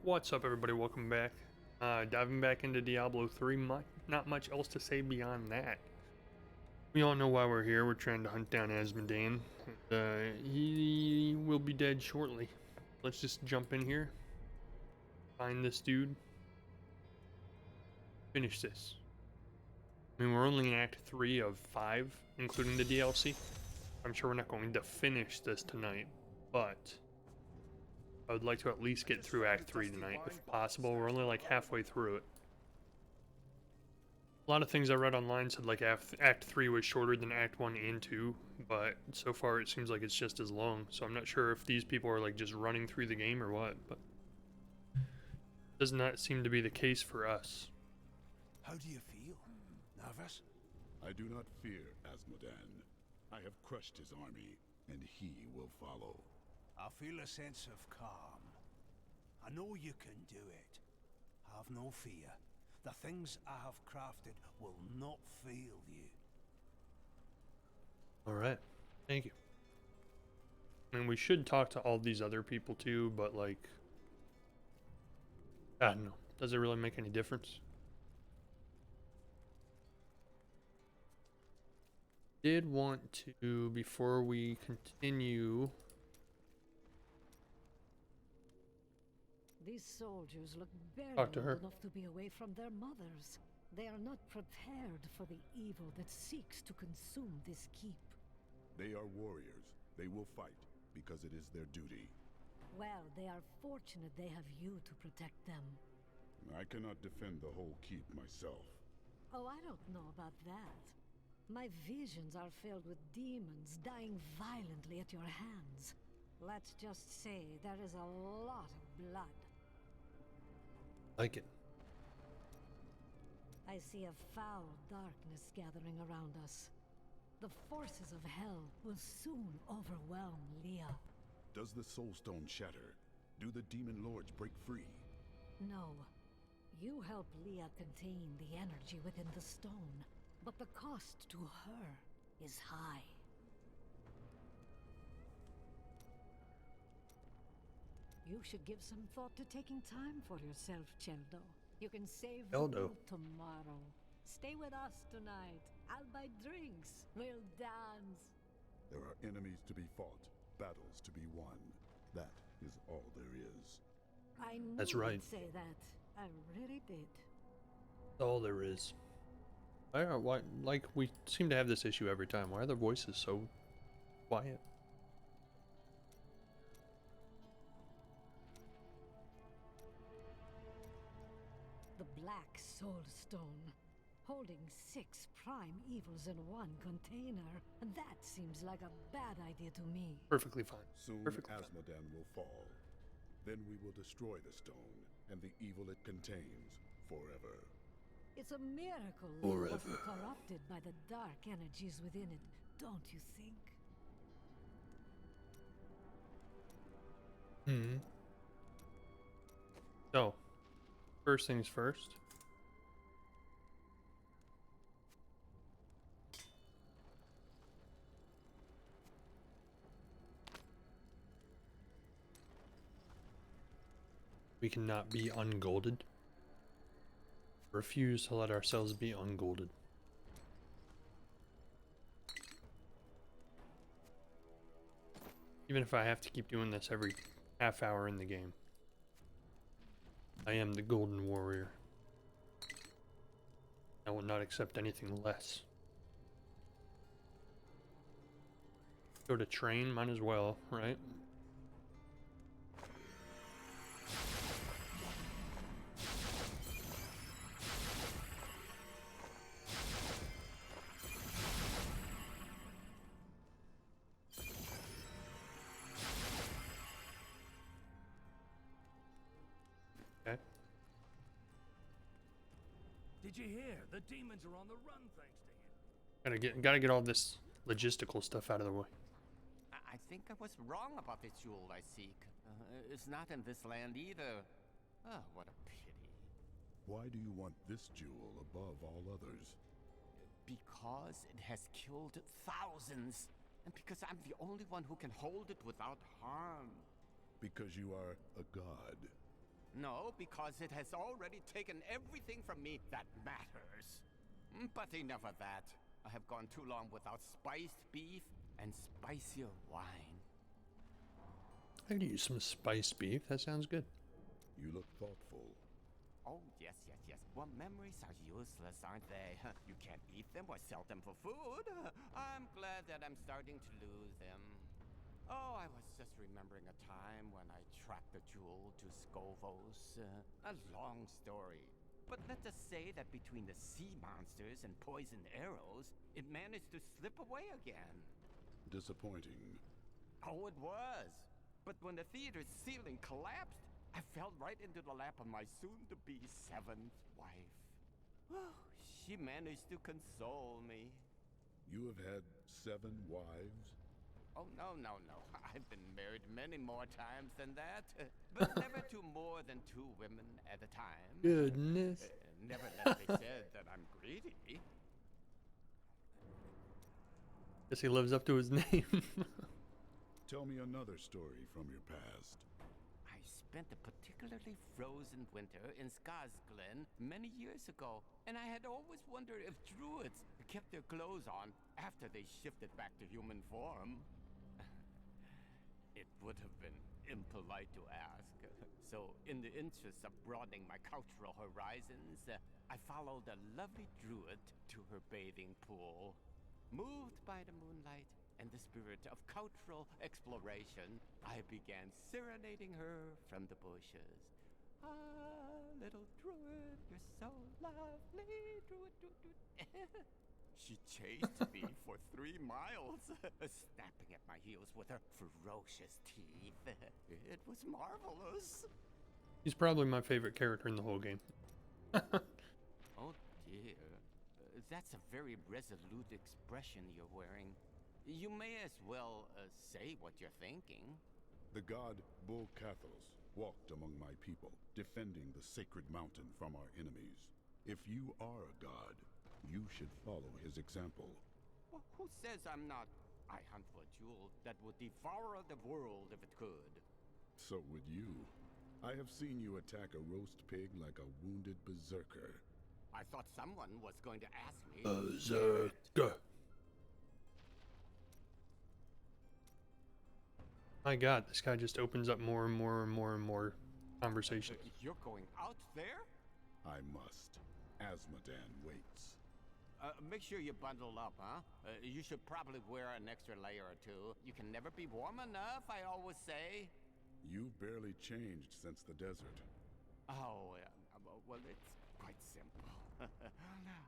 What's up, everybody? Welcome back. Diving back into Diablo 3. Not much else to say beyond that. We all know why we're here. We're trying to hunt down Asmodean. He will be dead shortly. Let's just jump in here, find this dude, finish this. I mean, we're only in Act 3 of 5, including the DLC. I'm sure we're not going to finish this tonight, but I would like to at least get through Act 3 tonight, if possible. We're only like halfway through it. A lot of things I read online said like Act 3 was shorter than Act 1 and 2, but so far it seems like it's just as long, so I'm not sure if these people are like just running through the game or what, but does not seem to be the case for us. How do you feel? Nervous? I do not fear Asmodean. I have crushed his army, and he will follow. I feel a sense of calm. I know you can do it. Have no fear. The things I have crafted will not fail you. Alright, thank you. I mean, we should talk to all these other people too, but like, I don't know. Does it really make any difference? Did want to, before we continue... These soldiers look barely Talk to her. old enough to be away from their mothers. They are not prepared for the evil that seeks to consume this keep. They are warriors. They will fight, because it is their duty. Well, they are fortunate they have you to protect them. I cannot defend the whole keep myself. Oh, I don't know about that. My visions are filled with demons dying violently at your hands. Let's just say there is a lot of blood. Like it. I see a foul darkness gathering around us. The forces of hell will soon overwhelm Leah. Does the soulstone shatter? Do the demon lords break free? No. You help Leah contain the energy within the stone, but the cost to her is high. You should give some thought to taking time for yourself, Cheldo. You can save the Cheldo. boat tomorrow. Stay with us tonight. I'll buy drinks. We'll dance. There are enemies to be fought, battles to be won. That is all there is. I knew That's right. you'd say that. I really did. That's all there is. I don't know why, like, we seem to have this issue every time. Why are their voices so quiet? The Black Soul Stone, holding 6 prime evils in one container. That seems like a bad idea to me. Perfectly fine. Soon Perfectly fine. Asmodean will fall. Then we will destroy the stone and the evil it contains forever. It's a miracle it Forever. wasn't corrupted by the dark energies within it, don't you think? So, first things first. We cannot be ungolded. Refuse to let ourselves be ungolded. Even if I have to keep doing this every half hour in the game. I am the Golden Warrior. I will not accept anything less. Go to train, might as well, right? Okay. Did you hear? The demons are on the run thanks to him. Gotta get all this logistical stuff out of the way. I think I was wrong about the jewel I seek. It's not in this land either. Oh, what a pity. Why do you want this jewel above all others? Because it has killed thousands. And because I'm the only one who can hold it without harm. Because you are a god. No, because it has already taken everything from me that matters. But enough of that. I have gone too long without spiced beef and spicier wine. I could use some spiced beef. That sounds good. You look thoughtful. Oh, yes. Well, memories are useless, aren't they? You can't eat them or sell them for food. I'm glad that I'm starting to lose them. Oh, I was just remembering a time when I tracked the jewel to Scovos. A long story. But let us say that between the sea monsters and poisoned arrows, it managed to slip away again. Disappointing. Oh, it was. But when the theater's ceiling collapsed, I fell right into the lap of my soon-to-be 7th wife. She managed to console me. You have had 7 wives? Oh, no. I've been married many more times than that. But never to more than 2 women at a time. Goodness. Never let it be said that I'm greedy. Guess he lives up to his name. Tell me another story from your past. I spent a particularly frozen winter in Skarsglen many years ago, and I had always wondered if druids kept their clothes on after they shifted back to human form. It would have been impolite to ask. So, in the interest of broadening my cultural horizons, I followed a lovely druid to her bathing pool. Moved by the moonlight and the spirit of cultural exploration, I began serenading her from the bushes. Ah, little druid, you're so lovely, druid. She chased me for 3 miles, snapping at my heels with her ferocious teeth. It was marvelous. He's probably my favorite character in the whole game. Oh dear. That's a very resolute expression you're wearing. You may as well say what you're thinking. The god Bull-Cathos walked among my people, defending the sacred mountain from our enemies. If you are a god, you should follow his example. Well, who says I'm not? I hunt for a jewel that would devour the world if it could. So would you. I have seen you attack a roast pig like a wounded berserker. I thought someone was going to ask me. Berserker. My God, this guy just opens up more and more conversations. You're going out there? I must. Asmodan waits. Make sure you bundle up, huh? You should probably wear an extra layer or 2. You can never be warm enough, I always say. You've barely changed since the desert. Oh, well, it's quite simple.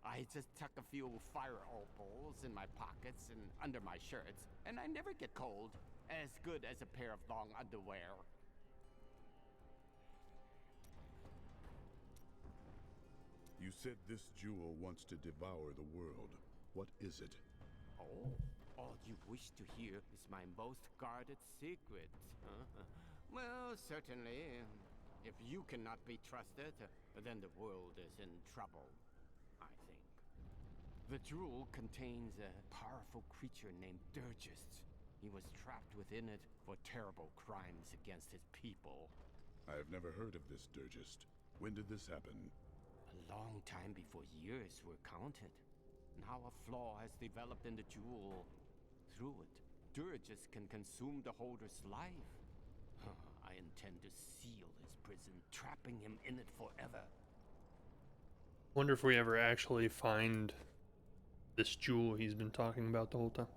I just tuck a few fire opals in my pockets and under my shirts, and I never get cold. As good as a pair of long underwear. You said this jewel wants to devour the world. What is it? Oh, all you wish to hear is my most guarded secret. Well, certainly. If you cannot be trusted, then the world is in trouble, I think. The jewel contains a powerful creature named Durgist. He was trapped within it for terrible crimes against his people. I have never heard of this Durgist. When did this happen? A long time before years were counted. Now a flaw has developed in the jewel. Through it, Durgist can consume the holder's life. I intend to seal his prison, trapping him in it forever. Wonder if we ever actually find this jewel he's been talking about the whole time.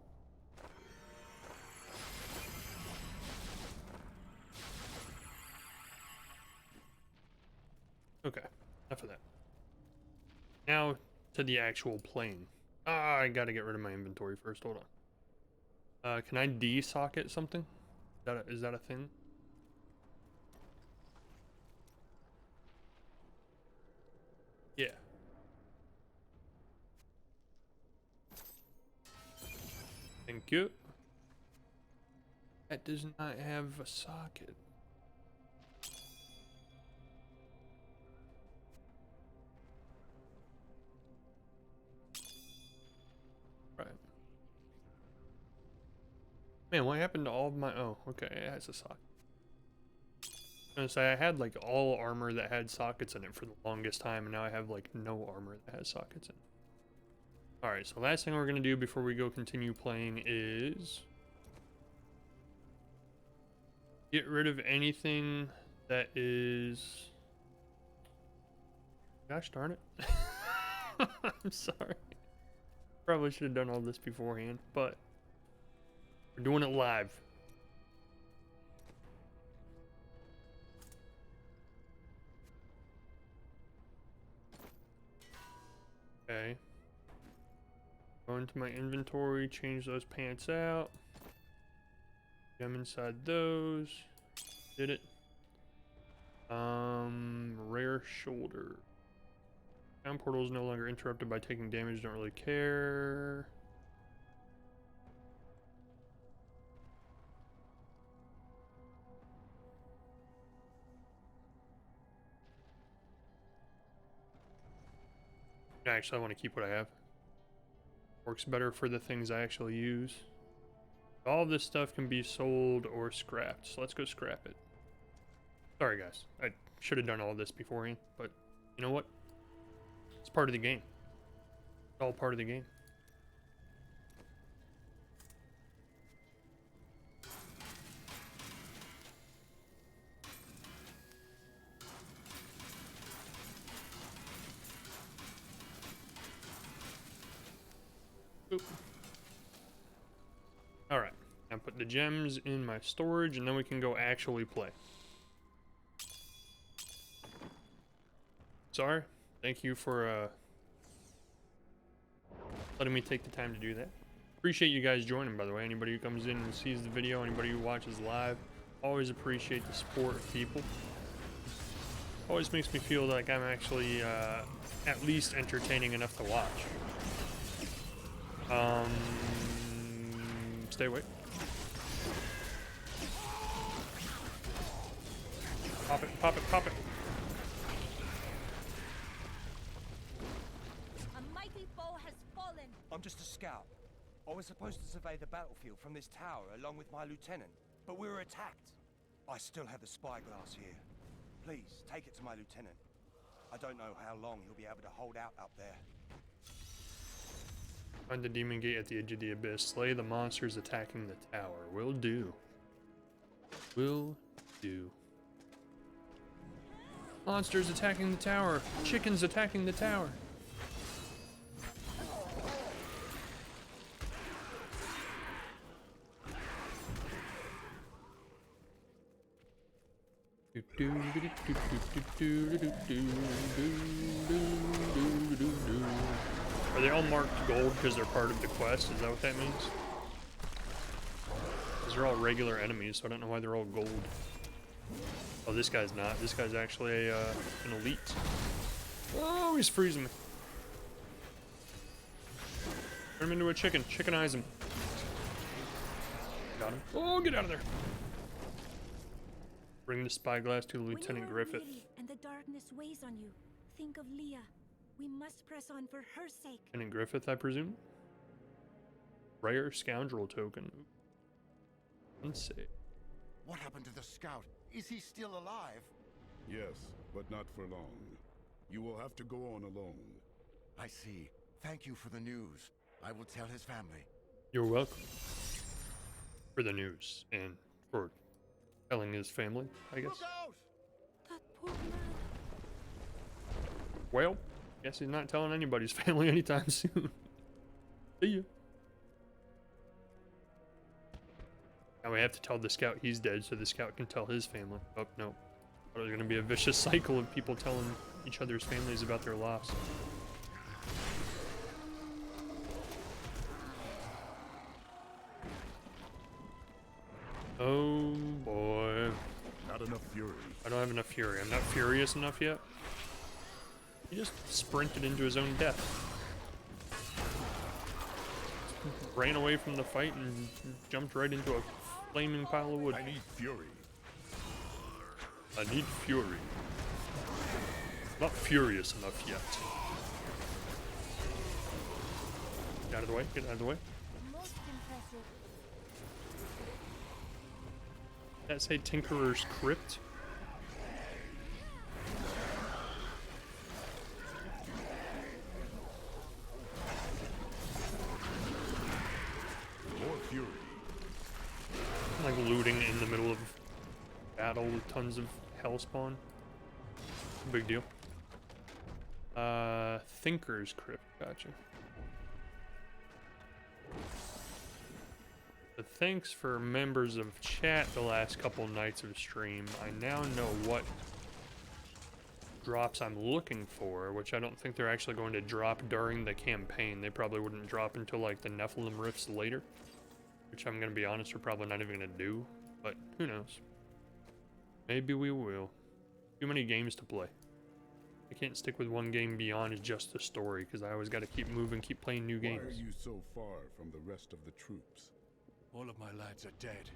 Okay, enough of that. Now to the actual plane. I gotta get rid of my inventory first. Hold on. Can I de-socket something? Is that a thing? Yeah. Thank you. That does not have a socket. Right. Man, what happened to all of my... Oh, okay, it has a socket. gonna say I had like all armor that had sockets in it for the longest time, and now I have like no armor that has sockets in it. Alright, so last thing we're gonna do before we go continue playing is get rid of anything that is... Gosh darn it. I'm sorry. Probably should have done all this beforehand, but we're doing it live. Okay. Go into my inventory, change those pants out. Gem inside those. Did it. Rare shoulder. Sound portal is no longer interrupted by taking damage, don't really care. Actually, I want to keep what I have. Works better for the things I actually use. All this stuff can be sold or scrapped, so let's go scrap it. Sorry guys, I should have done all this beforehand, but you know what? It's part of the game. It's all part of the game. Boop. Alright, now put the gems in my storage and then we can go actually play. Sorry, thank you for letting me take the time to do that. Appreciate you guys joining, by the way. Anybody who comes in and sees the video, anybody who watches live, always appreciate the support of people. Always makes me feel like I'm actually at least entertaining enough to watch. Stay away. Pop it, pop it, pop it. A mighty foe has fallen. I'm just a scout. I was supposed to survey the battlefield from this tower along with my lieutenant, but we were attacked. I still have the spyglass here. Please, take it to my lieutenant. I don't know how long he'll be able to hold out up there. Find the demon gate at the edge of the abyss. Slay the monsters attacking the tower. Will do. Will do. Monsters attacking the tower. Chickens attacking the tower. Are they all marked gold because they're part of the quest? Is that what that means? Because they're all regular enemies, so I don't know why they're all gold. Oh, this guy's not. This guy's actually an elite. Oh, he's freezing me. Turn him into a chicken. Chickenize him. Got him. Oh, get out of there. Bring the spyglass to Lieutenant Griffith. Weary and the darkness weighs on you. Think of Leah. We must press on for her sake. Lieutenant Griffith, I presume? Rare scoundrel token. Let's see. What happened to the scout? Is he still alive? Yes, but not for long. You will have to go on alone. I see. Thank you for the news. I will tell his family. You're welcome. For the news and for telling his family, I guess. Look out! That poor man. Well, guess he's not telling anybody's family anytime soon. See ya. Now we have to tell the scout he's dead so the scout can tell his family. Oh, no. There's going to be a vicious cycle of people telling each other's families about their loss. Oh, boy. Not enough fury. I don't have enough fury. I'm not furious enough yet. He just sprinted into his own death. Ran away from the fight and jumped right into a flaming pile of wood. I need fury. I need fury. Not furious enough yet. Get out of the way. Get out of the way. Most impressive. That say Tinkerer's Crypt? middle of battle with tons of hell spawn. Big deal. Thinker's Crypt, gotcha. But thanks for members of chat the last couple nights of stream. I now know what drops I'm looking for, which I don't think they're actually going to drop during the campaign. They probably wouldn't drop until like the Nephilim Rifts later, which I'm gonna be honest, we're probably not even gonna do, but who knows? Maybe we will. Too many games to play. I can't stick with one game beyond just the story, because I always got to keep moving, keep playing new games. Why are you so far from the rest of the troops? All of my lads are dead.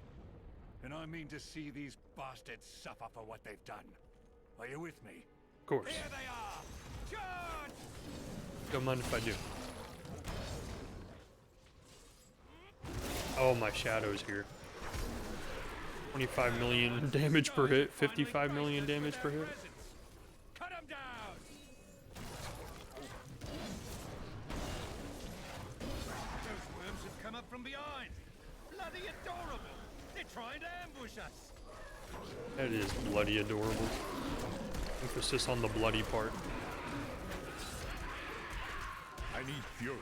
And I mean to see these bastards suffer for what they've done. Are you with me? Of course. Here they are! Charge! Don't mind if I do. Oh, my shadow's here. 25 million damage per hit, 55 million damage per hit. Cut them down! Those worms have come up from behind. Bloody adorable! They're trying to ambush us. That is bloody adorable. Emphasis on the bloody part. I need fury.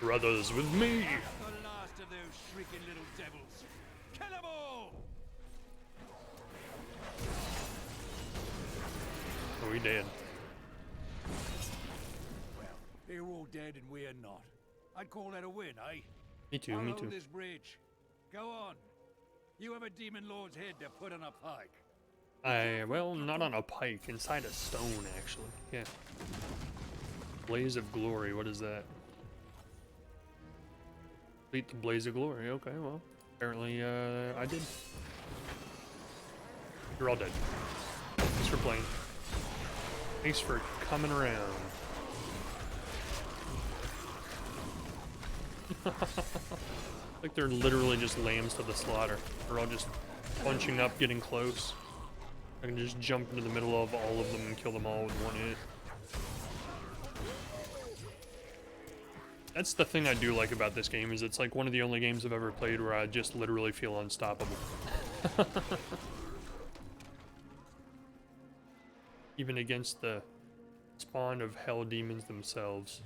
Brothers with me! The last of those shrieking little devils. Kill them all! Oh, he dead. Well, they're all dead and we're not. I'd call that a win, eh? Me too, I'll me hold too. this bridge. Go on. You have a demon lord's head to put on a pike. Well, not on a pike, inside a stone, actually. Yeah. Blaze of Glory, what is that? Complete the Blaze of Glory, okay, well. Apparently, I did. You're all dead. Thanks for playing. Thanks for coming around. Like they're literally just lambs to the slaughter. They're all just bunching up, getting close. I can just jump into the middle of all of them and kill them all with one hit. That's the thing I do like about this game, is it's like one of the only games I've ever played where I just literally feel unstoppable. Even against the spawn of hell demons themselves.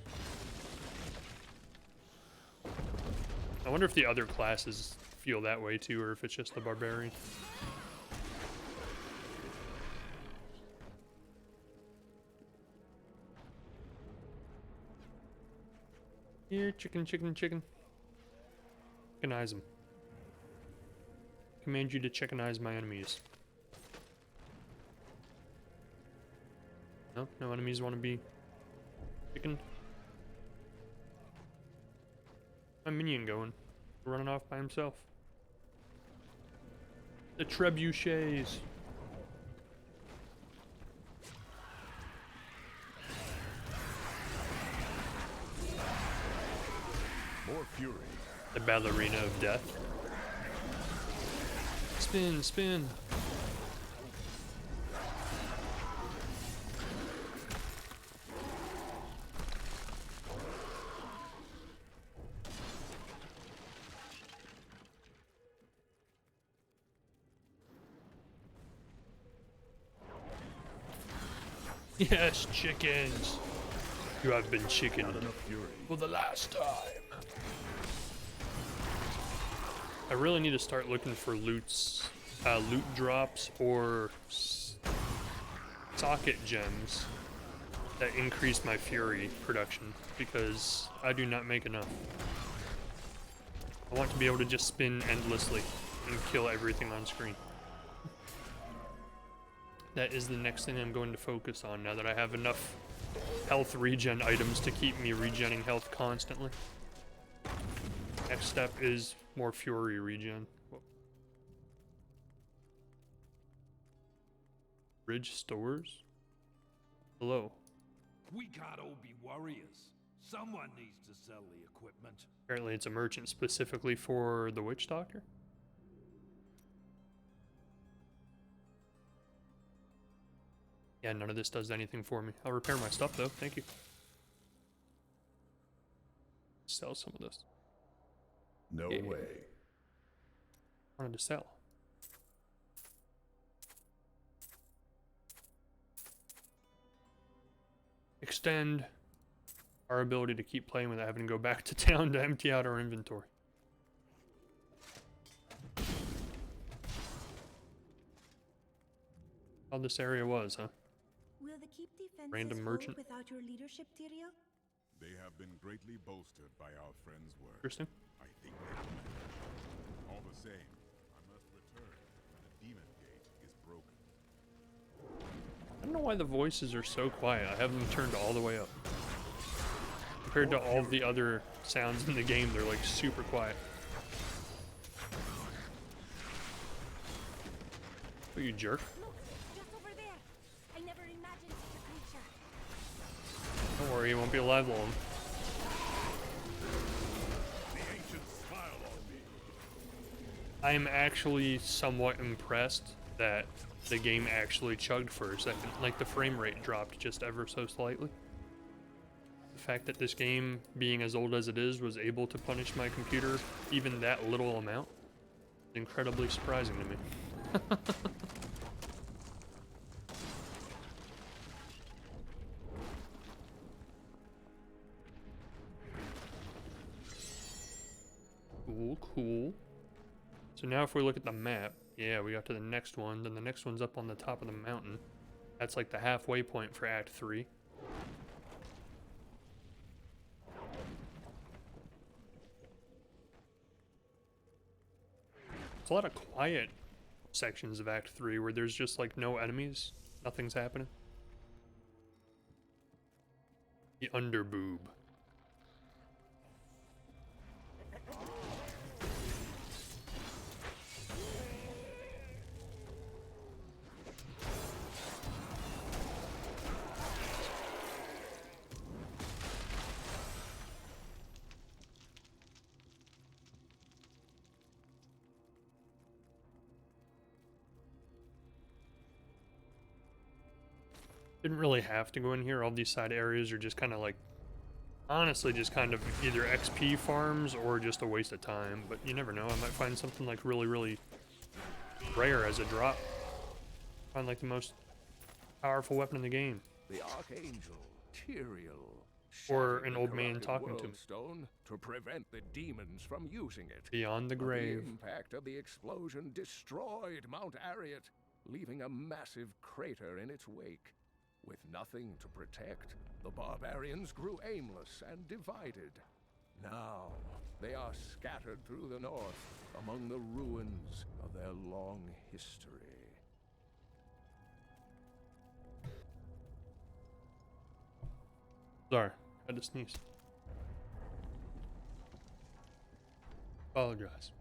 I wonder if the other classes feel that way too, or if it's just the barbarian. Here, chicken, chicken, chicken. Chickenize them. Command you to chickenize my enemies. No, no enemies want to be chicken. My minion going, running off by himself. The trebuchets. More fury. The ballerina of death. Spin, spin. Yes, chickens. You have been chickened for the last time. I really need to start looking for loot drops or socket gems that increase my fury production, because I do not make enough. I want to be able to just spin endlessly and kill everything on screen. That is the next thing I'm going to focus on now that I have enough health regen items to keep me regenning health constantly. Next step is more fury regen. Whoa. Bridge stores? Hello. We can't all be warriors. Someone needs to sell the equipment. Apparently it's a merchant specifically for the witch doctor. Yeah, none of this does anything for me. I'll repair my stuff though, thank you. Sell some of this. No way. wanted to sell. Extend our ability to keep playing without having to go back to town to empty out our inventory. How this area was, huh? Will the keep defenses Random hold merchant. without your leadership, Tyrael? They have been greatly bolstered by our friend's work. Interesting. I think they will. All the same, I must return when the demon gate is broken. I don't know why the voices are so quiet. I have them turned all the way up. Compared to all the other sounds in the game, they're like super quiet. Oh, you jerk. Look, just over there. I never imagined such a creature. Don't worry, he won't be alive long. The ancients smile on me. I am actually somewhat impressed that the game actually chugged for a second. Like, the frame rate dropped just ever so slightly. The fact that this game, being as old as it is, was able to punish my computer even that little amount is incredibly surprising to me. Cool, cool. So now if we look at the map, yeah, we got to the next one, then the next one's up on the top of the mountain. That's like the halfway point for Act 3. It's a lot of quiet sections of Act 3 where there's just like no enemies, nothing's happening. The underboob. Didn't really have to go in here. All these side areas are just kind of like, honestly, just kind of either XP farms or just a waste of time. But you never know. I might find something like really, really rare as a drop. Find like the most powerful weapon in the game. The Archangel, Tyrael. Or an old man talking to me. Stone to prevent the demons from using it. Beyond the But grave. The impact of the explosion destroyed Mount Ariat, leaving a massive crater in its wake. With nothing to protect, the barbarians grew aimless and divided. Now, they are scattered through the north, among the ruins of their long history. Sorry, had to sneeze. Apologize.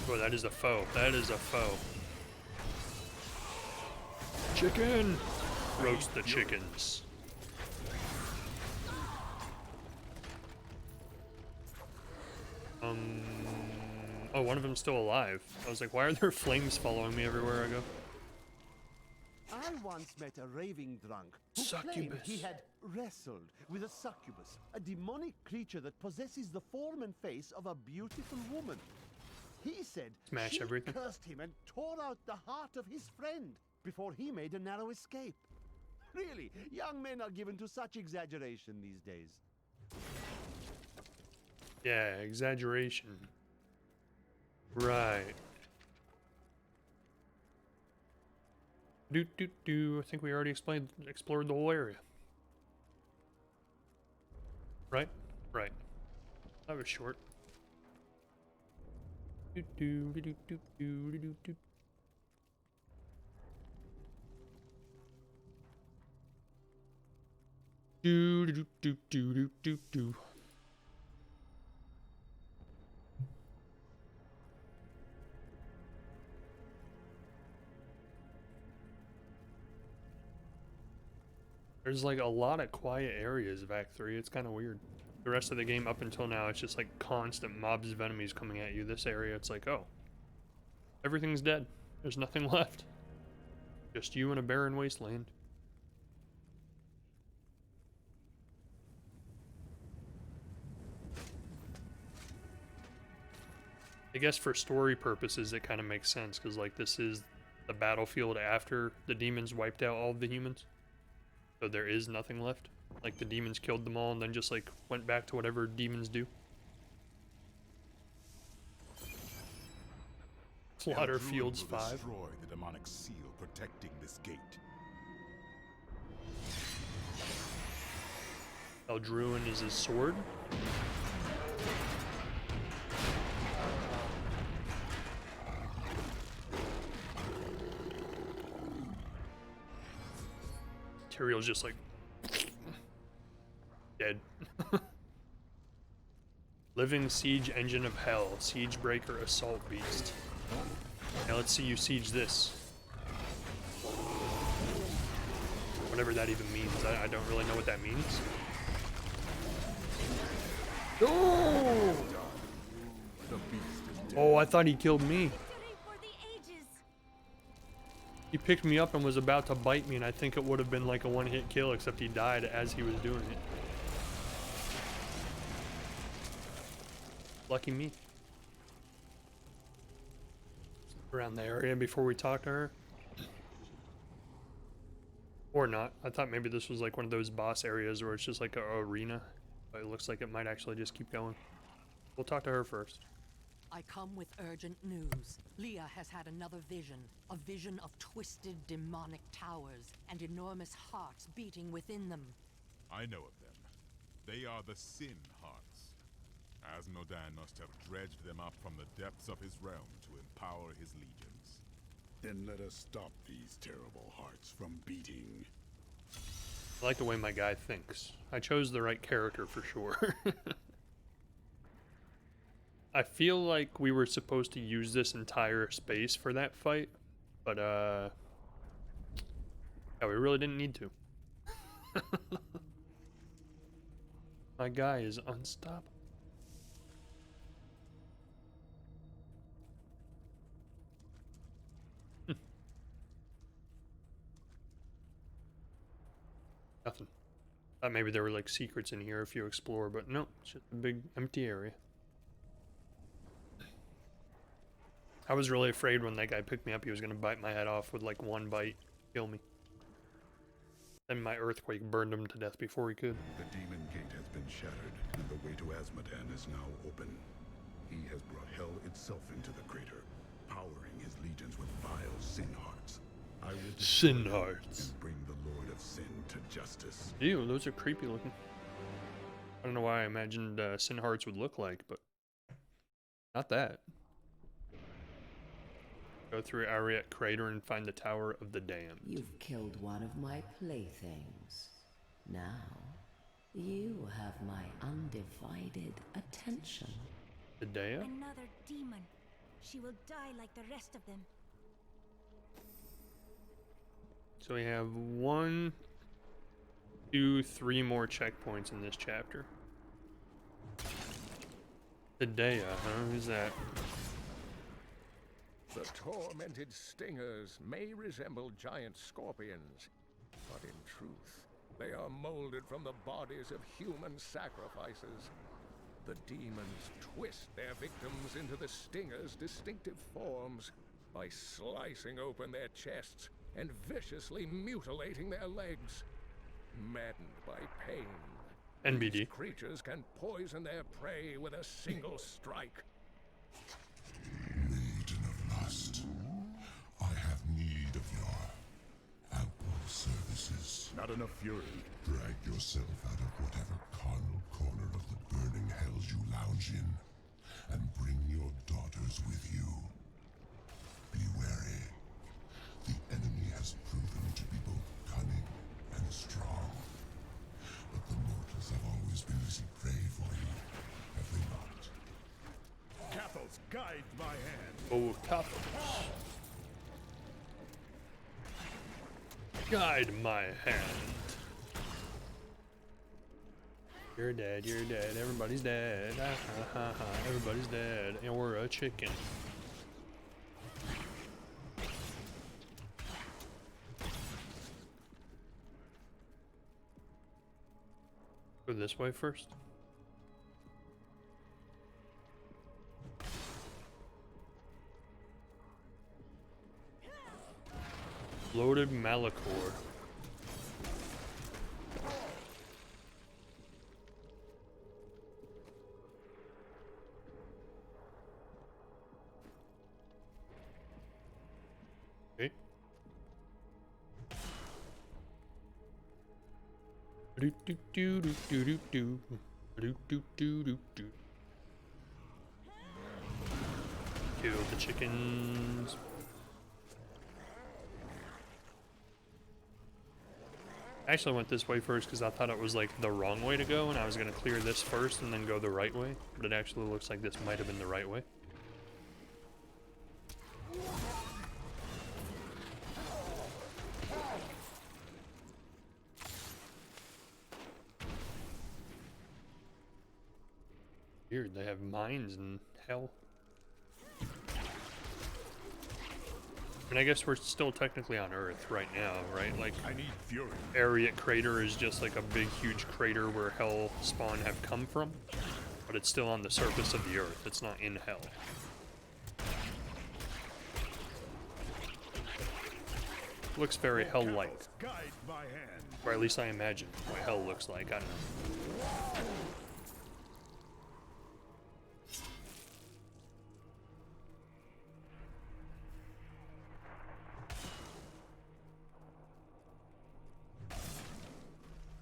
Boy, that is a foe. That is a foe. Chicken! Roast the chickens. Oh, one of them's still alive. I was like, why are there flames following me everywhere I go? I once met a raving drunk who claimed he had wrestled with a succubus, a demonic creature that possesses the form and face of a beautiful woman. He said she cursed him and tore out the heart of his friend before he made a narrow escape. Really, young men are given to such exaggeration these days. Yeah, exaggeration. Right. I think we already explored the whole area. Right? Right. That was short. There's like a lot of quiet areas of Act 3. It's kind of weird. The rest of the game up until now, it's just like constant mobs of enemies coming at you. This area, it's like, oh, everything's dead. There's nothing left. Just you in a barren wasteland. I guess for story purposes, it kind of makes sense, because, like, this is the battlefield after the demons wiped out all of the humans. So there is nothing left. Like, the demons killed them all and then just, like, went back to whatever demons do. Slaughter Fields 5. Destroy the demonic seal protecting this gate. Eldruin is his sword. Tyrael's just like dead. Living siege engine of hell, siege breaker, assault beast. Now let's see you siege this. Whatever that even means. I don't really know what that means. Oh! Oh, I thought he killed me. He picked me up and was about to bite me, and I think it would have been like a one-hit kill, except he died as he was doing it. Lucky me. Around the area before we talk to her. Or not. I thought maybe this was like one of those boss areas where it's just like an arena. But it looks like it might actually just keep going. We'll talk to her first. I come with urgent news. Leah has had another vision. A vision of twisted demonic towers and enormous hearts beating within them. I know of them. They are the Sin Hearts. Asmodan must have dredged them up from the depths of his realm to empower his legions. Then let us stop these terrible hearts from beating. I like the way my guy thinks. I chose the right character for sure. I feel like we were supposed to use this entire space for that fight, but yeah, we really didn't need to. My guy is unstoppable. Nothing. Thought maybe there were like secrets in here if you explore, but no, it's just a big empty area. I was really afraid when that guy picked me up he was gonna bite my head off with like one bite, kill me. Then my earthquake burned him to death before he could. The demon gate has been shattered, and the way to Asmodan is now open. He has brought hell itself into the crater, powering his legions with vile sin hearts. I will Sin hearts. And bring the Lord of Sin to justice. Ew, those are creepy looking. I don't know why I imagined sin hearts would look like, but not that. Go through Ariat Crater and find the Tower of the Damned. You've killed one of my playthings. Now, you have my undivided attention. The Dea? Another demon. She will die like the rest of them. So we have 1, 2, 3 more checkpoints in this chapter. The Dea, huh? Who's that? The tormented stingers may resemble giant scorpions, but in truth, they are molded from the bodies of human sacrifices. The demons twist their victims into the stingers' distinctive forms by slicing open their chests and viciously mutilating their legs. Maddened by pain, NBD. these creatures can poison their prey with a single strike. Maiden of Lust, I have need of your ample services. Not enough fury. Drag yourself out of whatever carnal corner of the burning hells you lounge in, and bring your daughters with you. Be wary. The enemy has proven to be both cunning and strong. But the mortals have always been easy prey for you, have they not? Cathals, guide my hand. Oh, Cathals. Guide my hand. You're dead, everybody's dead. Everybody's dead, and we're a chicken. Go this way first. Loaded Malachor. Okay. Do do do do do do do do do do do do. Kill the chickens. I actually went this way first because I thought it was like the wrong way to go, and I was going to clear this first and then go the right way, but it actually looks like this might have been the right way. Weird, they have mines in hell. And I guess we're still technically on Earth right now, right? Like, I need fury. Ariat Crater is just like a big, huge crater where hell spawn have come from, but it's still on the surface of the Earth. It's not in hell. Looks very hell-like, or at least I imagine what hell looks like. I don't know.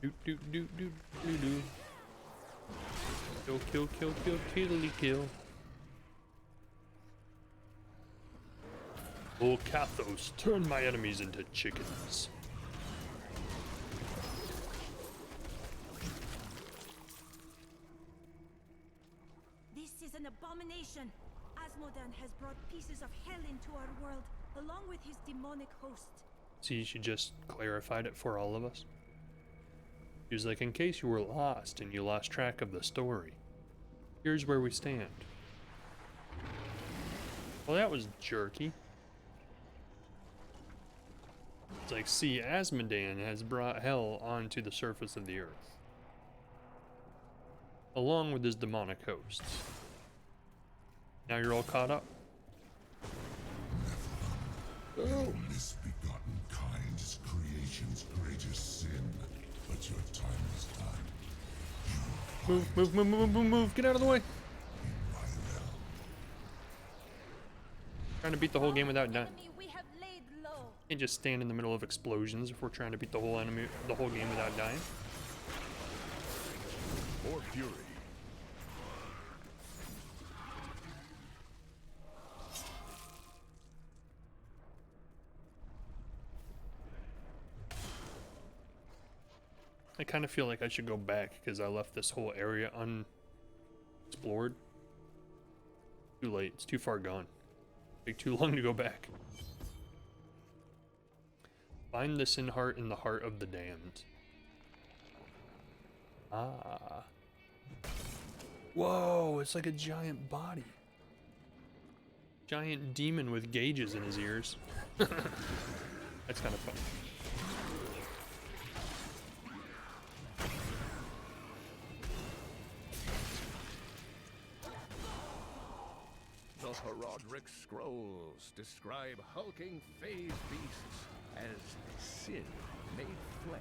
Do do do do do do. Kill kill kill kill kill kill. O Kathos, turn my enemies into chickens. This is an abomination. Asmodan has brought pieces of hell into our world, along with his demonic host. See, she just clarified it for all of us. He was like, in case you were lost and you lost track of the story, here's where we stand. Well, that was jerky. It's like, see, Asmodan has brought hell onto the surface of the earth, along with his demonic hosts. Now you're all caught up. Oh. Misbegotten kind is creation's greatest sin, but your time is done. Move, move, move, move, move, move, get out of the way. Trying to beat the whole game without dying. Can't just stand in the middle of explosions if we're trying to beat the whole game without dying. More fury. I kind of feel like I should go back because I left this whole area unexplored. Too late. It's too far gone. Take too long to go back. Find the sin heart in the heart of the damned. Ah. Whoa, it's like a giant body. Giant demon with gauges in his ears. That's kind of fun. The Herodric Scrolls describe hulking phase beasts as sin made flesh.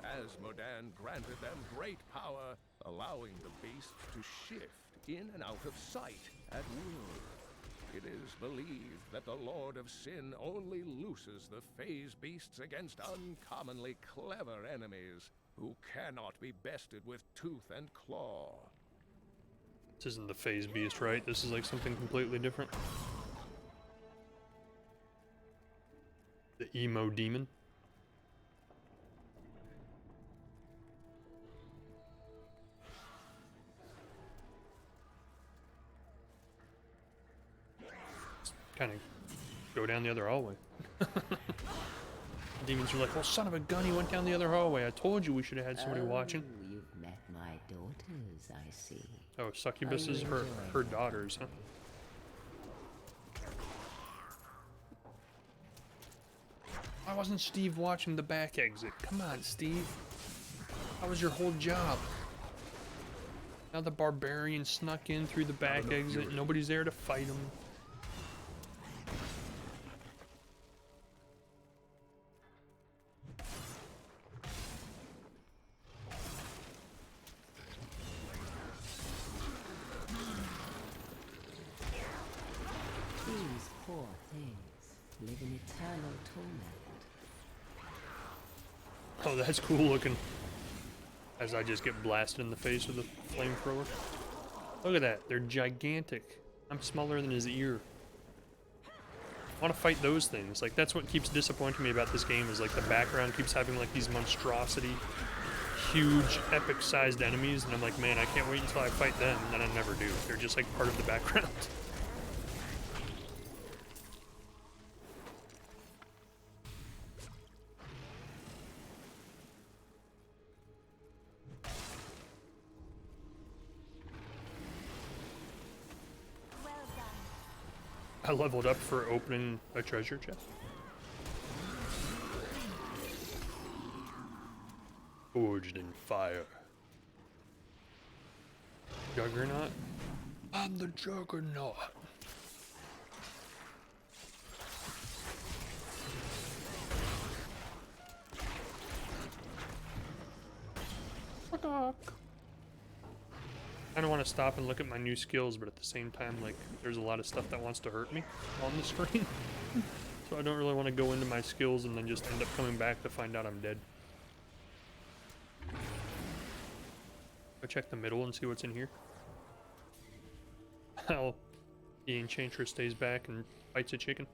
Asmodan granted them great power, allowing the beasts to shift in and out of sight at will. It is believed that the Lord of Sin only looses the phase beasts against uncommonly clever enemies who cannot be bested with tooth and claw. This isn't the phase beast, right? This is like something completely different. The emo demon. Kind of go down the other hallway. Demons are like, well, son of a gun, he went down the other hallway. I told you we should have had somebody watching. You've met my daughters, I see. Oh, Succubus is her daughters, huh? Why wasn't Steve watching the back exit? Come on, Steve. That was your whole job. Now the barbarian snuck in through the back exit. Nobody's there to fight him. Oh, that's cool looking. As I just get blasted in the face with a flamethrower. Look at that. They're gigantic. I'm smaller than his ear. I want to fight those things. Like, that's what keeps disappointing me about this game, is like the background keeps having like these monstrosity, huge, epic-sized enemies, and I'm like, man, I can't wait until I fight them, and then I never do. They're just like part of the background. I leveled up for opening a treasure chest. Forged in fire. Juggernaut? I'm the Juggernaut. I don't want to stop and look at my new skills, but at the same time, like, there's a lot of stuff that wants to hurt me on the screen. So I don't really want to go into my skills and then just end up coming back to find out I'm dead. Go check the middle and see what's in here. How the Enchantress stays back and fights a chicken.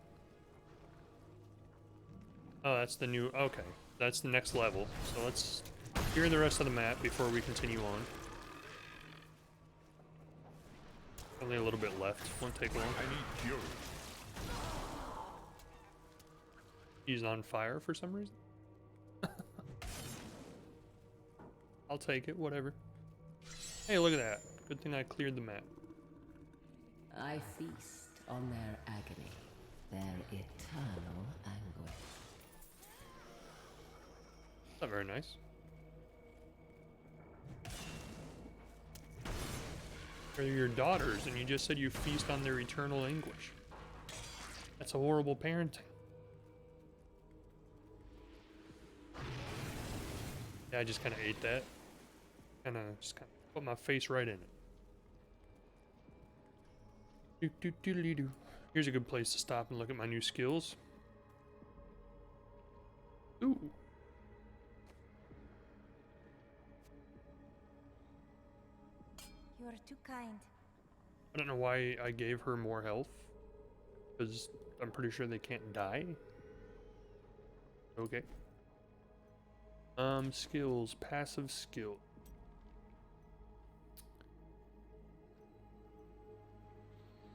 Oh, that's the new... Okay, that's the next level. So let's clear the rest of the map before we continue on. Only a little bit left. Won't take long. I need fury. He's on fire for some reason. I'll take it, whatever. Hey, look at that. Good thing I cleared the map. I feast on their agony, their eternal anguish. Not very nice. They're your daughters, and you just said you feast on their eternal anguish. That's a horrible parenting. Yeah, I just kind of ate that. Just kind of put my face right in it. Here's a good place to stop and look at my new skills. Ooh. You are too kind. I don't know why I gave her more health, because I'm pretty sure they can't die. Okay. Skills, passive skill.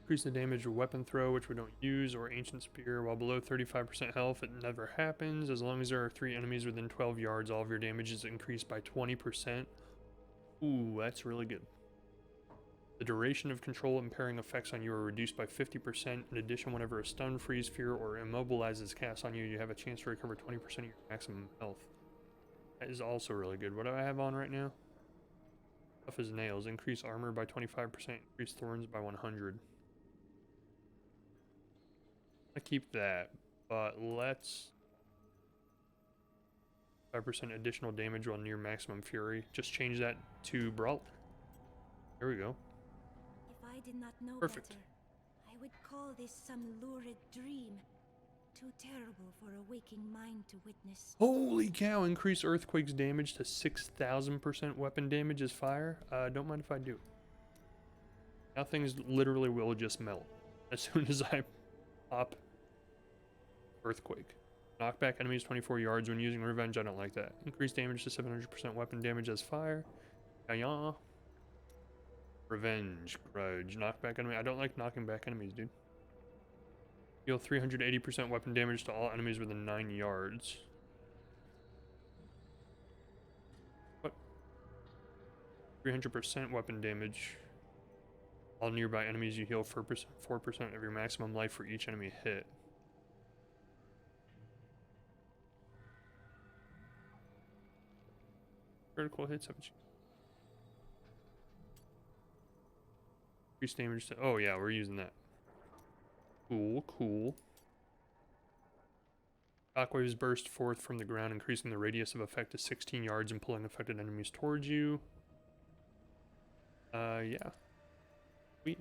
Increase the damage of weapon throw, which we don't use, or ancient spear. While below 35% health, it never happens. As long as there are 3 enemies within 12 yards, all of your damage is increased by 20%. Ooh, that's really good. The duration of control impairing effects on you are reduced by 50%. In addition, whenever a stun, freeze, fear, or immobilize is cast on you, you have a chance to recover 20% of your maximum health. That is also really good. What do I have on right now? Tough as nails. Increase armor by 25%. Increase thorns by 100. I keep that, but let's... 5% additional damage while near maximum fury. Just change that to Brawl. There we go. If I did not know Perfect. better, I would call this some lurid dream. Too terrible for a waking mind to witness. Holy cow, increase earthquake's damage to 6,000% weapon damage as fire. Don't mind if I do. Now things literally will just melt as soon as I pop earthquake. Knock back enemies 24 yards when using revenge. I don't like that. Increase damage to 700% weapon damage as fire. Yeah. Revenge, grudge, knock back enemy. I don't like knocking back enemies, dude. Deal 380% weapon damage to all enemies within 9 yards. What? 300% weapon damage. All nearby enemies you heal 4% of your maximum life for each enemy hit. Critical hits. Increase damage to... Oh yeah, we're using that. Cool, cool. Shockwaves burst forth from the ground, increasing the radius of effect to 16 yards and pulling affected enemies towards you. Yeah. Sweet.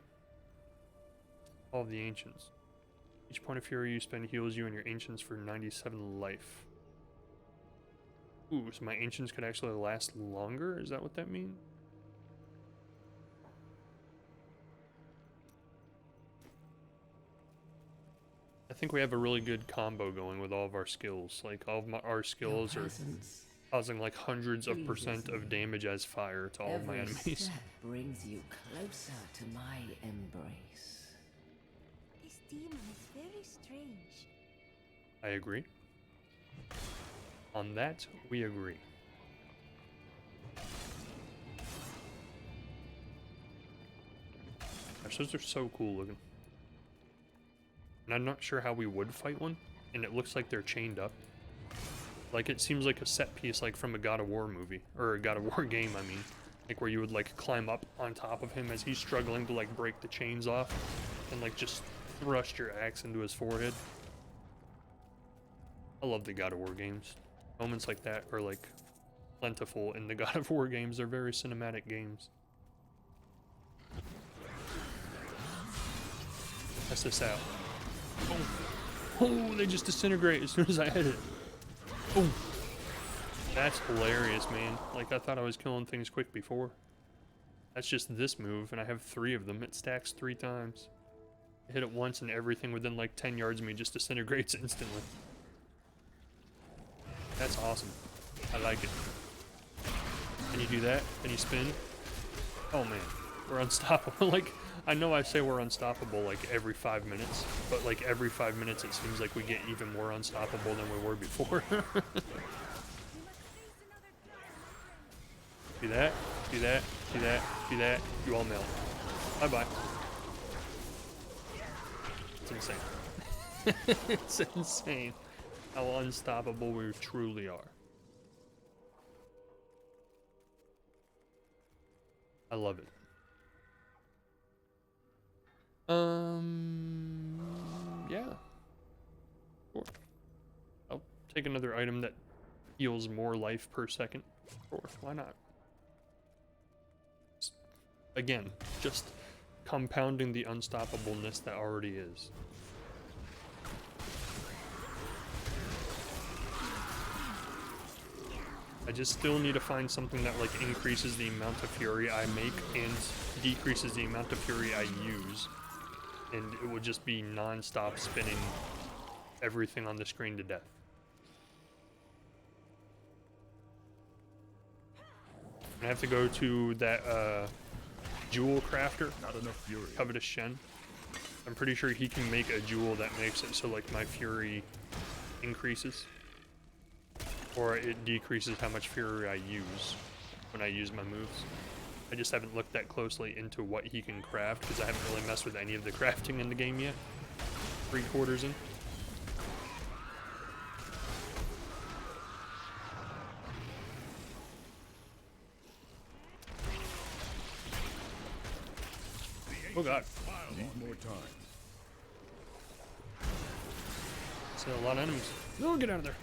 All of the ancients. Each point of fury you spend heals you and your ancients for 97 life. Ooh, so my ancients could actually last longer? Is that what that means? I think we have a really good combo going with all of our skills. Like, all of our skills are causing like hundreds of % of damage as fire to all of my enemies. Every step brings you closer to my embrace. This demon is very strange. I agree. On that, we agree. Those are so cool looking. And I'm not sure how we would fight one, and it looks like they're chained up. Like, it seems like a set piece, like, from a God of War movie, or a God of War game, I mean. Like, where you would, like, climb up on top of him as he's struggling to, like, break the chains off, and, like, just thrust your axe into his forehead. I love the God of War games. Moments like that are, like, plentiful in the God of War games. They're very cinematic games. Test this out. Oh, they just disintegrate as soon as I hit it. Oh, that's hilarious, man. Like, I thought I was killing things quick before. That's just this move, and I have 3 of them. It stacks 3 times. I hit it once, and everything within like 10 yards of me just disintegrates instantly. That's awesome. I like it. Can you do that? Can you spin? Oh man, we're unstoppable. Like, I know I say we're unstoppable like every 5 minutes, but like every 5 minutes it seems like we get even more unstoppable than we were before. Do that, do that, do that, do that, you all melt. Bye-bye. It's insane. It's insane how unstoppable we truly are. I love it. Yeah. Sure. I'll take another item that heals more life per second. Sure, why not? Again, just compounding the unstoppableness that already is. I just still need to find something that like increases the amount of fury I make and decreases the amount of fury I use. And it will just be non-stop spinning everything on the screen to death. I have to go to that jewel crafter. Not enough fury. Covetous Shen. I'm pretty sure he can make a jewel that makes it so like my fury increases. Or it decreases how much fury I use when I use my moves. I just haven't looked that closely into what he can craft because I haven't really messed with any of the crafting in the game yet. 3/4 in. Oh god. Need more time. See a lot of enemies. No, get out of there.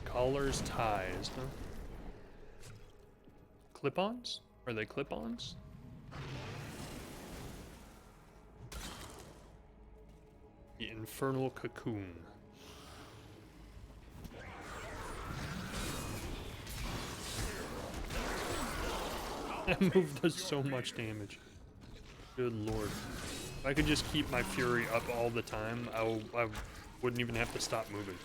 Collars, ties, huh? Clip-ons? Are they clip-ons? The Infernal Cocoon. That move does so much damage. Good lord. If I could just keep my fury up all the time, I wouldn't even have to stop moving.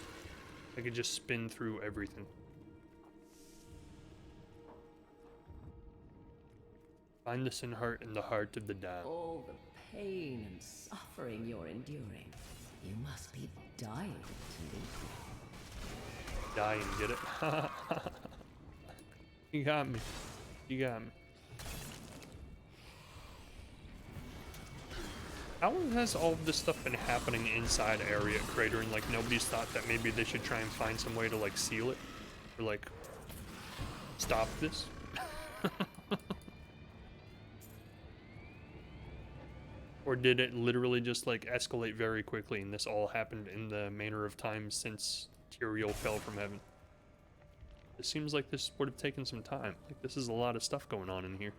I could just spin through everything. Find the sin heart in the heart of the damned. All the pain and suffering you're enduring. You must be dying to leave. Die and get it. You got me. You got me. How has all of this stuff been happening inside Area Crater and like nobody's thought that maybe they should try and find some way to like seal it? Or like stop this? Or did it literally just like escalate very quickly and this all happened in the manner of time since Tyrael fell from heaven? It seems like this would have taken some time. Like this is a lot of stuff going on in here.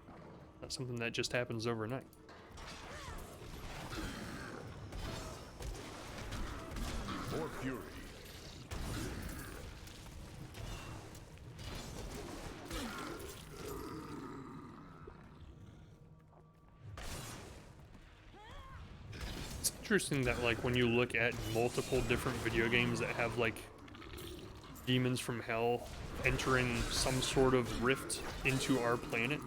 Not something that just happens overnight. More fury. It's interesting that, like, when you look at multiple different video games that have, like, demons from hell entering some sort of rift into our planet,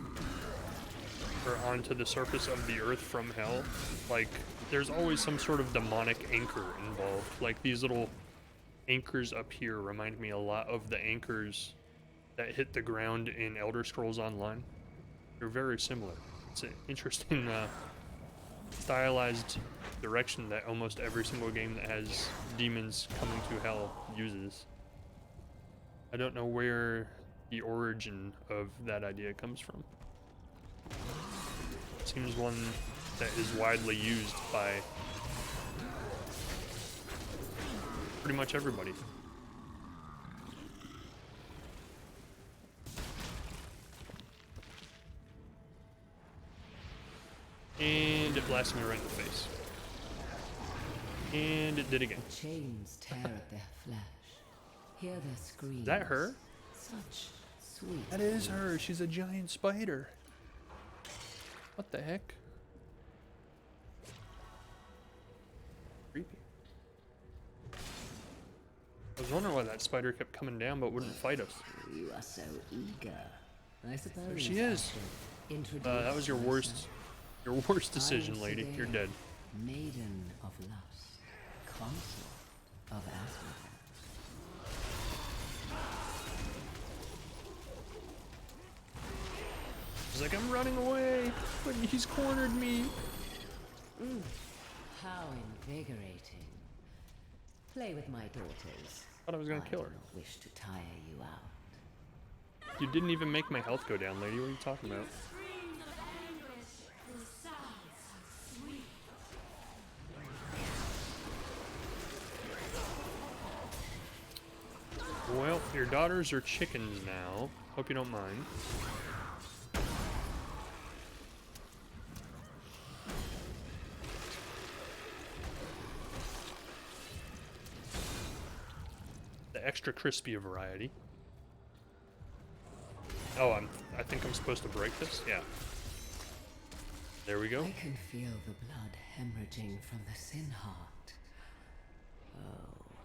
or onto the surface of the earth from hell, like, there's always some sort of demonic anchor involved. Like, these little anchors up here remind me a lot of the anchors that hit the ground in Elder Scrolls Online. They're very similar. It's an interesting stylized direction that almost every single game that has demons coming to hell uses. I don't know where the origin of that idea comes from. It seems one that is widely used by pretty much everybody. And it blasted me right in the face. And it did again. The chains tear at their flesh. Hear their screams. Is that her? Such sweet. That is her. She's a giant spider. What the heck? Creepy. I was wondering why that spider kept coming down but wouldn't fight us. You are so eager. I suppose. There she is. That was your worst decision, lady. You're dead. Maiden of lust, consort of Asmodan. She's like, I'm running away, but he's cornered me. How invigorating. Play with my daughters. Thought I was gonna kill her. I don't wish to tire you out. You didn't even make my health go down, lady. What are you talking about? Well, your daughters are chickens now. Hope you don't mind. The extra crispy variety. Oh, I think I'm supposed to break this? Yeah. There we go. I can feel the blood hemorrhaging from the sin heart. Oh,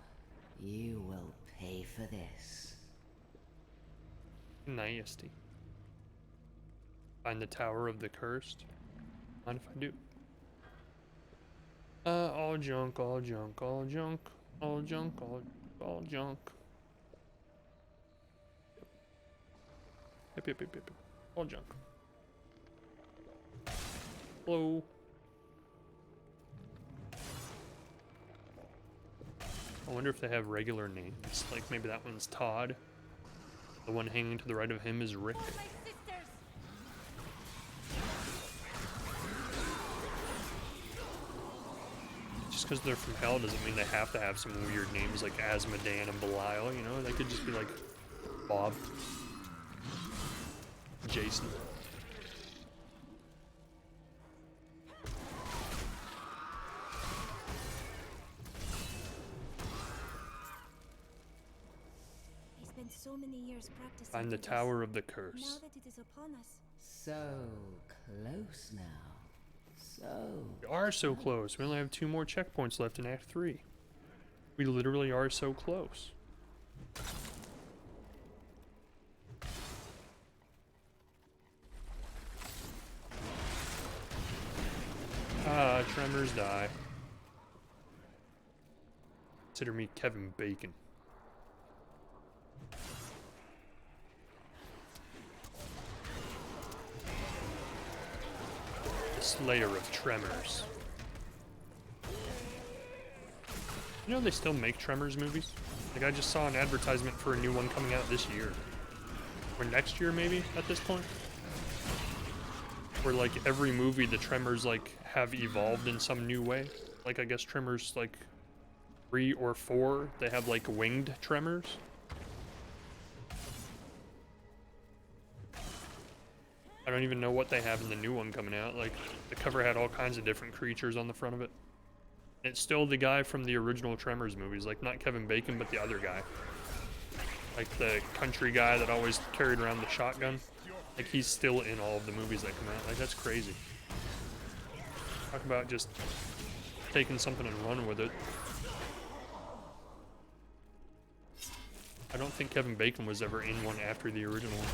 you will pay for this. Nasty. Find the Tower of the Cursed. Mind if I do? All junk, all junk, all junk, all junk, all junk. Yep. All junk. Hello. I wonder if they have regular names. Like maybe that one's Todd. The one hanging to the right of him is Rick. Just because they're from hell doesn't mean they have to have some weird names like Asmodan and Belial, you know? They could just be like Bob. Jason. I spent so many years practicing. Find the Tower of the Curse. Now that it is upon us. So close now. We are so close. We only have 2 more checkpoints left in Act 3. We literally are so close. Ah, Tremors die. Consider me Kevin Bacon. The Slayer of Tremors. You know they still make Tremors movies? Like I just saw an advertisement for a new one coming out this year. Or next year maybe, at this point. Where like every movie the Tremors like have evolved in some new way. Like I guess Tremors like 3 or 4, they have like winged Tremors. I don't even know what they have in the new one coming out. Like the cover had all kinds of different creatures on the front of it. It's still the guy from the original Tremors movies, like not Kevin Bacon, but the other guy. Like the country guy that always carried around the shotgun. Like he's still in all of the movies that come out. Like that's crazy. Talk about just taking something and running with it. I don't think Kevin Bacon was ever in one after the original one.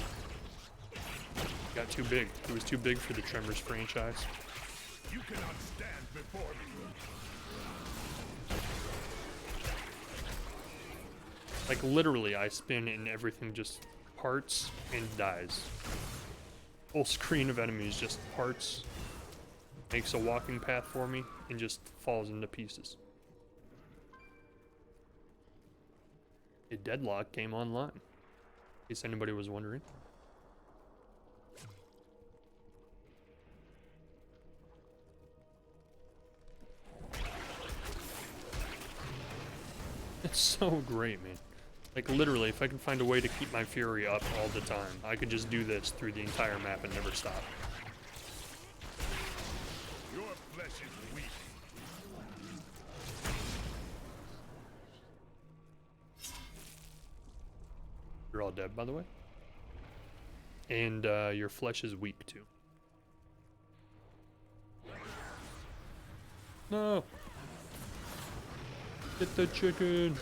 He got too big. He was too big for the Tremors franchise. You cannot stand before me. Like literally, I spin and everything just parts and dies. Full screen of enemies just parts, makes a walking path for me, and just falls into pieces. A deadlock came online, in case anybody was wondering. It's so great, man. Like literally, if I could find a way to keep my fury up all the time, I could just do this through the entire map and never stop. Your flesh is weak. You're all dead, by the way. And your flesh is weak too. No! Get the chicken!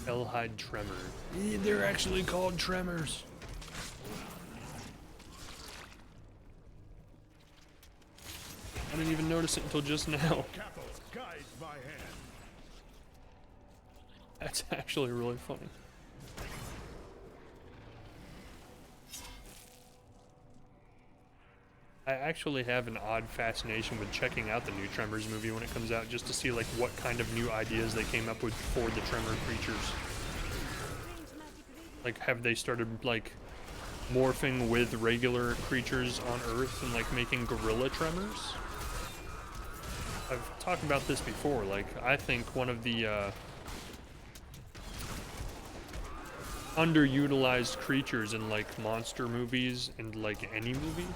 Hellhide Tremor. They're actually called Tremors. I didn't even notice it until just now. That's actually really funny. I actually have an odd fascination with checking out the new Tremors movie when it comes out, just to see like what kind of new ideas they came up with for the Tremor creatures. Like, have they started like morphing with regular creatures on Earth and like making gorilla Tremors? I've talked about this before. Like, I think one of the underutilized creatures in like monster movies and like any movie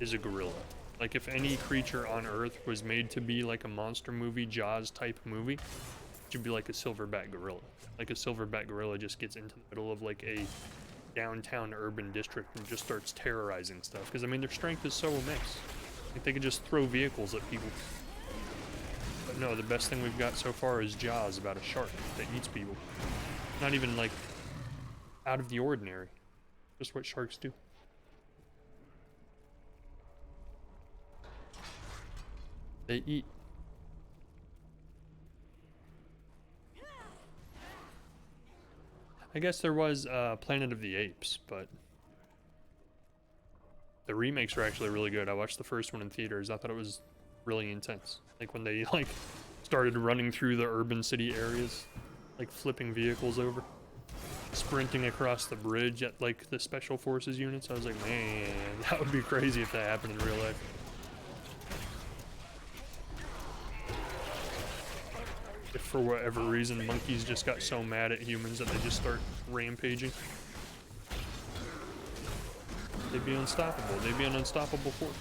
is a gorilla. Like, if any creature on Earth was made to be like a monster movie, Jaws type movie, it should be like a silverback gorilla. Like, a silverback gorilla just gets into the middle of like a downtown urban district and just starts terrorizing stuff. Because I mean, their strength is so immense. Like, they could just throw vehicles at people. But no, the best thing we've got so far is Jaws, about a shark that eats people. Not even like out of the ordinary. Just what sharks do. They eat. I guess there was Planet of the Apes, but the remakes were actually really good. I watched the first one in theaters. I thought it was really intense. Like when they like started running through the urban city areas, like flipping vehicles over, sprinting across the bridge at like the special forces units. I was like, man, that would be crazy if that happened in real life. If for whatever reason monkeys just got so mad at humans that they just start rampaging. They'd be unstoppable. They'd be an unstoppable force.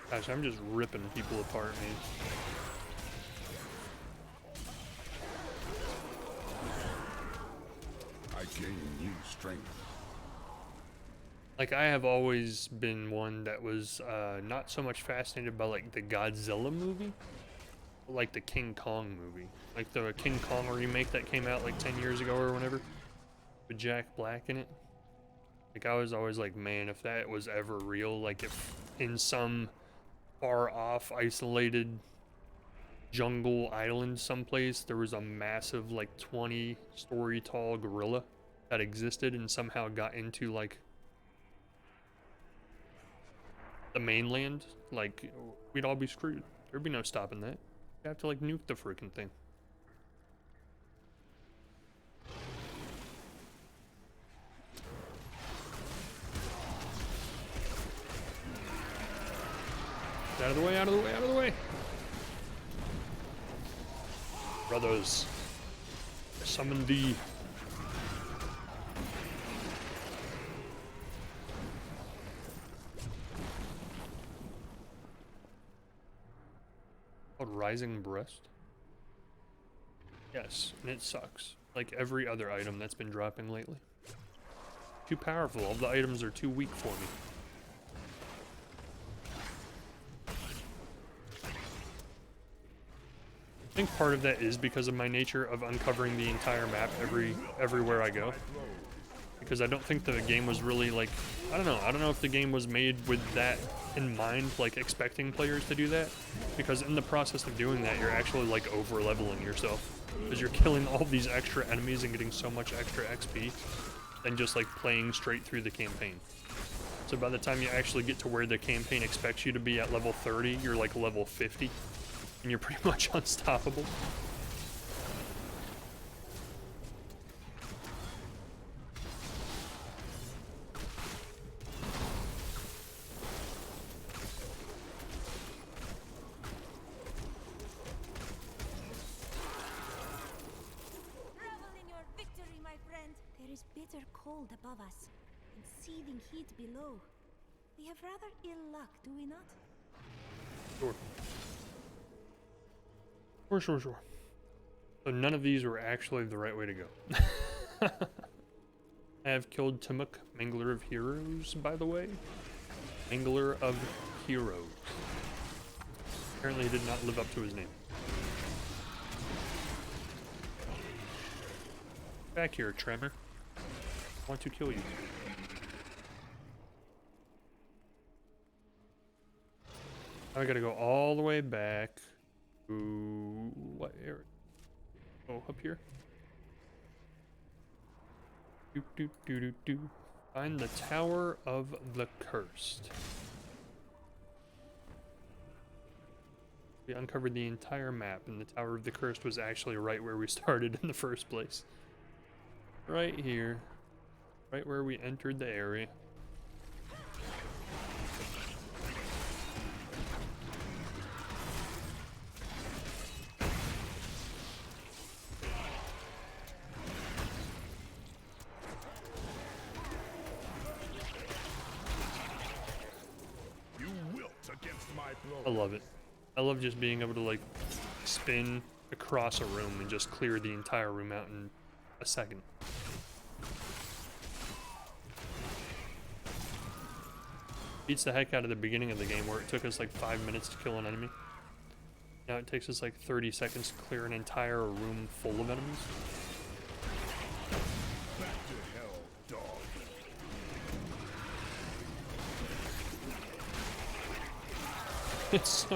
Gosh, I'm just ripping people apart, man. Gain new strength. Like, I have always been one that was not so much fascinated by like the Godzilla movie, but like the King Kong movie, like the King Kong remake that came out like 10 years ago or whenever, with Jack Black in it. Like, I was always like, man, if that was ever real, like if in some far off isolated jungle island someplace there was a massive like 20-story tall gorilla that existed and somehow got into like the mainland, like we'd all be screwed. There'd be no stopping that. You have to like nuke the freaking thing. of the way, out of the way, out of the way. Brothers, I summon thee. Called Rising Breast? Yes, and it sucks. Like every other item that's been dropping lately. Too powerful. All the items are too weak for me. I think part of that is because of my nature of uncovering the entire map everywhere I go. Because I don't think the game was really like, I don't know if the game was made with that in mind, like expecting players to do that. Because in the process of doing that, you're actually like over leveling yourself. Because you're killing all these extra enemies and getting so much extra XP than just like playing straight through the campaign. So by the time you actually get to where the campaign expects you to be at level 30, you're like level 50. And you're pretty much unstoppable. Revel in your victory, my friend. There is bitter cold above us and seething heat below. We have rather ill luck, do we not? Sure. So none of these were actually the right way to go. I have killed Timuk, Mangler of Heroes, by the way. Mangler of Heroes. Apparently he did not live up to his name. Back here, Tremor. I want to kill you. I gotta go all the way back to what area? Oh, up here. Find the Tower of the Cursed. We uncovered the entire map, and the Tower of the Cursed was actually right where we started in the first place. Right here. Right where we entered the area. I love it. I love just being able to like spin across a room and just clear the entire room out in a second. Beats the heck out of the beginning of the game where it took us like 5 minutes to kill an enemy. Now it takes us like 30 seconds to clear an entire room full of enemies. Back to hell, dog. It's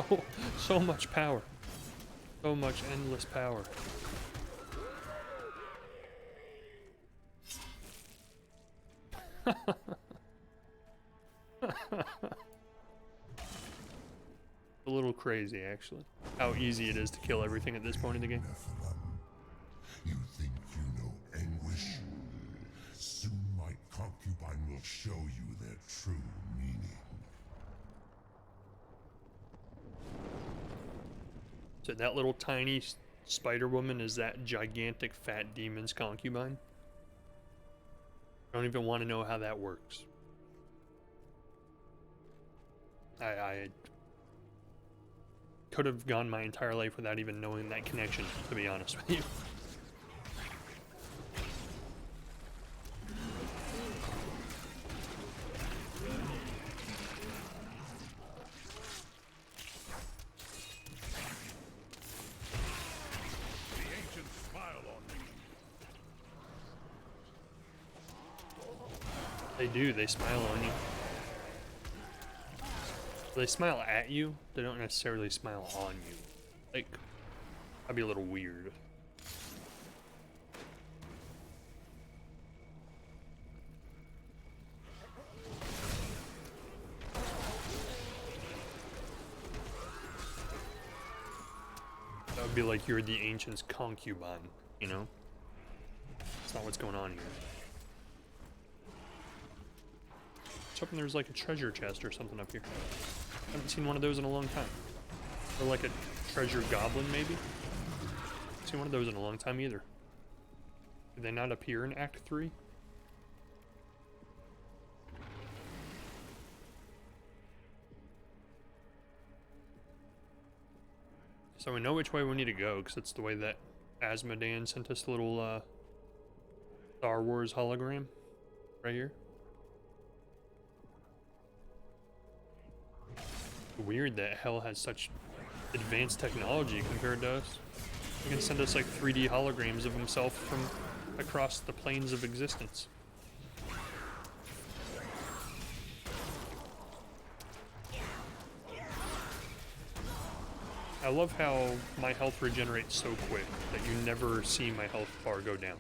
so much power. So much endless power. A little crazy, actually, how easy it is to kill everything at this point in the game. You think you know anguish? Soon my concubine will show you their true meaning. So that little tiny spider woman is that gigantic fat demon's concubine? I don't even want to know how that works. I could have gone my entire life without even knowing that connection, to be honest with you. They do, they smile on you. They smile at you, they don't necessarily smile on you. Like, that'd be a little weird. That would be like you're the ancient's concubine, you know? That's not what's going on here. I was hoping there was like a treasure chest or something up here. Haven't seen one of those in a long time. Or like a treasure goblin, maybe? Haven't seen one of those in a long time either. Did they not appear in Act 3? So we know which way we need to go, because it's the way that Asmodean sent us a little Star Wars hologram right here. Weird that Hell has such advanced technology compared to us. He can send us like 3D holograms of himself from across the planes of existence. I love how my health regenerates so quick that you never see my health bar go down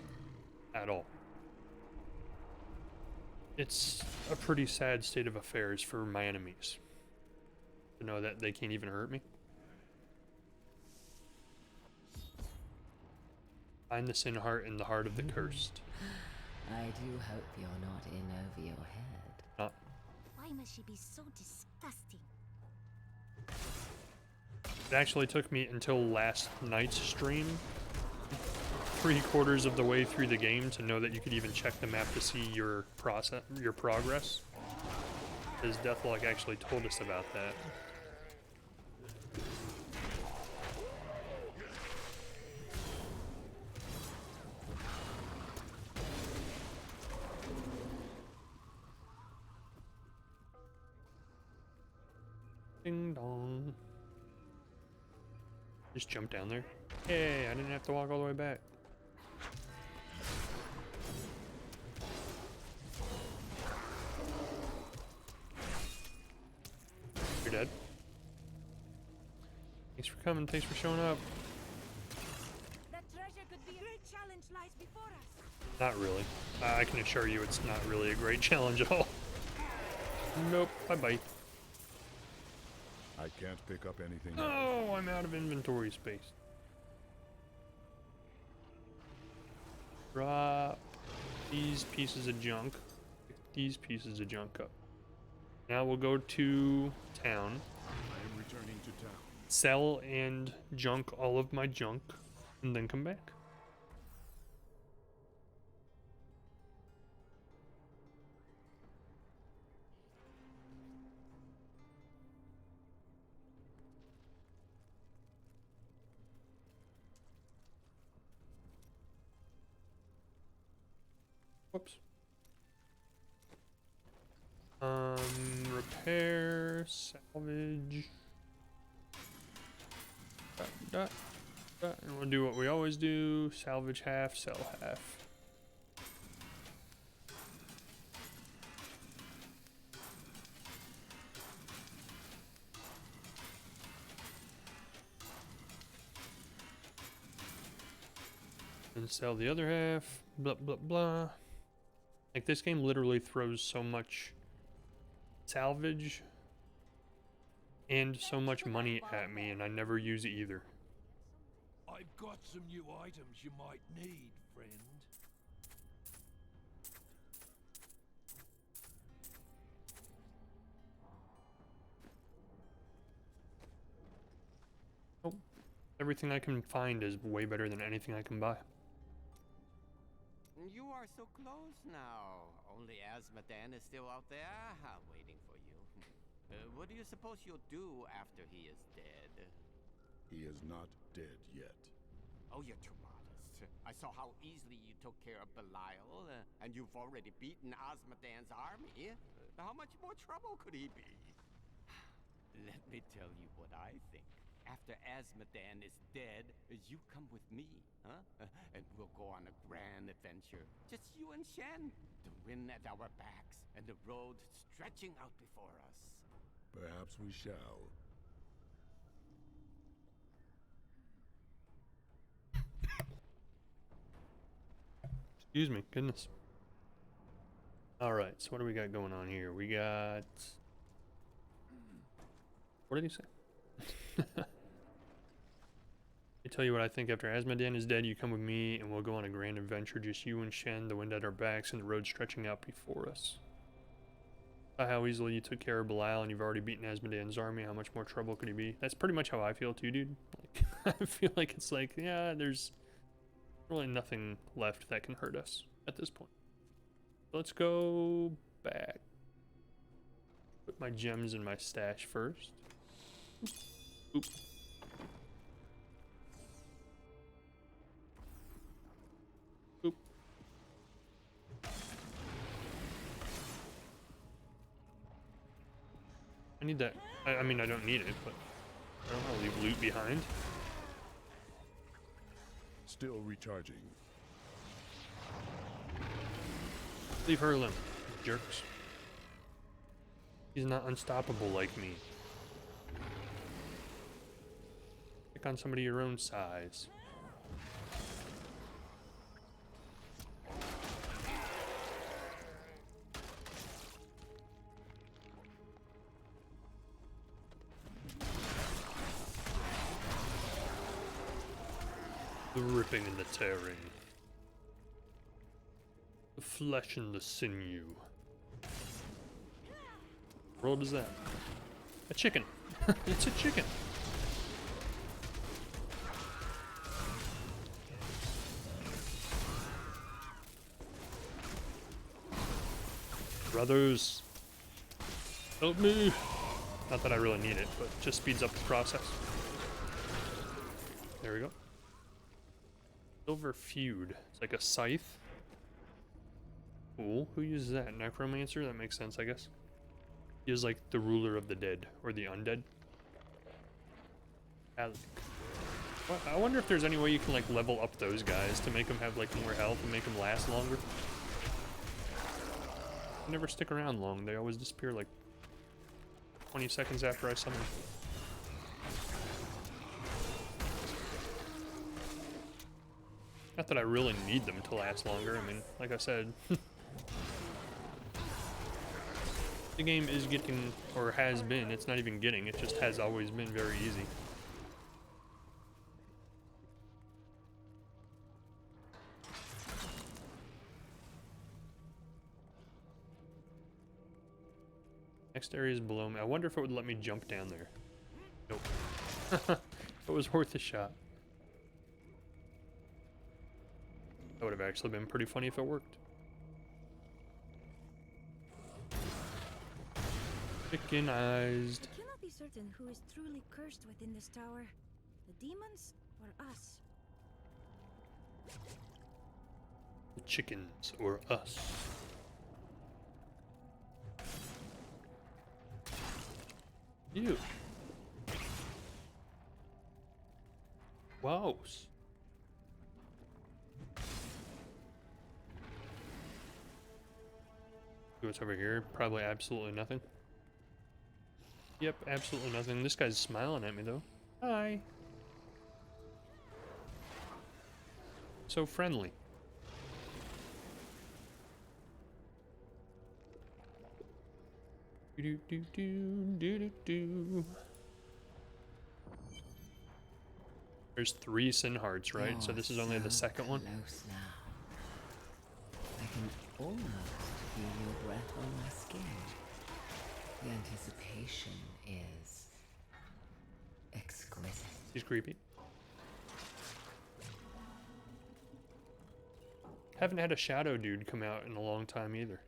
at all. It's a pretty sad state of affairs for my enemies to know that they can't even hurt me. Find the sin heart in the heart of the cursed. I do hope you're not in over your head. Not. Why must she be so disgusting? It actually took me until last night's stream, 3/4 of the way through the game, to know that you could even check the map to see your progress. Because Deathlok actually told us about that. Ding dong. Just jump down there. Hey, I didn't have to walk all the way back. You're dead. Thanks for coming, thanks for showing up. That treasure could be a great challenge lies before us. Not really. I can assure you it's not really a great challenge at all. Nope, bye-bye. I can't pick up anything. Oh, I'm out of inventory space. Drop these pieces of junk. Pick these pieces of junk up. Now we'll go to town. I am returning to town. Sell and junk all of my junk, and then come back. Whoops. Repair, salvage. And we'll do what we always do, salvage half, sell half. And sell the other half, blah blah blah. Like, this game literally throws so much salvage and so much money at me, and I never use either. I've got some new items you might need, friend. Oh, everything I can find is way better than anything I can buy. You are so close now. Only Asmodean is still out there, waiting for you. What do you suppose you'll do after he is dead? He is not dead yet. Oh, you're too modest. I saw how easily you took care of Belial, and you've already beaten Asmodean's army. How much more trouble could he be? Let me tell you what I think. After Asmodean is dead, you come with me, huh? And we'll go on a grand adventure. Just you and Shen. The wind at our backs, and the road stretching out before us. Perhaps we shall. Excuse me, goodness. Alright, so what do we got going on here? We got... What did he say? I tell you what I think. After Asmodean is dead, you come with me and we'll go on a grand adventure. Just you and Shen, the wind at our backs, and the road stretching out before us. How easily you took care of Belial and you've already beaten Asmodean's army, how much more trouble could he be? That's pretty much how I feel too, dude. Like, I feel like it's like, yeah, there's really nothing left that can hurt us at this point. Let's go back. Put my gems in my stash first. Oop. Oop. I need that. I mean, I don't need it, but I don't want to leave loot behind. Still recharging. Leave her alone, jerks. He's not unstoppable like me. Pick on somebody your own size. The ripping and the tearing. The flesh and the sinew. What world is that? A chicken. It's a chicken. Brothers, help me. Not that I really need it, but just speeds up the process. There we go. Silver feud. It's like a scythe. Cool. Who uses that? Necromancer? That makes sense, I guess. He is like the ruler of the dead, or the undead. Well, I wonder if there's any way you can like level up those guys to make them have like more health and make them last longer. They never stick around long. They always disappear like 20 seconds after I summon. Not that I really need them to last longer. I mean, like I said, the game is getting, or has been, it's not even getting, it just has always been very easy. Next area is below me. I wonder if it would let me jump down there. Nope. It was worth a shot. That would have actually been pretty funny if it worked. Chickenized. I cannot be certain who is truly cursed within this tower. The demons or us? The chickens or us. You. Wow. What's over here? Probably absolutely nothing. Yep, absolutely nothing. This guy's smiling at me though. Hi. So friendly. Do do do do do do. There's 3 sin hearts, right? You're so this is only the second one. Close now. I can almost feel your breath on my skin. The anticipation is exquisite. He's creepy. Haven't had a shadow dude come out in a long time either.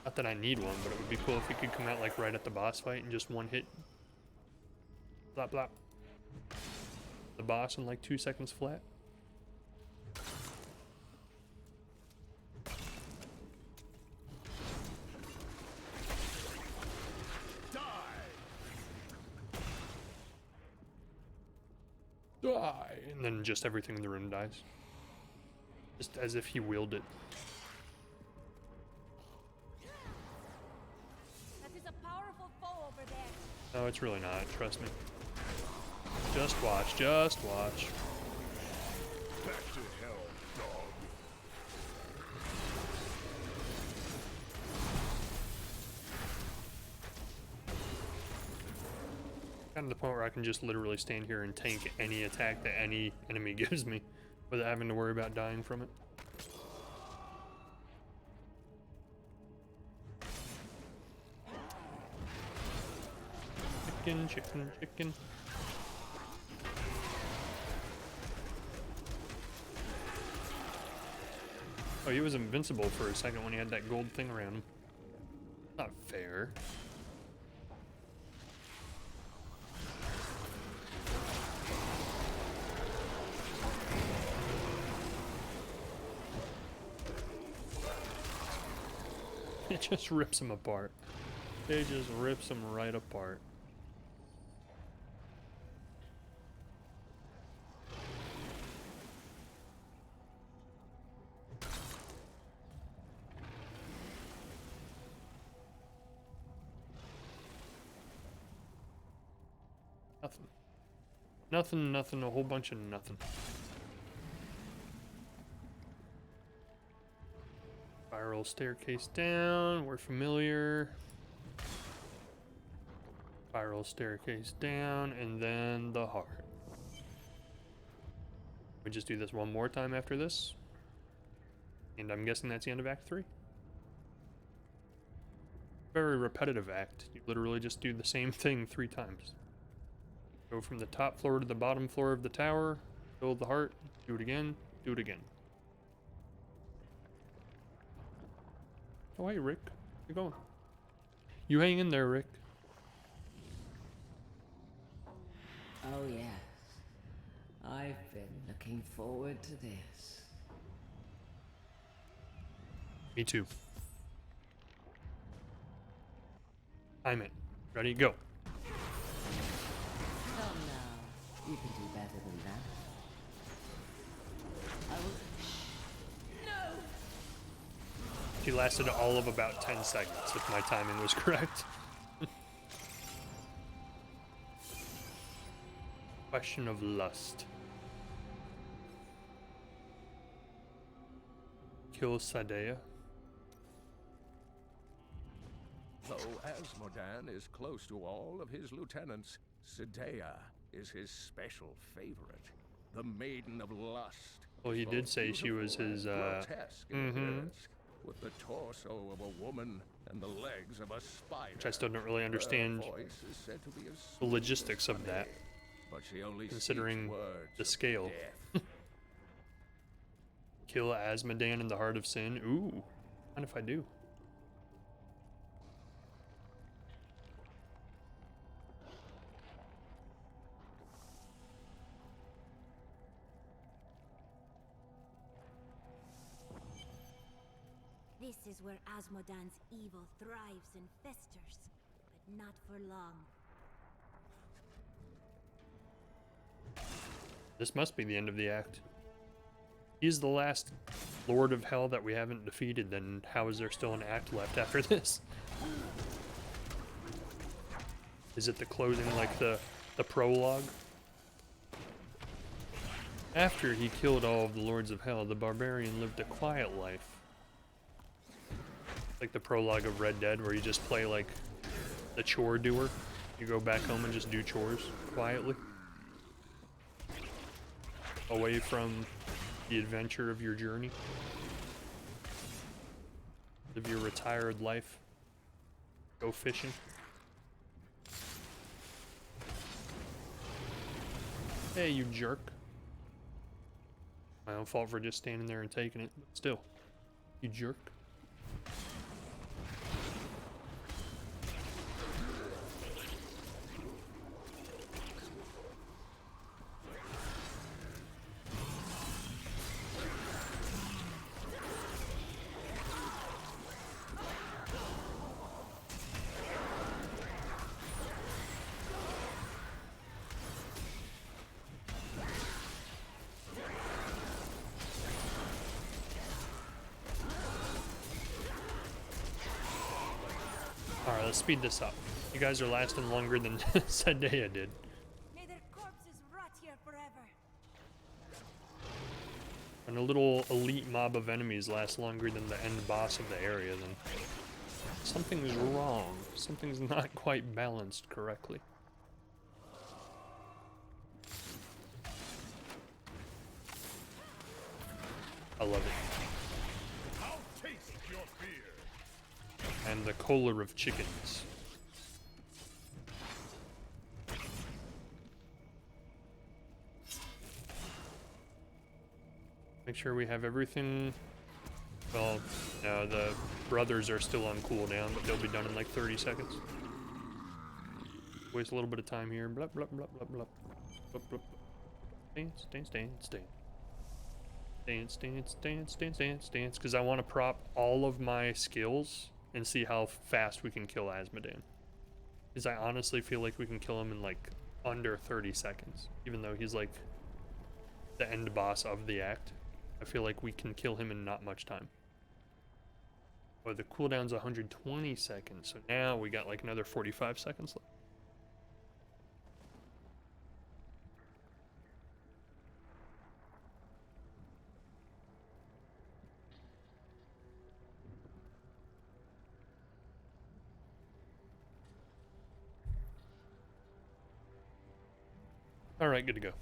Not that I need one, but it would be cool if he could come out like right at the boss fight and just one hit. Blop blop. The boss in like 2 seconds flat. Die! And then just everything in the room dies. Just as if he willed it. That is a powerful foe over there. No, it's really not. Trust me. Just watch. Just watch. Back to hell, dog. Kind of the point where I can just literally stand here and tank any attack that any enemy gives me without having to worry about dying from it. chicken, chicken, chicken. Oh, he was invincible for a second when he had that gold thing around him. Not fair. It just rips him apart. It just rips him right apart. Nothing. Nothing, nothing, a whole bunch of nothing. Spiral staircase down, we're familiar. Spiral staircase down, and then the heart. We just do this one more time after this. And I'm guessing that's the end of Act 3. Very repetitive act. You literally just do the same thing 3 times. Go from the top floor to the bottom floor of the tower, build the heart, do it again, do it again. Oh, hey, Rick. Where you going? You hang in there, Rick. Oh, yes. I've been looking forward to this. Me too. I'm in. Ready, go. Come now. You can do better than that. I will... No! She lasted all of about 10 seconds, if my timing was correct. Question of lust. Kill Sadea. Though Asmodan is close to all of his lieutenants, Sadea is his special favorite, the Maiden of Lust. Well, he did say she was his, grotesque in appearance, with the torso of a woman and the legs of a spider. Which I still don't really understand Her voice is said to be as the logistics of that, but she only considering speaks words the of scale. death. Kill Asmodan in the Heart of Sin. Ooh, what if I do? This is where Asmodan's evil thrives and festers, but not for long. This must be the end of the act. He's the last Lord of Hell that we haven't defeated, then how is there still an act left after this? Is it the closing, like the prologue? After he killed all of the Lords of Hell, the barbarian lived a quiet life. Like the prologue of Red Dead, where you just play like the chore doer. You go back home and just do chores quietly. Away from the adventure of your journey. Live your retired life. Go fishing. Hey, you jerk. My own fault for just standing there and taking it, but still. You jerk. Alright, let's speed this up. You guys are lasting longer than Sadea did. May their corpses rot here forever. When a little elite mob of enemies lasts longer than the end boss of the area, then something's wrong. Something's not quite balanced correctly. I love it. I'll taste your fear. And the collar of chickens. Make sure we have everything. Well, no, the brothers are still on cooldown, but they'll be done in like 30 seconds. Waste a little bit of time here. Blah, blah, blah, blah, blah. Blah, blah, blah. Dance, dance, dance, dance. Dance, dance, dance, dance, dance, dance. Because I want to prop all of my skills and see how fast we can kill Asmodan. Because I honestly feel like we can kill him in like under 30 seconds. Even though he's like the end boss of the act. I feel like we can kill him in not much time. But the cooldown's 120 seconds, so now we got like another 45 seconds left. Alright, good to go.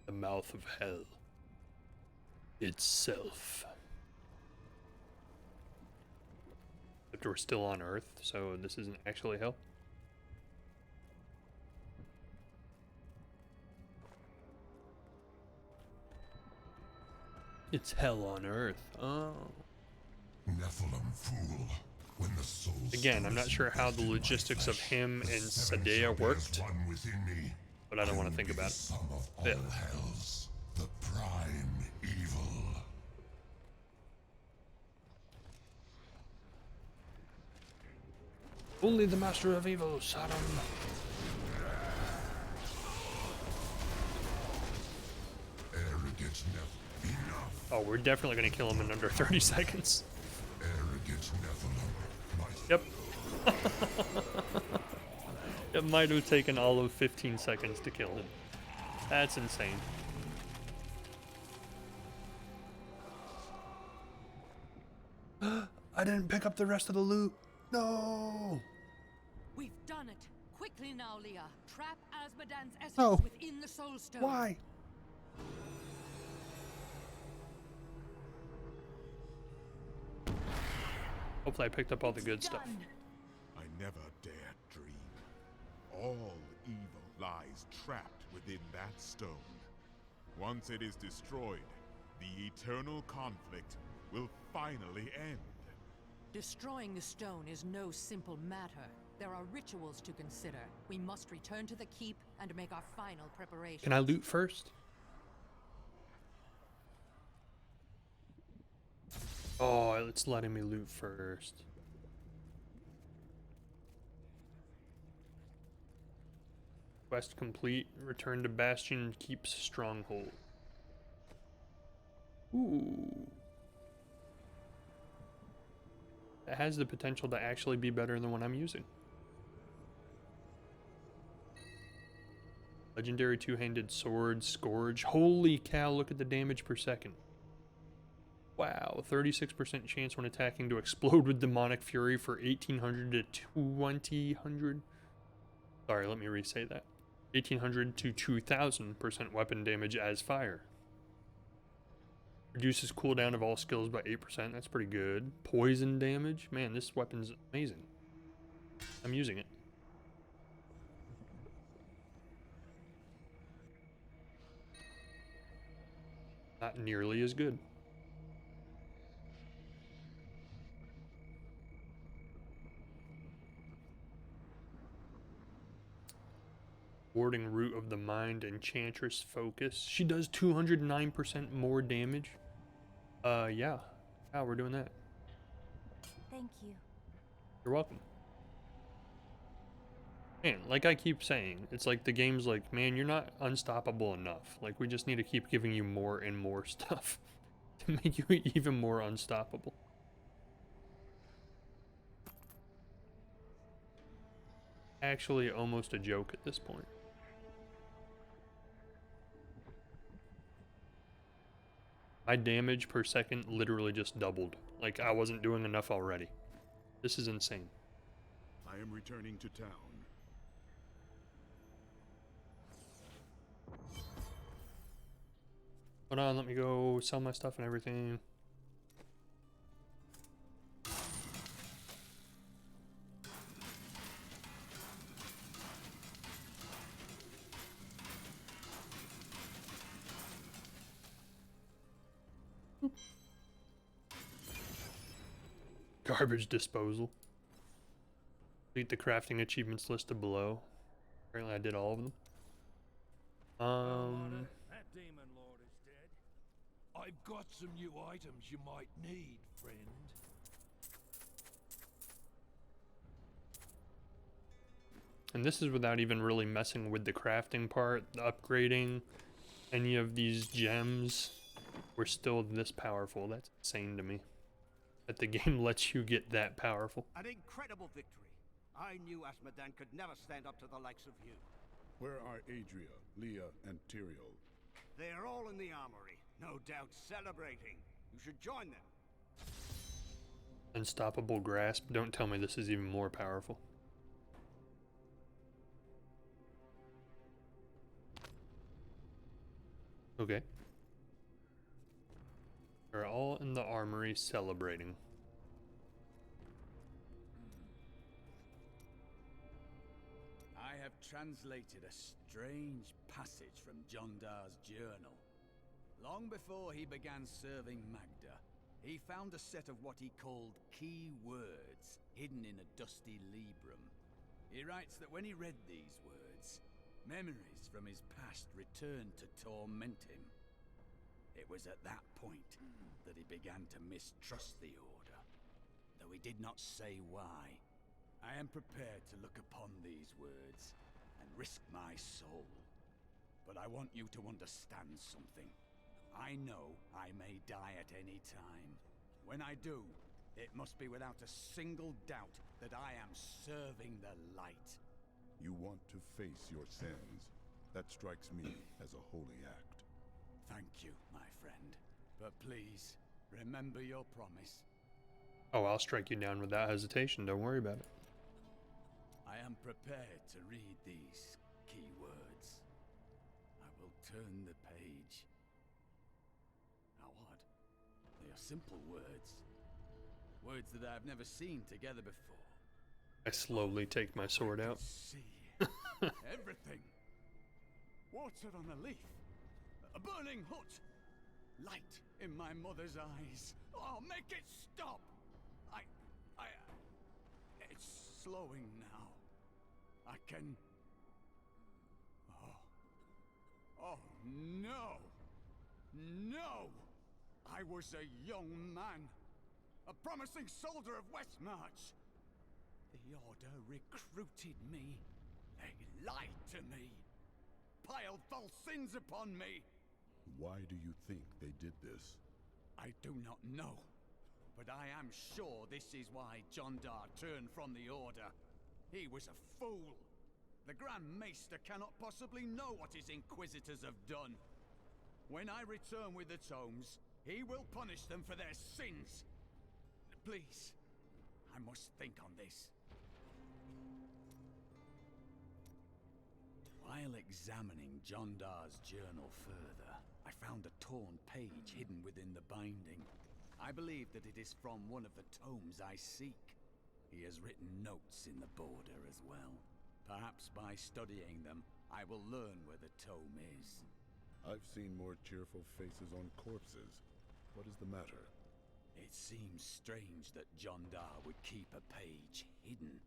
The mouth of hell itself. Except we're still on Earth, so this isn't actually hell. It's hell on Earth. Oh. Nephilim fool. When the souls Again, I'm not sure how the logistics of him and Sadea worked, but I don't want to think about it. Yeah. Hells, the prime evil. Only the master of evil, Sodom. Arrogant enough. Oh, we're definitely going to kill him in under 30 seconds. Arrogant Nephilim. Yep. It might have taken all of 15 seconds to kill him. That's insane. I didn't pick up the rest of the loot. No. We've done it. Quickly now, Leah. Trap Asmodan's essence No. within the Soul Stone. Why? Hopefully I picked up all the good stuff. I never dared dream. All evil lies trapped within that stone. Once it is destroyed, the eternal conflict will finally end. Destroying the stone is no simple matter. There are rituals to consider. We must return to the keep and make our final preparations. Can I loot first? Oh, it's letting me loot first. Quest complete. Return to Bastion Keep's stronghold. Ooh. It has the potential to actually be better than the one I'm using. Legendary two-handed sword, Scourge. Holy cow, look at the damage per second. Wow, 36% chance when attacking to explode with demonic fury for 1800 to 2000. Sorry, let me re-say that. 1800 to 2000% weapon damage as fire. Reduces cooldown of all skills by 8%. That's pretty good. Poison damage. Man, this weapon's amazing. I'm using it. Not nearly as good. Warding Root of the Mind, Enchantress Focus. She does 209% more damage. Yeah. Yeah, we're doing that. Thank you. You're welcome. Man, like I keep saying, it's like the game's like, man, you're not unstoppable enough. Like, we just need to keep giving you more and more stuff to make you even more unstoppable. Actually, almost a joke at this point. My damage per second literally just doubled. Like, I wasn't doing enough already. This is insane. I am returning to town. Hold on, let me go sell my stuff and everything. Garbage disposal. Complete the crafting achievements listed below. Apparently I did all of them. That demon lord is dead. I've got some new items you might need, friend. And this is without even really messing with the crafting part, the upgrading, any of these gems. We're still this powerful. That's insane to me. That the game lets you get that powerful. An incredible victory. I knew Asmodan could never stand up to the likes of you. Where are Adria, Leah, and Tyrael? They're all in the armory, no doubt celebrating. You should join them. Unstoppable grasp. Don't tell me this is even more powerful. Okay. They're all in the armory celebrating. I have translated a strange passage from Jondar's journal. Long before he began serving Magda, he found a set of what he called key words hidden in a dusty librum. He writes that when he read these words, memories from his past returned to torment him. It was at that point that he began to mistrust the Order, though he did not say why. I am prepared to look upon these words and risk my soul. But I want you to understand something. I know I may die at any time. When I do, it must be without a single doubt that I am serving the light. You want to face your sins. That strikes me as a holy act. Thank you, my friend. But please, remember your promise. Oh, I'll strike you down without hesitation. Don't worry about it. I am prepared to read these key words. I will turn the page. Now what? They are simple words. Words that I have never seen together before. I slowly take my sword out. See everything. Water on a leaf. A burning hut. Light in my mother's eyes. Oh, make it stop! It's slowing now. I can... Oh, no! No! I was a young man. A promising soldier of Westmarch. The Order recruited me. They lied to me. Piled false sins upon me. Why do you think they did this? I do not know. But I am sure this is why Jondar turned from the Order. He was a fool. The Grand Maester cannot possibly know what his Inquisitors have done. When I return with the tomes, he will punish them for their sins. Please, I must think on this. While examining Jondar's journal further, I found a torn page hidden within the binding. I believe that it is from one of the tomes I seek. He has written notes in the border as well. Perhaps by studying them, I will learn where the tome is. I've seen more cheerful faces on corpses. What is the matter? It seems strange that Jondar would keep a page hidden.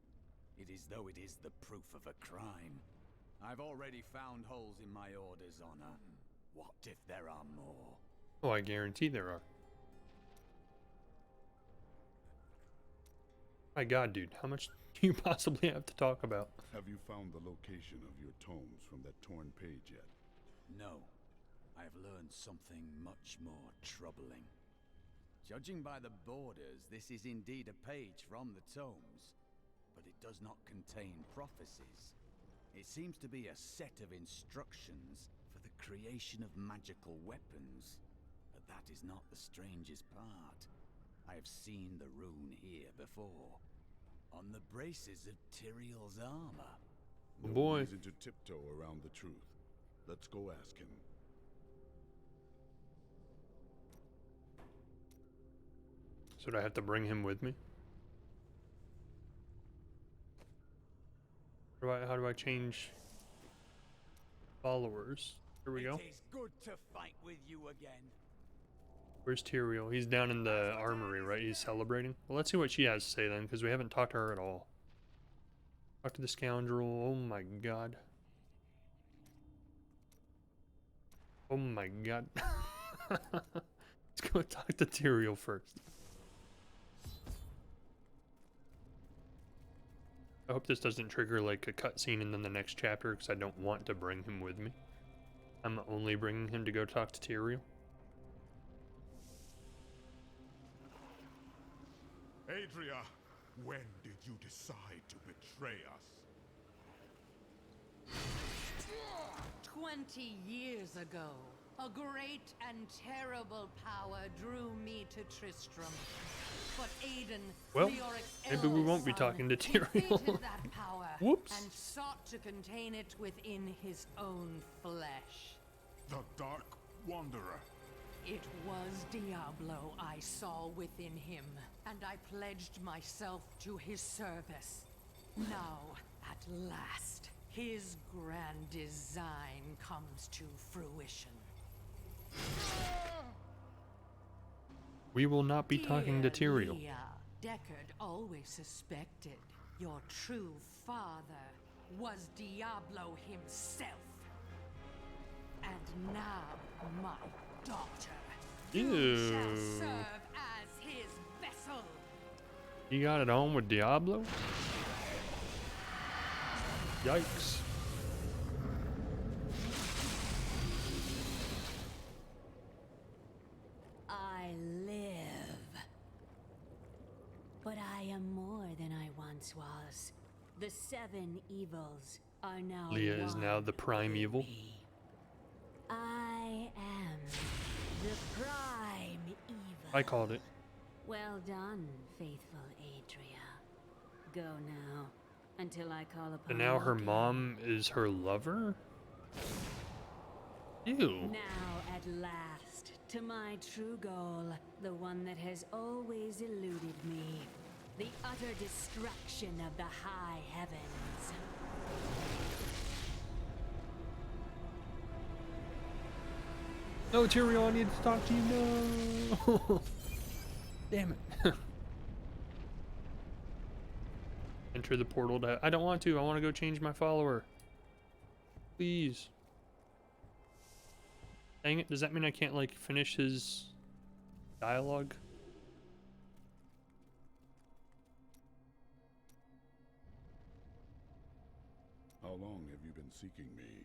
It is though it is the proof of a crime. I've already found holes in my Order's honor. What if there are more? Oh, I guarantee there are. My god, dude, how much do you possibly have to talk about? Have you found the location of your tomes from that torn page yet? No. I have learned something much more troubling. Judging by the borders, this is indeed a page from the tomes, but it does not contain prophecies. It seems to be a set of instructions for the creation of magical weapons, but that is not the strangest part. I have seen the rune here before, on the braces of Tyrael's armor. No boy. reason to tiptoe around the truth. Let's go ask him. So do I have to bring him with me? How do I change followers? Here we go. It is good to fight with you again. Where's Tyrael? He's down in the armory, right? He's celebrating. Well, let's see what she has to say then, because we haven't talked to her at all. Talk to the scoundrel. Oh my god. Oh my god. Let's go talk to Tyrael first. I hope this doesn't trigger like a cutscene in the next chapter, because I don't want to bring him with me. I'm only bringing him to go talk to Tyrael. Adria, when did you decide to betray us? 20 years ago, a great and terrible power drew me to Tristram. But Aiden, well, Leoric's maybe we won't be talking to Tyrael. that power Whoops. And sought to contain it within his own flesh. The Dark Wanderer. It was Diablo I saw within him, and I pledged myself to his service. Now, at last, his grand design comes to fruition. We will not be talking to Tyrael. Leah, Deckard always suspected your true father was Diablo himself. And now, my daughter, you shall serve as his vessel. You got it on with Diablo? Yikes. I live. But I am more than I once was. The 7 evils are now Leah is one now the primeval. me. I am the prime evil. I called it. Well done, faithful Adria. Go now, until I call upon And now you her again. mom is her lover? Ew. Now, at last, to my true goal, the one that has always eluded me. The utter destruction of the high heavens. No, Tyrael, I need to talk to you. No. Damn it. Enter the portal to... I don't want to. I want to go change my follower. Please. Dang it. Does that mean I can't, like, finish his dialogue? How long have you been seeking me?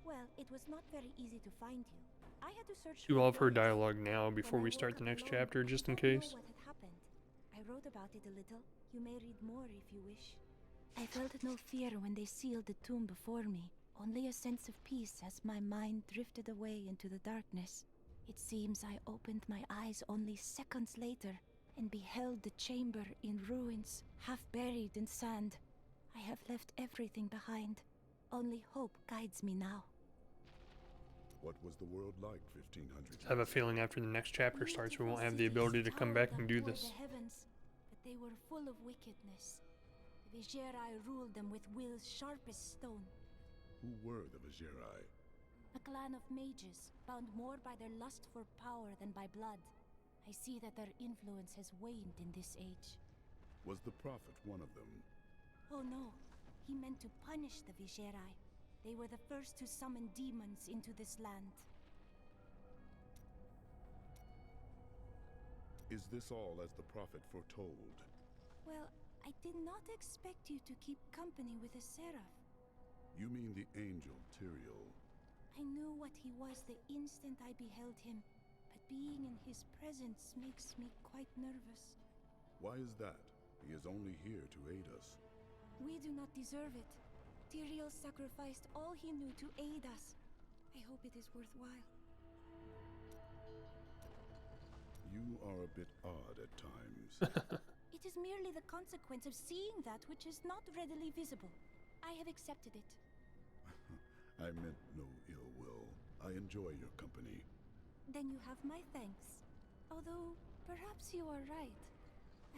Well, it was not very easy to find you. I had to search Do for all of her days. dialogue now before When we I start woke the up next alone, chapter, I just in don't know case. what had happened. I wrote about it a little. You may read more if you wish. I felt no fear when they sealed the tomb before me, only a sense of peace as my mind drifted away into the darkness. It seems I opened my eyes only seconds later and beheld the chamber in ruins, half buried in sand. I have left everything behind. Only hope guides me now. What was the world like 1500 I have a feeling after the next chapter starts, we won't have the ability to come back and do this. The heavens, but they were full of wickedness. The Vigerai ruled them with will's sharpest stone. Who were the Vigerai? A clan of mages, bound more by their lust for power than by blood. I see that their influence has waned in this age. Was the Prophet one of them? Oh no, he meant to punish the Vigerai. They were the first to summon demons into this land. Is this all as the Prophet foretold? Well, I did not expect you to keep company with a seraph. You mean the angel Tyrael? I knew what he was the instant I beheld him, but being in his presence makes me quite nervous. Why is that? He is only here to aid us. We do not deserve it. Tyrael sacrificed all he knew to aid us. I hope it is worthwhile. You are a bit odd at times. It is merely the consequence of seeing that which is not readily visible. I have accepted it. I meant no ill will. I enjoy your company. Then you have my thanks. Although, perhaps you are right.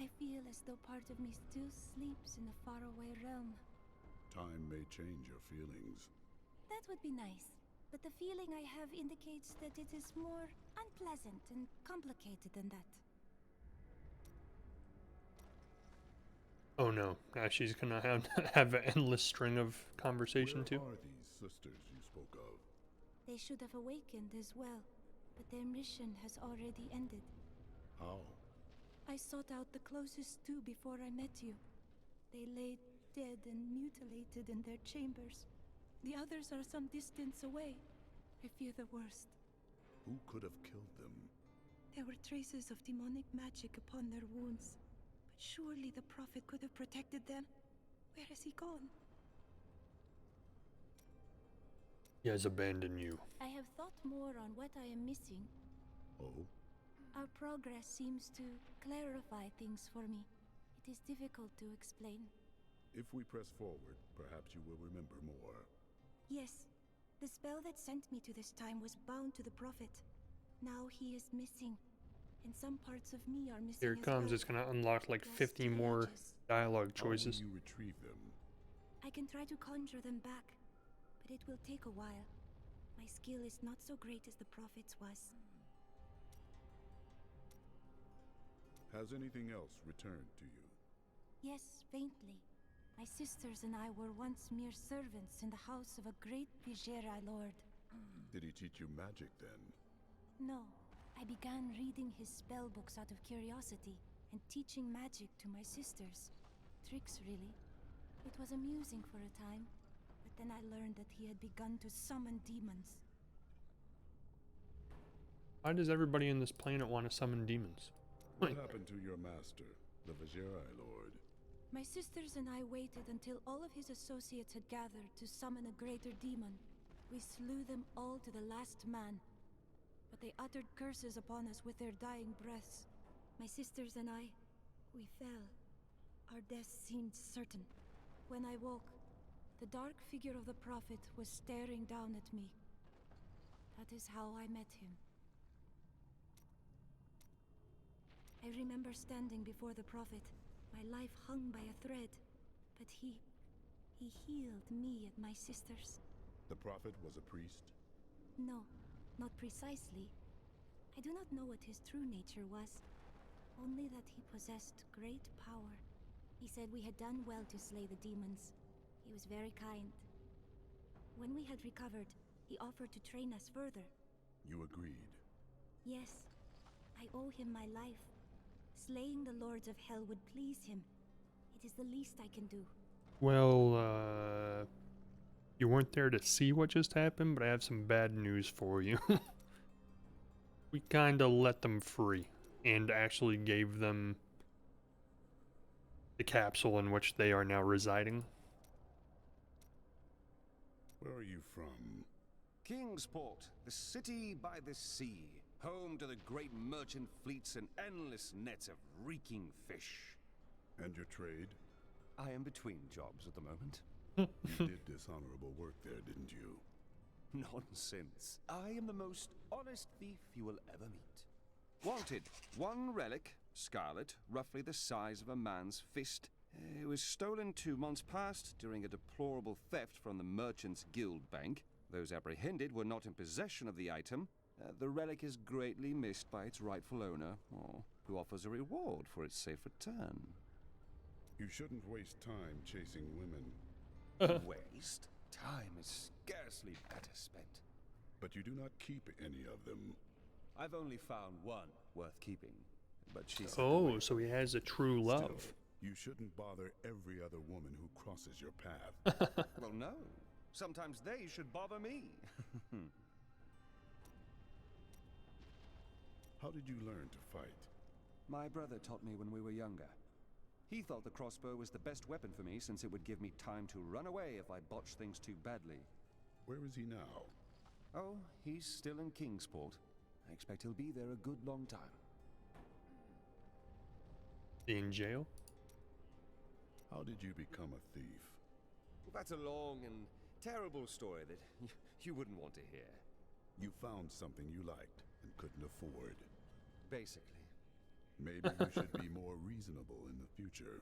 I feel as though part of me still sleeps in a faraway realm. Time may change your feelings. That would be nice. but the feeling I have indicates that it is more unpleasant and complicated than that. Oh no, now she's gonna have an endless string of conversation too. Where are these sisters you spoke of? They should have awakened as well, but their mission has already ended. How? I sought out the closest two before I met you. They lay dead and mutilated in their chambers. The others are some distance away. I fear the worst. Who could have killed them? There were traces of demonic magic upon their wounds. But surely the Prophet could have protected them. Where has he gone? He has abandoned you. I have thought more on what I am missing. Oh? Our progress seems to clarify things for me. It is difficult to explain. If we press forward, perhaps you will remember more. Yes. The spell that sent me to this time was bound to the Prophet. Now he is missing. And some parts of me are missing. Here it comes. It's gonna unlock like 50 more dialogue choices. How will you retrieve them? I can try to conjure them back, but it will take a while. My skill is not so great as the Prophet's was. Has anything else returned to you? Yes, faintly. My sisters and I were once mere servants in the house of a great Vizieri lord. Did he teach you magic then? No. I began reading his spell books out of curiosity and teaching magic to my sisters. Tricks, really. It was amusing for a time, but then I learned that he had begun to summon demons. Why does everybody on this planet want to summon demons? What happened to your master, the Vizieri Lord? My sisters and I waited until all of his associates had gathered to summon a greater demon. We slew them all to the last man. But they uttered curses upon us with their dying breaths. My sisters and I, we fell. Our death seemed certain. When I woke, the dark figure of the Prophet was staring down at me. That is how I met him. I remember standing before the Prophet, my life hung by a thread, but he healed me and my sisters. The Prophet was a priest? No, not precisely. I do not know what his true nature was, only that he possessed great power. He said we had done well to slay the demons. He was very kind. When we had recovered, he offered to train us further. You agreed? Yes, I owe him my life. Slaying the Lords of Hell would please him. It is the least I can do. Well, you weren't there to see what just happened, but I have some bad news for you. We kinda let them free, and actually gave them the capsule in which they are now residing. Where are you from? Kingsport, the city by the sea. Home to the great merchant fleets and endless nets of reeking fish. And your trade? I am between jobs at the moment. You did dishonorable work there, didn't you? Nonsense. I am the most honest thief you will ever meet. Wanted, one relic, scarlet, roughly the size of a man's fist. It was stolen 2 months past during a deplorable theft from the Merchants Guild Bank. Those apprehended were not in possession of the item. The relic is greatly missed by its rightful owner, who offers a reward for its safe return. You shouldn't waste time chasing women. Waste? Time is scarcely better spent. But you do not keep any of them. I've only found one worth keeping, but she's... Oh, so he has a true love. Still, you shouldn't bother every other woman who crosses your path. Well, no. Sometimes they should bother me. How did you learn to fight? My brother taught me when we were younger. He thought the crossbow was the best weapon for me since it would give me time to run away if I botched things too badly. Where is he now? Oh, he's still in Kingsport. I expect he'll be there a good long time. In jail? How did you become a thief? Well, that's a long and terrible story that you wouldn't want to hear. You found something you liked and couldn't afford. Basically. Maybe you should be more reasonable in the future.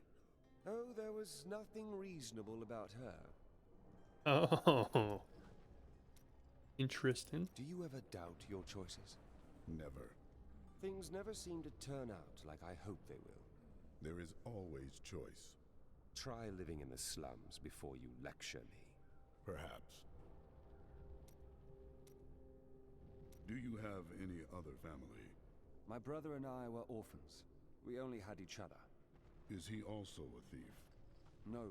Oh, there was nothing reasonable about her. Oh. Interesting. Do you ever doubt your choices? Never. Things never seem to turn out like I hope they will. There is always choice. Try living in the slums before you lecture me. Perhaps. Do you have any other family? My brother and I were orphans. We only had each other. Is he also a thief? No.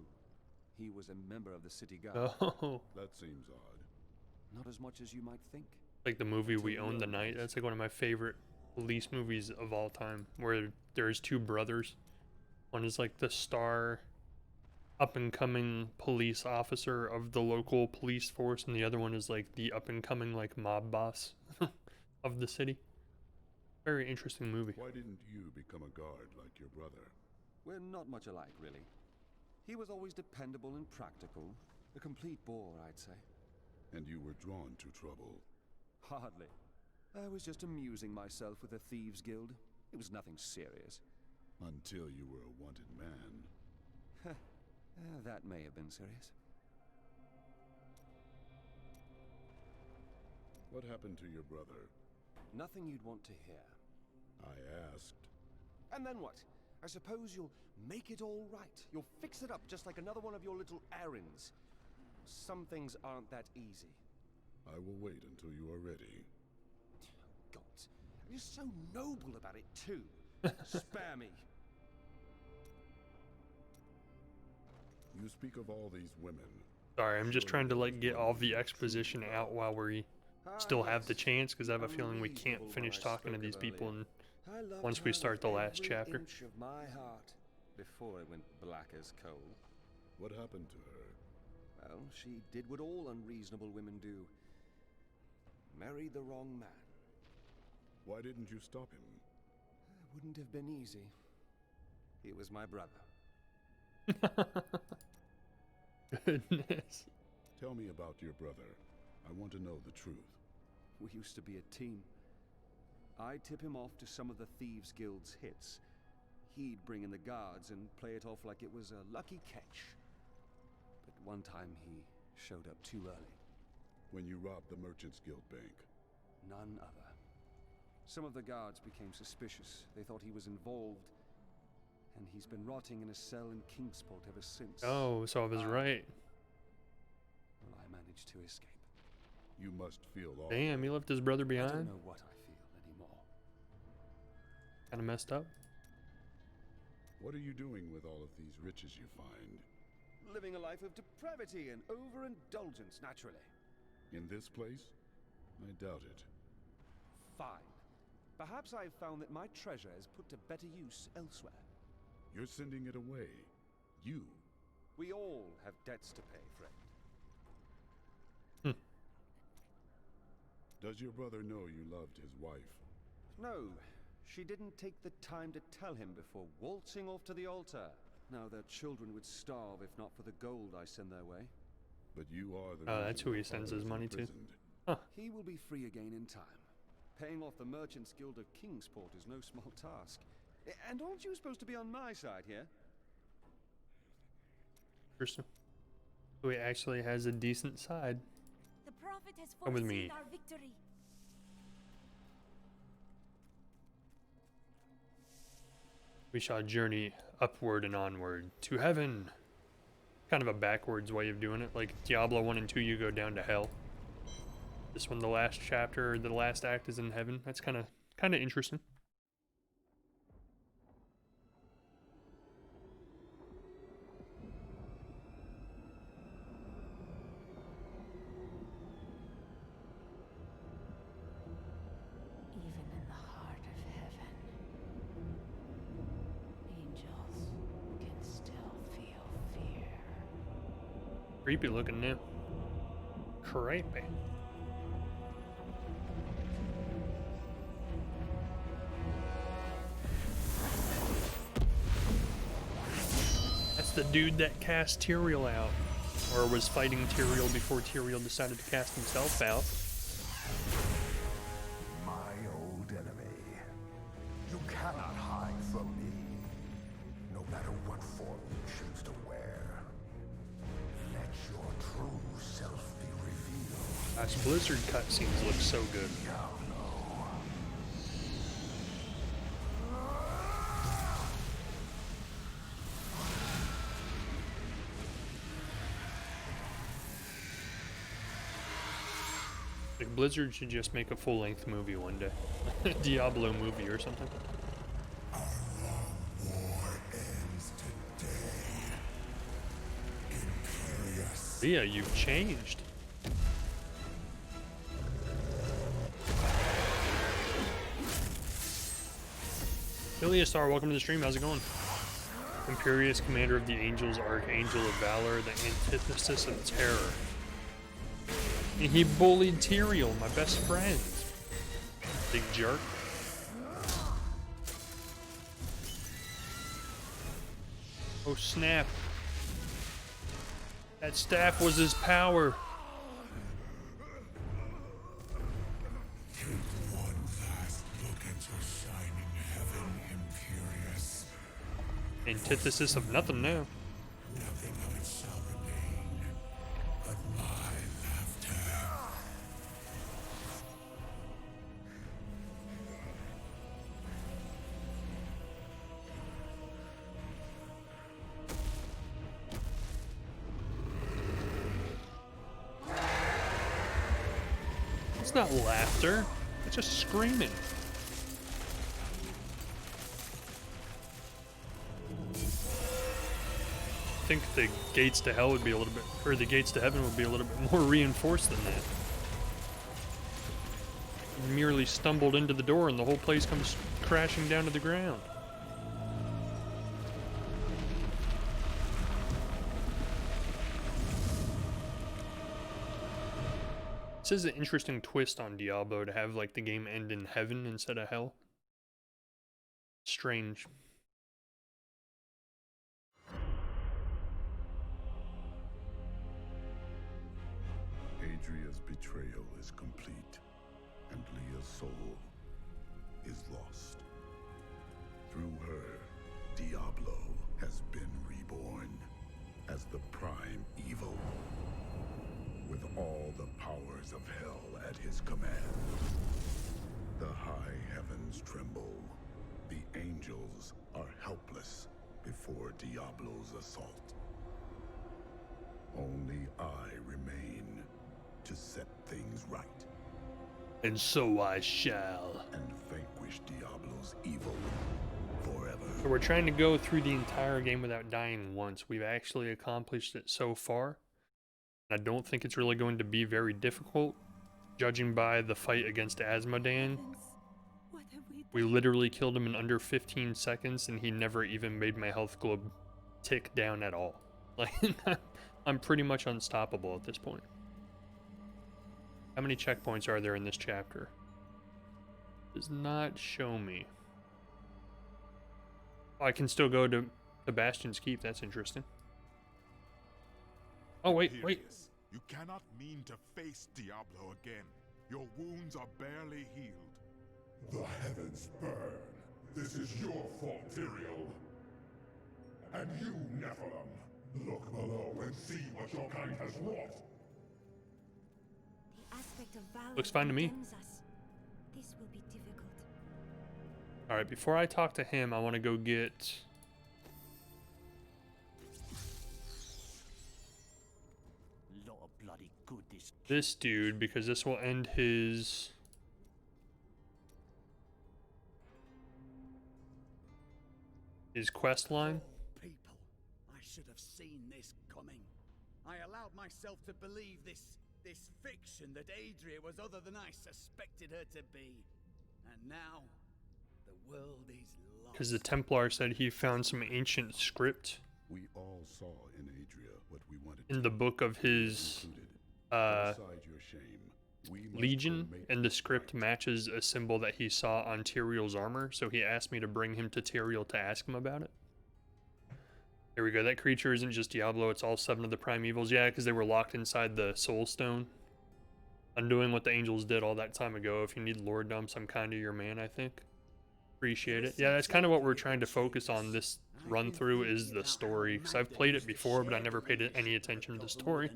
He was a member of the city guard. Oh. That seems odd. Not as much as you might think. Like the movie We Own the Night. That's like one of my favorite police movies of all time, where there's two brothers. One is like the star up-and-coming police officer of the local police force, and the other one is like the up-and-coming like mob boss of the city. Very interesting movie. Why didn't you become a guard like your brother? We're not much alike, really. He was always dependable and practical. A complete bore, I'd say. And you were drawn to trouble? Hardly. I was just amusing myself with the Thieves' Guild. It was nothing serious. Until you were a wanted man. That may have been serious. What happened to your brother? Nothing you'd want to hear. I asked. And then what? I suppose you'll make it all right. You'll fix it up just like another one of your little errands. Some things aren't that easy. I will wait until you are ready. God, you're so noble about it too. Spare me. You speak of all these women. Sorry, I'm just trying to like get all the exposition out while we still have the chance, because I have a feeling we can't finish talking to these people once we start the last chapter. Inch of my heart before it went black as coal. What happened to her? Well, she did what all unreasonable women do. Married the wrong man. Why didn't you stop him? It wouldn't have been easy. He was my brother. Goodness. Tell me about your brother. I want to know the truth. We used to be a team. I'd tip him off to some of the Thieves' Guild's hits. He'd bring in the guards and play it off like it was a lucky catch. But one time he showed up too early. When you robbed the Merchants Guild bank? None other. Some of the guards became suspicious. They thought he was involved. And he's been rotting in a cell in Kingsport ever since. Oh, so I was right. Well, I managed to escape. You must feel awful. Damn, he left his brother I behind? don't know what I feel anymore. Kinda messed up. What are you doing with all of these riches you find? Living a life of depravity and overindulgence, naturally. In this place? I doubt it. Fine. Perhaps I've found that my treasure is put to better use elsewhere. You're sending it away. You. We all have debts to pay, friend. Does your brother know you loved his wife? No, she didn't take the time to tell him before waltzing off to the altar. Now their children would starve if not for the gold I send their way. But you are the Oh, that's who he sends his money to. Huh. He will be free again in time. Paying off the Merchants Guild of Kingsport is no small task. And aren't you supposed to be on my side here? Person who actually has a decent side. The prophet has Come with me. foreseen our victory. We shall journey upward and onward to heaven. Kind of a backwards way of doing it. Like Diablo 1 and 2, you go down to hell. This one, the last chapter, or the last act is in heaven. That's kind of interesting. Even in the heart of heaven, angels can still feel fear. Creepy looking now. Creepy. That's the dude that cast Tyrael out. Or was fighting Tyrael before Tyrael decided to cast himself out. My old enemy. You cannot hide from me, no matter what form you choose to wear. Let your true self be revealed. Gosh, Blizzard cutscenes look so good. Like Blizzard should just make a full-length movie one day. Diablo movie or something. Our long war ends today. Imperious. Yeah, you've changed. Iliastar, welcome to the stream. How's it going? Imperious, commander of the angels, archangel of valor, the antithesis of terror. And he bullied Tyrael, my best friend. Big jerk. Oh snap. That staff was his power. Take one last look at your shining heaven, Imperious. Antithesis of nothing now. Nothing of it shall remain but my laughter. It's not laughter. It's just screaming. I think the gates to hell would be a little bit, or the gates to heaven would be a little bit more reinforced than that. You merely stumbled into the door and the whole place comes crashing down to the ground. This is an interesting twist on Diablo to have like the game end in heaven instead of hell. Strange. Adria's betrayal is complete, and Leah's soul is lost. Through her, Diablo has been reborn as the prime evil, with all the powers of hell at his command. The high heavens tremble. The angels are helpless before Diablo's assault. Only I remain to set things right. And so I shall. And vanquish Diablo's evil forever. So we're trying to go through the entire game without dying once. We've actually accomplished it so far. I don't think it's really going to be very difficult, judging by the fight against Asmodan. We literally killed him in under 15 seconds, and he never even made my health globe tick down at all. Like, I'm pretty much unstoppable at this point. How many checkpoints are there in this chapter? Does not show me. Oh, I can still go to Bastion's Keep. That's interesting. Oh, wait. You cannot mean to face Diablo again. Your wounds are barely healed. The heavens burn. This is your fault, Tyrael. And you, Nephilim, look below and see what your kind has wrought. The aspect of valor Looks fine to me. condemns us. This will be difficult. Alright, before I talk to him, I want to go get... this dude, because this will end his... quest line. People, I should have seen this coming. I allowed myself to believe this fiction that Adria was other than I suspected her to be. And now, the world is lost. Because the Templar said he found some ancient script. We all saw in Adria what we wanted in the book of his Legion, and the script matches a symbol that he saw on Tyrael's armor, so he asked me to bring him to Tyrael to ask him about it. Here we go. That creature isn't just Diablo, it's all 7 of the primevals. Yeah, because they were locked inside the Soul Stone. Undoing what the angels did all that time ago. If you need lore dumps, I'm kind of your man, I think. Appreciate it. Yeah, that's kind of what we're trying to focus on this run through, is the story. Because I've played it before, but I never paid any attention to the story.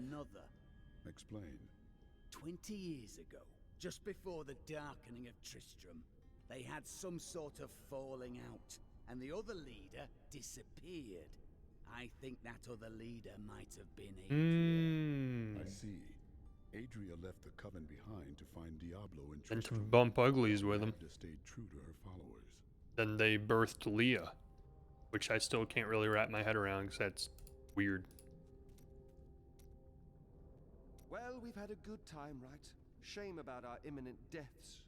Explain. 20 years ago, just before the darkening of Tristram, they had some sort of falling out, and the other leader disappeared. I think that other leader might have been Adria. I see. Adria left the coven behind to find Diablo and And to Tristram. bump uglies with him. To stay true to her followers. Then they birthed Leah, which I still can't really wrap my head around because that's weird. Well, we've had a good time, right? Shame about our imminent deaths.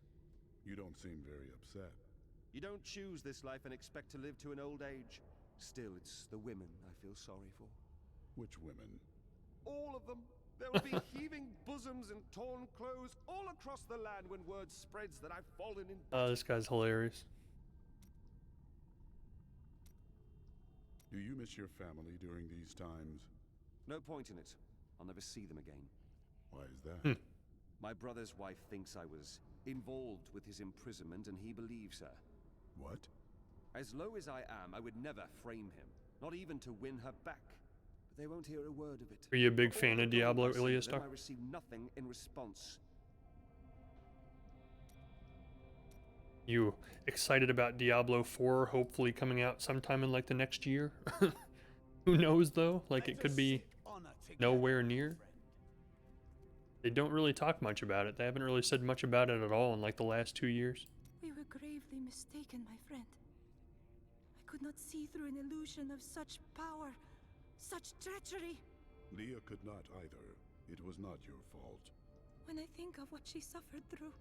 You don't seem very upset. You don't choose this life and expect to live to an old age. Still, it's the women I feel sorry for. Which women? All of them. There will be heaving bosoms and torn clothes all across the land when word spreads that I've fallen in. Oh, this guy's hilarious. Do you miss your family during these times? No point in it. I'll never see them again. Why is that? My brother's wife thinks I was involved with his imprisonment, and he believes her. What? As low as I am, I would never frame him, not even to win her back. But they won't hear a word of it. Are you a big fan of Diablo, Iliastar? I receive nothing in response. You excited about Diablo 4 hopefully coming out sometime in like the next year? Who knows though? Like it could be nowhere near. They don't really talk much about it. They haven't really said much about it at all in like the last 2 years. We were gravely mistaken, my friend. I could not see through an illusion of such power, such treachery. Leah could not either. It was not your fault. When I think of what she suffered through,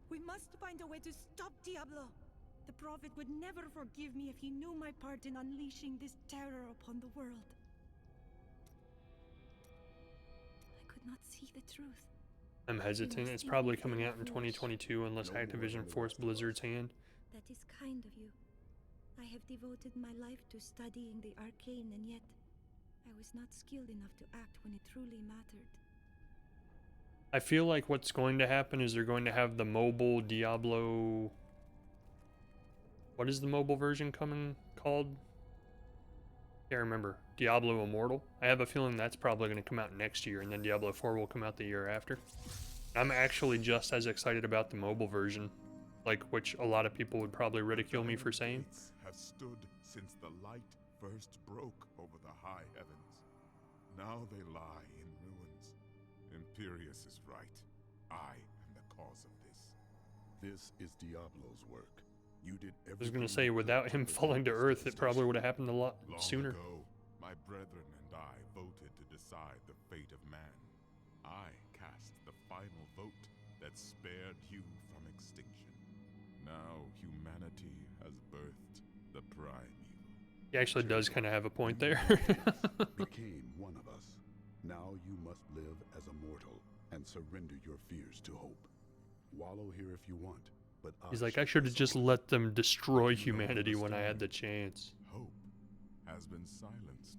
we must find a way to stop Diablo. The Prophet would never forgive me if he knew my part in unleashing this terror upon the world. I could not see the truth. I'm hesitant. It's probably coming out in 2022 unless Activision forced Blizzard's hand. That is kind of you. I have devoted my life to studying the arcane, and yet I was not skilled enough to act when it truly mattered. I feel like what's going to happen is they're going to have the mobile Diablo... What is the mobile version coming called? Can't remember. Diablo Immortal? I have a feeling that's probably going to come out next year, and then Diablo 4 will come out the year after. I'm actually just as excited about the mobile version, like which a lot of people would probably ridicule me for saying. Have stood since the light first broke over the high heavens. Now they lie in ruins. Imperius is right. I am the cause of this. This is Diablo's work. You did everything. I was going to say, without him falling to Earth, it probably would have happened a lot sooner. Long ago, my brethren and I voted to decide the fate of man. I cast the final vote that spared you from extinction. Now humanity has birthed the prime evil. He actually does kind of have a point there. Became one of us. Now you must live as a mortal and surrender your fears to hope. Wallow here if you want, but He's like, I should have just let them destroy humanity when I had the chance. Hope has been silenced.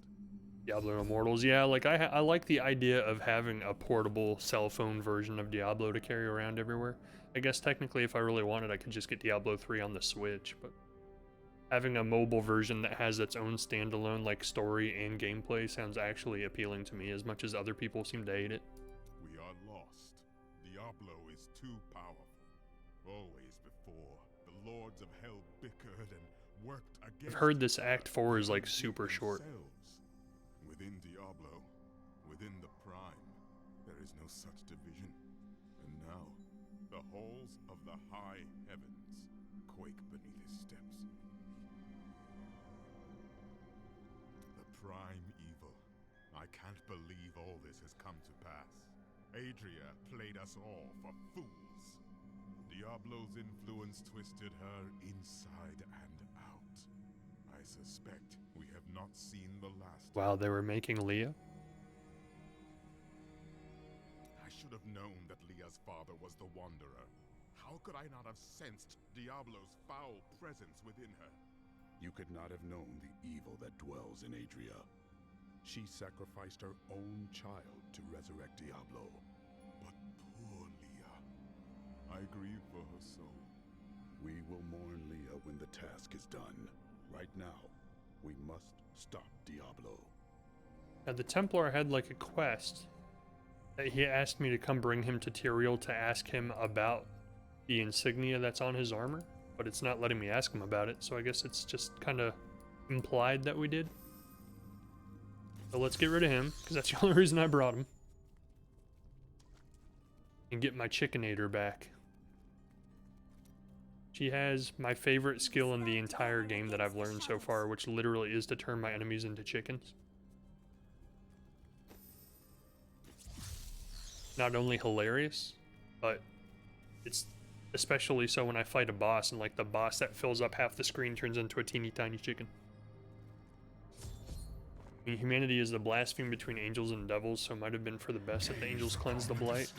Diablo Immortals, yeah, like I like the idea of having a portable cell phone version of Diablo to carry around everywhere. I guess technically if I really wanted, I could just get Diablo 3 on the Switch, but having a mobile version that has its own standalone like story and gameplay sounds actually appealing to me as much as other people seem to hate it. We are lost. Diablo is too powerful. Always before, the lords of hell bickered and worked against. I've heard this Act 4 is like super short. Within Diablo, within the Prime, there is no such division. And now, the halls of the high heavens quake beneath his steps. The Prime evil. I can't believe all this has come to pass. Adria played us all for fools. Diablo's influence twisted her inside and out. I suspect we have not seen the last. Wow, they were making Leah? I should have known that Leah's father was the Wanderer. How could I not have sensed Diablo's foul presence within her? You could not have known the evil that dwells in Adria. She sacrificed her own child to resurrect Diablo. But poor Leah. I grieve for her soul. We will mourn Leah when the task is done. Right now, we must stop Diablo. Now the Templar had like a quest He asked me to come bring him to Tyrael to ask him about the insignia that's on his armor, but it's not letting me ask him about it, so I guess it's just kind of implied that we did. So let's get rid of him, because that's the only reason I brought him. And get my Chickenator back. She has my favorite skill in the entire game that I've learned so far, which literally is to turn my enemies into chickens. Not only hilarious, but it's especially so when I fight a boss, and like the boss that fills up half the screen turns into a teeny tiny chicken. I mean, humanity is the blasphemy between angels and devils, so it might have been for the best that the angels cleansed the blight.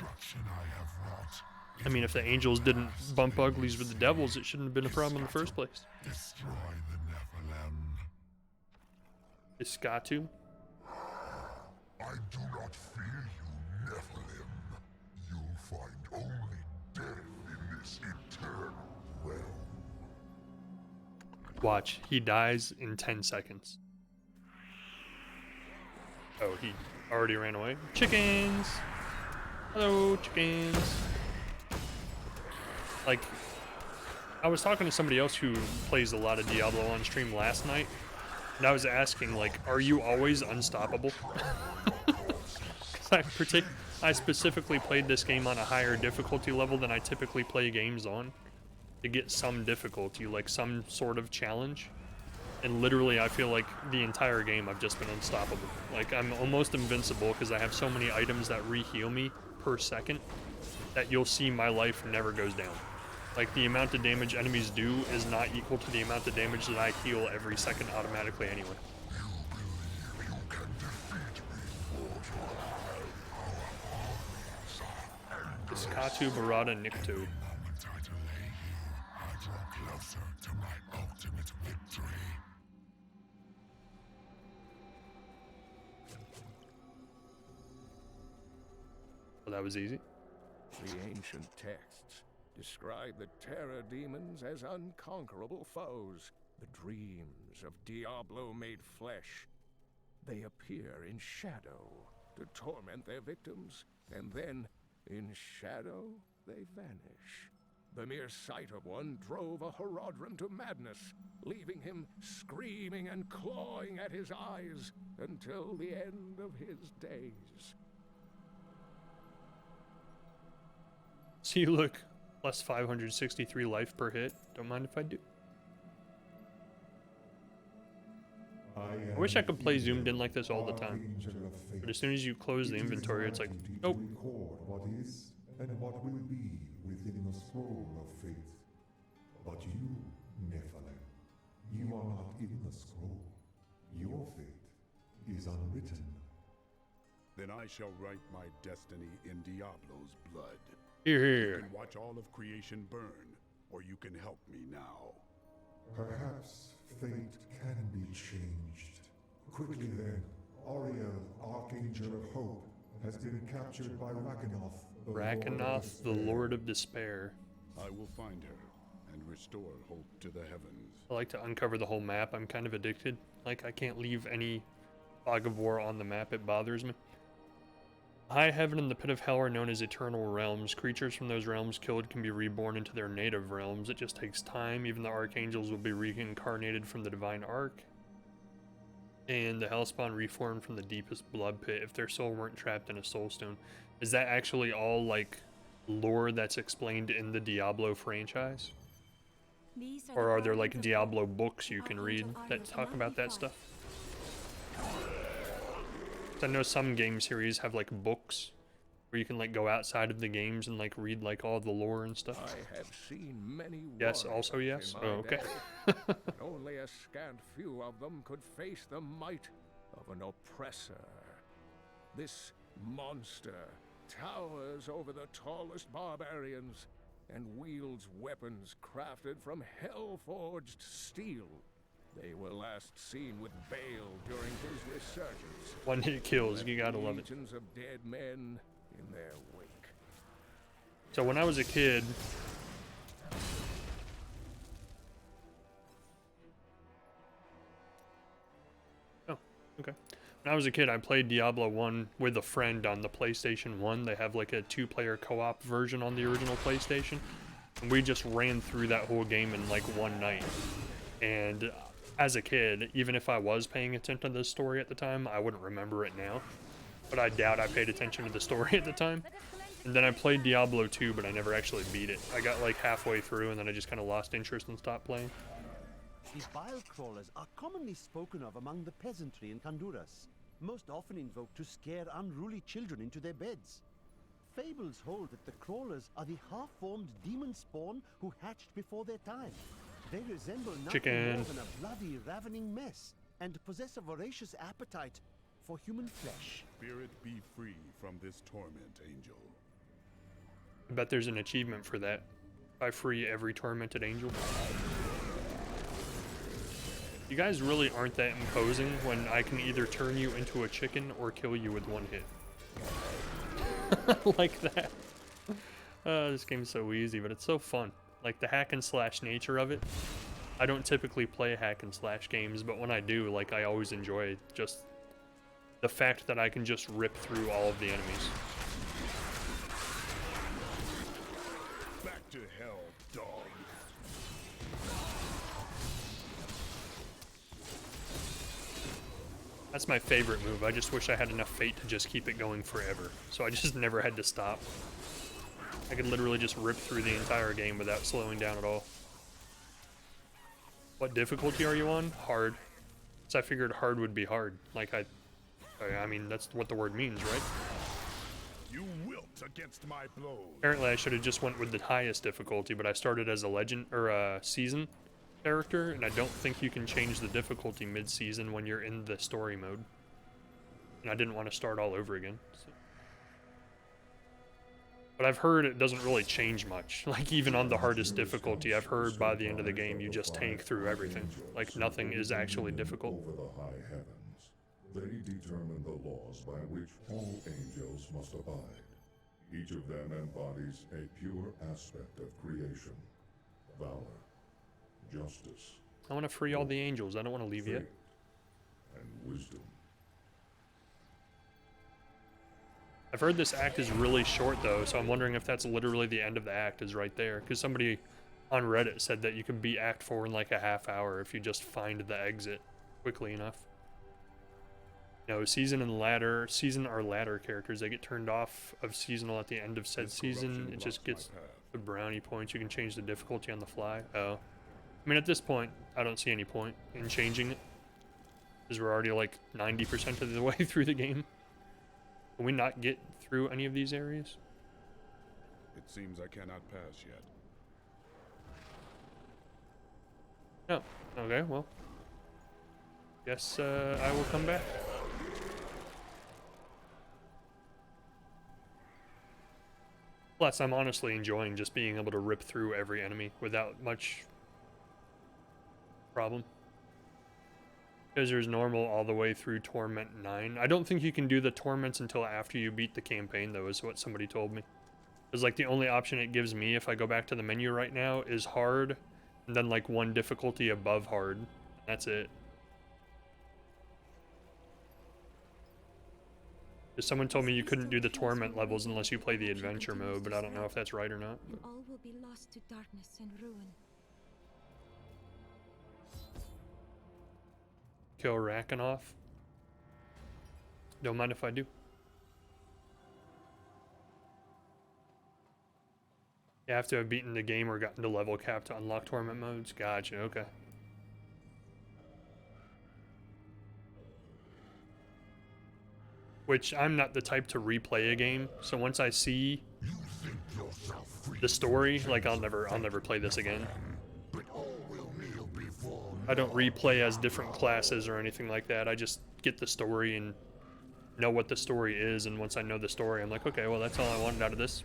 I mean, if the angels didn't bump uglies with the devils, it shouldn't have been a problem in the first place. Destroy the Nephilim. Is Skatu? I do not fear you, Nephilim. You'll find only death in this eternal realm. Watch, he dies in 10 seconds. Oh, he already ran away. Chickens! Hello, chickens! Like, I was talking to somebody else who plays a lot of Diablo on stream last night, and I was asking, like, are you always unstoppable? Because I specifically played this game on a higher difficulty level than I typically play games on, to get some difficulty, like some sort of challenge. And literally, I feel like the entire game I've just been unstoppable. Like, I'm almost invincible because I have so many items that re-heal me per second that you'll see my life never goes down. Like, the amount of damage enemies do is not equal to the amount of damage that I heal every second automatically anyway. Iskatu Barada Nikto. Well, that was easy. The ancient texts describe the terror demons as unconquerable foes, the dreams of Diablo made flesh. They appear in shadow to torment their victims, and then, in shadow, they vanish. The mere sight of one drove a Horadrim to madness, leaving him screaming and clawing at his eyes until the end of his days. See, look, plus 563 life per hit. Don't mind if I do. I wish I could play zoomed in like this all the time. But as soon as you close the inventory, it's like, nope. Record what is and what will be within the scroll of fate. But you, Nephilim, you are not in the scroll. Your fate is unwritten. Then I shall write my destiny in Diablo's blood. Here, here. You can watch all of creation burn, or you can help me now. Perhaps fate can be changed. Quickly then, Auriel, Archangel of Hope, has been captured by Rakanoth, the Lord of Despair. I will find her and restore hope to the heavens. I like to uncover the whole map. I'm kind of addicted. Like, I can't leave any fog of war on the map. It bothers me. High Heaven and the Pit of Hell are known as eternal realms. Creatures from those realms killed can be reborn into their native realms. It just takes time. Even the archangels will be reincarnated from the divine ark. And the Hellspawn reformed from the deepest blood pit if their soul weren't trapped in a soul stone. Is that actually all, like, lore that's explained in the Diablo franchise? Or are there, like, Diablo books you can read that talk about that stuff? I know some game series have like books where you can like go outside of the games and like read like all the lore and stuff. I have seen many. Yes, also yes. Oh, okay. Only a scant few of them could face the might of an oppressor. This monster towers over the tallest barbarians and wields weapons crafted from hell-forged steel. They were last seen with Baal during his resurgence. One hit kills, you gotta love it. Legions of dead men in their wake. So when I was a kid, oh, okay. When I was a kid, I played Diablo 1 with a friend on the PlayStation 1. They have like a 2-player co-op version on the original PlayStation. And we just ran through that whole game in like one night. And as a kid, even if I was paying attention to the story at the time, I wouldn't remember it now. But I doubt I paid attention to the story at the time. And then I played Diablo 2, but I never actually beat it. I got like halfway through and then I just kind of lost interest and stopped playing. The bile crawlers are commonly spoken of among the peasantry in Honduras, most often invoked to scare unruly children into their beds. Fables hold that the crawlers are the half-formed demon spawn who hatched before their time. They resemble nothing more than a bloody, ravening mess, and possess a voracious appetite for human flesh. Spirit be free from this torment, Angel. I bet there's an achievement for that. If I free every tormented angel. You guys really aren't that imposing when I can either turn you into a chicken or kill you with one hit. Like that. This game's so easy, but it's so fun. Like the hack and slash nature of it. I don't typically play hack and slash games, but when I do, like I always enjoy just the fact that I can just rip through all of the enemies. Back to hell, dog. That's my favorite move. I just wish I had enough fate to just keep it going forever. So I just never had to stop. I could literally just rip through the entire game without slowing down at all. What difficulty are you on? Hard. So I figured hard would be hard. Like I mean, that's what the word means, right? You wilt against my blows. Apparently I should have just went with the highest difficulty, but I started as a legend or a season character, and I don't think you can change the difficulty mid-season when you're in the story mode. And I didn't want to start all over again. So. But I've heard it doesn't really change much. Like even on the hardest difficulty, I've heard by the end of the game you just tank through everything. Like nothing is actually difficult. Over the high heavens, they determine the laws by which all angels must abide. Each of them embodies a pure aspect of creation, valor, justice. I want to free all the angels. I don't want to leave yet. And wisdom. I've heard this act is really short though, so I'm wondering if that's literally the end of the act is right there. Because somebody on Reddit said that you can beat Act 4 in like a half hour if you just find the exit quickly enough. No, season are ladder characters. They get turned off of seasonal at the end of said season. It just gets the brownie points. You can change the difficulty on the fly. Oh. I mean, at this point, I don't see any point in changing it. Because we're already like 90% of the way through the game. Can we not get through any of these areas? It seems I cannot pass yet. Oh, okay, well. Guess I will come back. Plus, I'm honestly enjoying just being able to rip through every enemy without much problem. Because there's normal all the way through Torment 9. I don't think you can do the Torments until after you beat the campaign, though, is what somebody told me. Because, like, the only option it gives me, if I go back to the menu right now, is hard, and then, like, one difficulty above hard. That's it. Because someone told me you couldn't do the Torment levels unless you play the Adventure mode, but I don't know if that's right or not. And all will be lost to darkness and ruin. Kill Rakanoff. Don't mind if I do. You have to have beaten the game or gotten to level cap to unlock torment modes. Gotcha, okay. Which I'm not the type to replay a game, so once I see the story, like I'll never play this again. I don't replay as different classes or anything like that. I just get the story and know what the story is, and once I know the story, I'm like, okay, well, that's all I wanted out of this.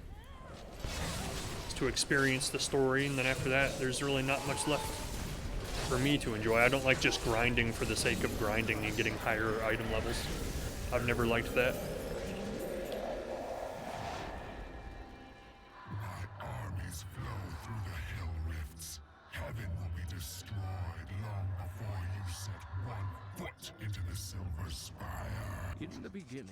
Is to experience the story, and then after that, there's really not much left for me to enjoy. I don't like just grinding for the sake of grinding and getting higher item levels. I've never liked that. My armies flow through the hell rifts. Heaven will be destroyed long before you set one foot into the Silver Spire. In the beginning,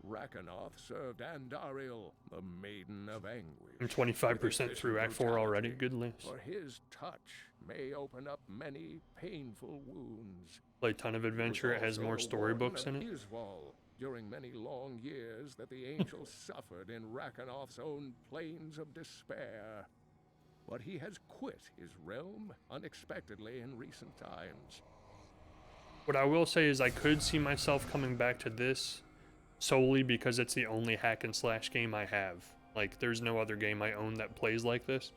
Rakanoth served Andariel, the Maiden of Anguish. I'm 25% through Act 4 already. Good list. For his touch may open up many painful wounds. Play a ton of adventure. It has more storybooks in it. Isval, during many long years that the angels suffered in Rakanoth's own plains of despair. But he has quit his realm unexpectedly in recent times. What I will say is I could see myself coming back to this solely because it's the only hack and slash game I have. Like, there's no other game I own that plays like this.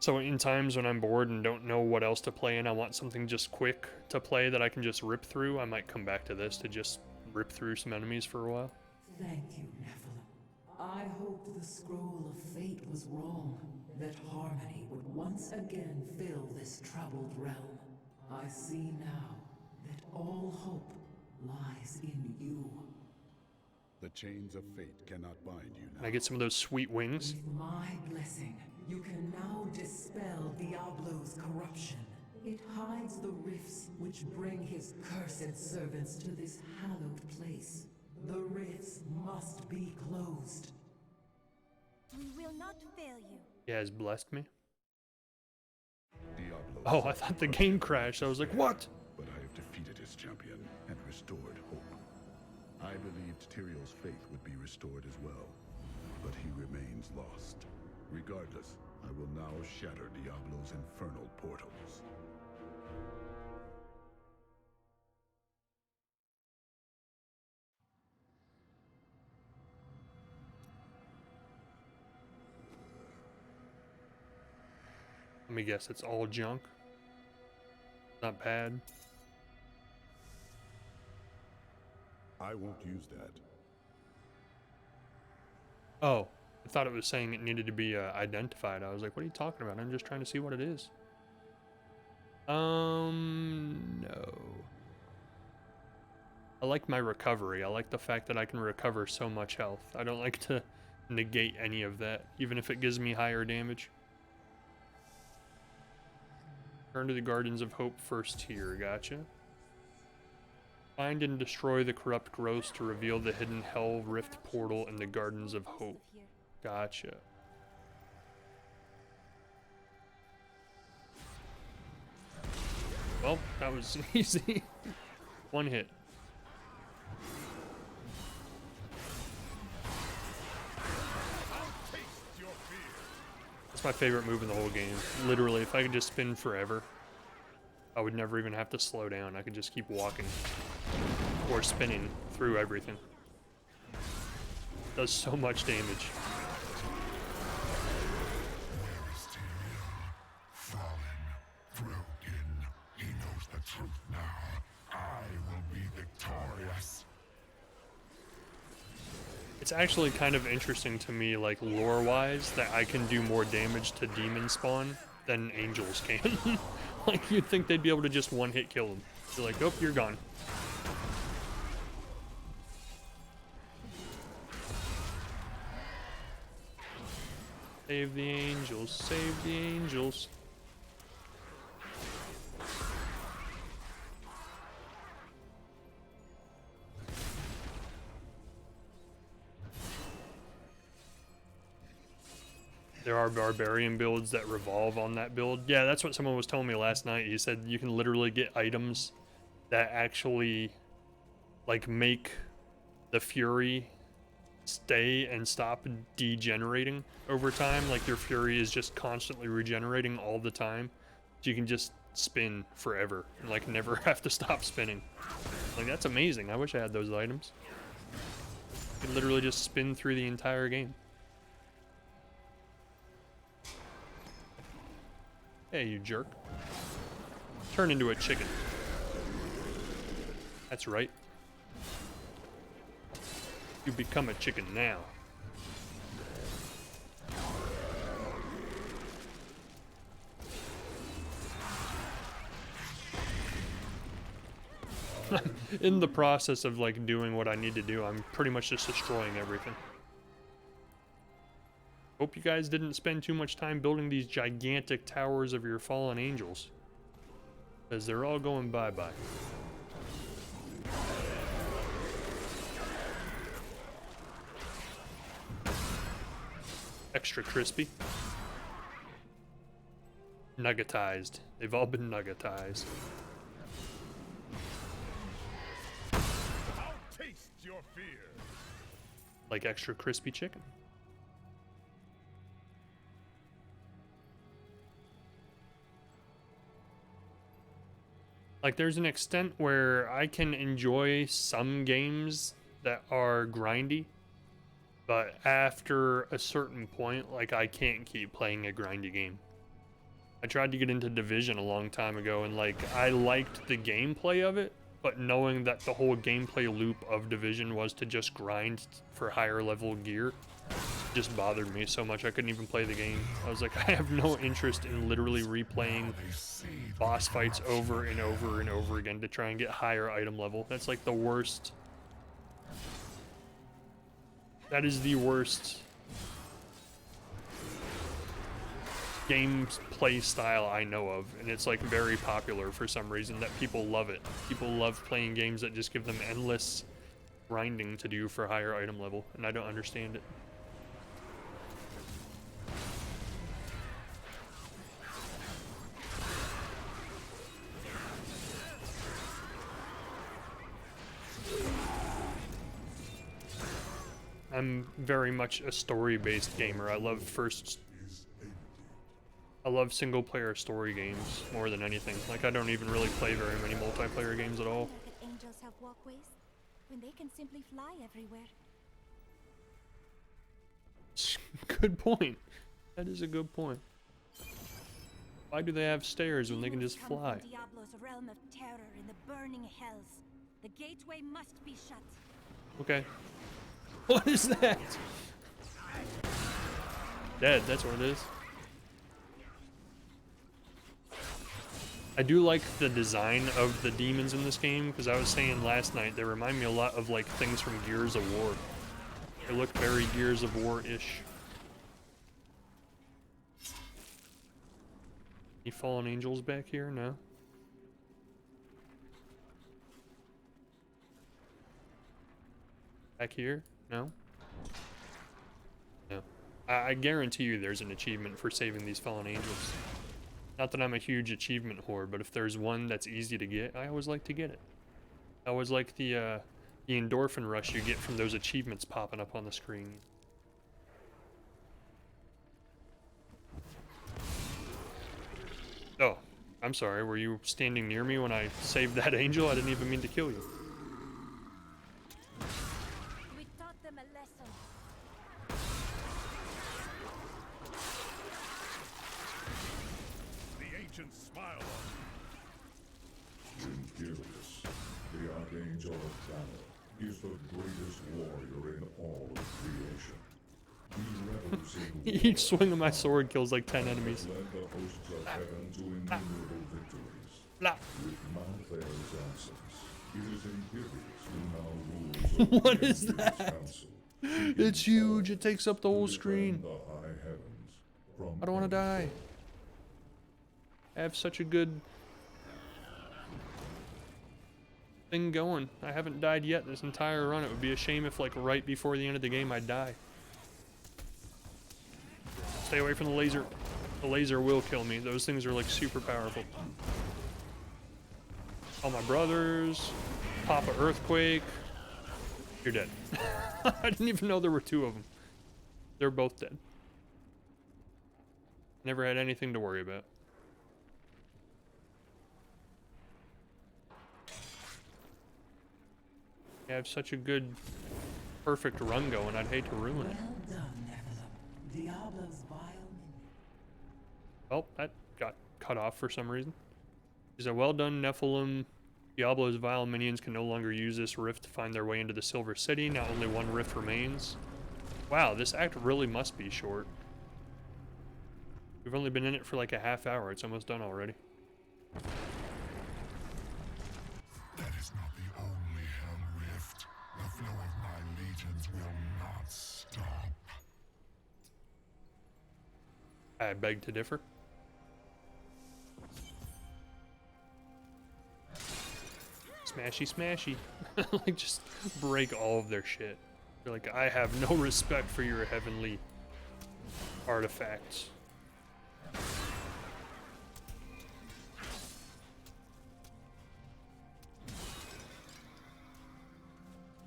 So in times when I'm bored and don't know what else to play and I want something just quick to play that I can just rip through, I might come back to this to just rip through some enemies for a while. Thank you, Nephilim. I hoped the scroll of fate was wrong, that harmony would once again fill this troubled realm. I see now that all hope lies in you. The chains of fate cannot bind you now. Can I get some of those sweet wings? With my blessing, you can now dispel Diablo's corruption. It hides the rifts which bring his cursed servants to this hallowed place. The rifts must be closed. We will not fail you. He has blessed me. Diablo. Oh, I thought the game crashed. I was like, what? But I have defeated his champion and restored hope. I believed Tyrion's faith would be restored as well, but he remains lost. Regardless, I will now shatter Diablo's infernal portals. Let me guess, it's all junk. Not bad. I won't use that. Oh, I thought it was saying it needed to be identified. I was like, what are you talking about? I'm just trying to see what it is. No. I like my recovery. I like the fact that I can recover so much health. I don't like to negate any of that, even if it gives me higher damage. Turn to the Gardens of Hope first tier, gotcha. Find and destroy the corrupt growths to reveal the hidden Hell Rift portal in the Gardens of Hope. Gotcha. Well, that was easy. One hit. That's my favorite move in the whole game. Literally, if I could just spin forever, I would never even have to slow down. I could just keep walking or spinning through everything. Does so much damage. Where is Tyrion? Fallen, broken. He knows the truth now. I will be victorious. It's actually kind of interesting to me, like lore-wise, that I can do more damage to demon spawn than angels can. Like, you'd think they'd be able to just one-hit kill them. They're like, oh, you're gone. Save the angels, save the angels. There are barbarian builds that revolve on that build. Yeah, that's what someone was telling me last night. He said you can literally get items that actually, like, make the Fury stay and stop degenerating over time. Like, their Fury is just constantly regenerating all the time. So you can just spin forever and, like, never have to stop spinning. Like, that's amazing. I wish I had those items. You can literally just spin through the entire game. Hey, you jerk. Turn into a chicken. That's right. You become a chicken now. In the process of, like, doing what I need to do, I'm pretty much just destroying everything. Hope you guys didn't spend too much time building these gigantic towers of your fallen angels, because they're all going bye-bye. extra crispy. Nuggetized. They've all been nuggetized. I'll taste your fear. Like extra crispy chicken. Like, there's an extent where I can enjoy some games that are grindy, but after a certain point, like, I can't keep playing a grindy game. I tried to get into Division a long time ago, and like, I liked the gameplay of it, but knowing that the whole gameplay loop of Division was to just grind for higher level gear just bothered me so much I couldn't even play the game. I was like, I have no interest in literally replaying boss fights over and over and over again to try and get higher item level. That's like the worst. That is the worst gameplay style I know of, and it's like very popular for some reason that people love it. People love playing games that just give them endless grinding to do for higher item level, and I don't understand it. I'm very much a story-based gamer. I love single-player story games more than anything. Like, I don't even really play very many multiplayer games at all. That angels have walkways when they can simply fly everywhere. Good point. That is a good point. Why do they have stairs when they can just fly? Diablo's realm of terror in the burning hells. The gateway must be shut. Okay. What is that? Dead, that's what it is. I do like the design of the demons in this game, because I was saying last night, they remind me a lot of like things from Gears of War. They look very Gears of War-ish. Any fallen angels back here? No. Back here? No? No. I guarantee you there's an achievement for saving these fallen angels. Not that I'm a huge achievement whore, but if there's one that's easy to get, I always like to get it. I always like the endorphin rush you get from those achievements popping up on the screen. Oh, I'm sorry, were you standing near me when I saved that angel? I didn't even mean to kill you. We taught them a lesson. The ancients smile on Imperius, the Archangel of Valor, is the greatest warrior in all of creation. Each swing of my sword kills like 10 enemies. Led the hosts of heaven to innumerable victories. With Malthayer's absence, it is Imperius who now rules over What the is Imperius that? Council. It's huge, it takes up the whole To screen. defend the high heavens from I don't want to die. I have such a good thing going. I haven't died yet this entire run. It would be a shame if like right before the end of the game I'd die. Stay away from the laser. The laser will kill me. Those things are like super powerful. All my brothers. Papa Earthquake. You're dead. I didn't even know there were two of them. They're both dead. Never had anything to worry about. I have such a good, perfect run going, I'd hate to ruin it. Well done, Nephilim. Diablo's vile minion. Well, that got cut off for some reason. He said, well done, Nephilim. Diablo's vile minions can no longer use this rift to find their way into the Silver City. Now only one rift remains. Wow, this act really must be short. We've only been in it for like a half hour. It's almost done already. That is not the only hell rift. The flow of my legions will not stop. I beg to differ. Smashy, smashy. Like, just break all of their shit. They're like, I have no respect for your heavenly artifacts.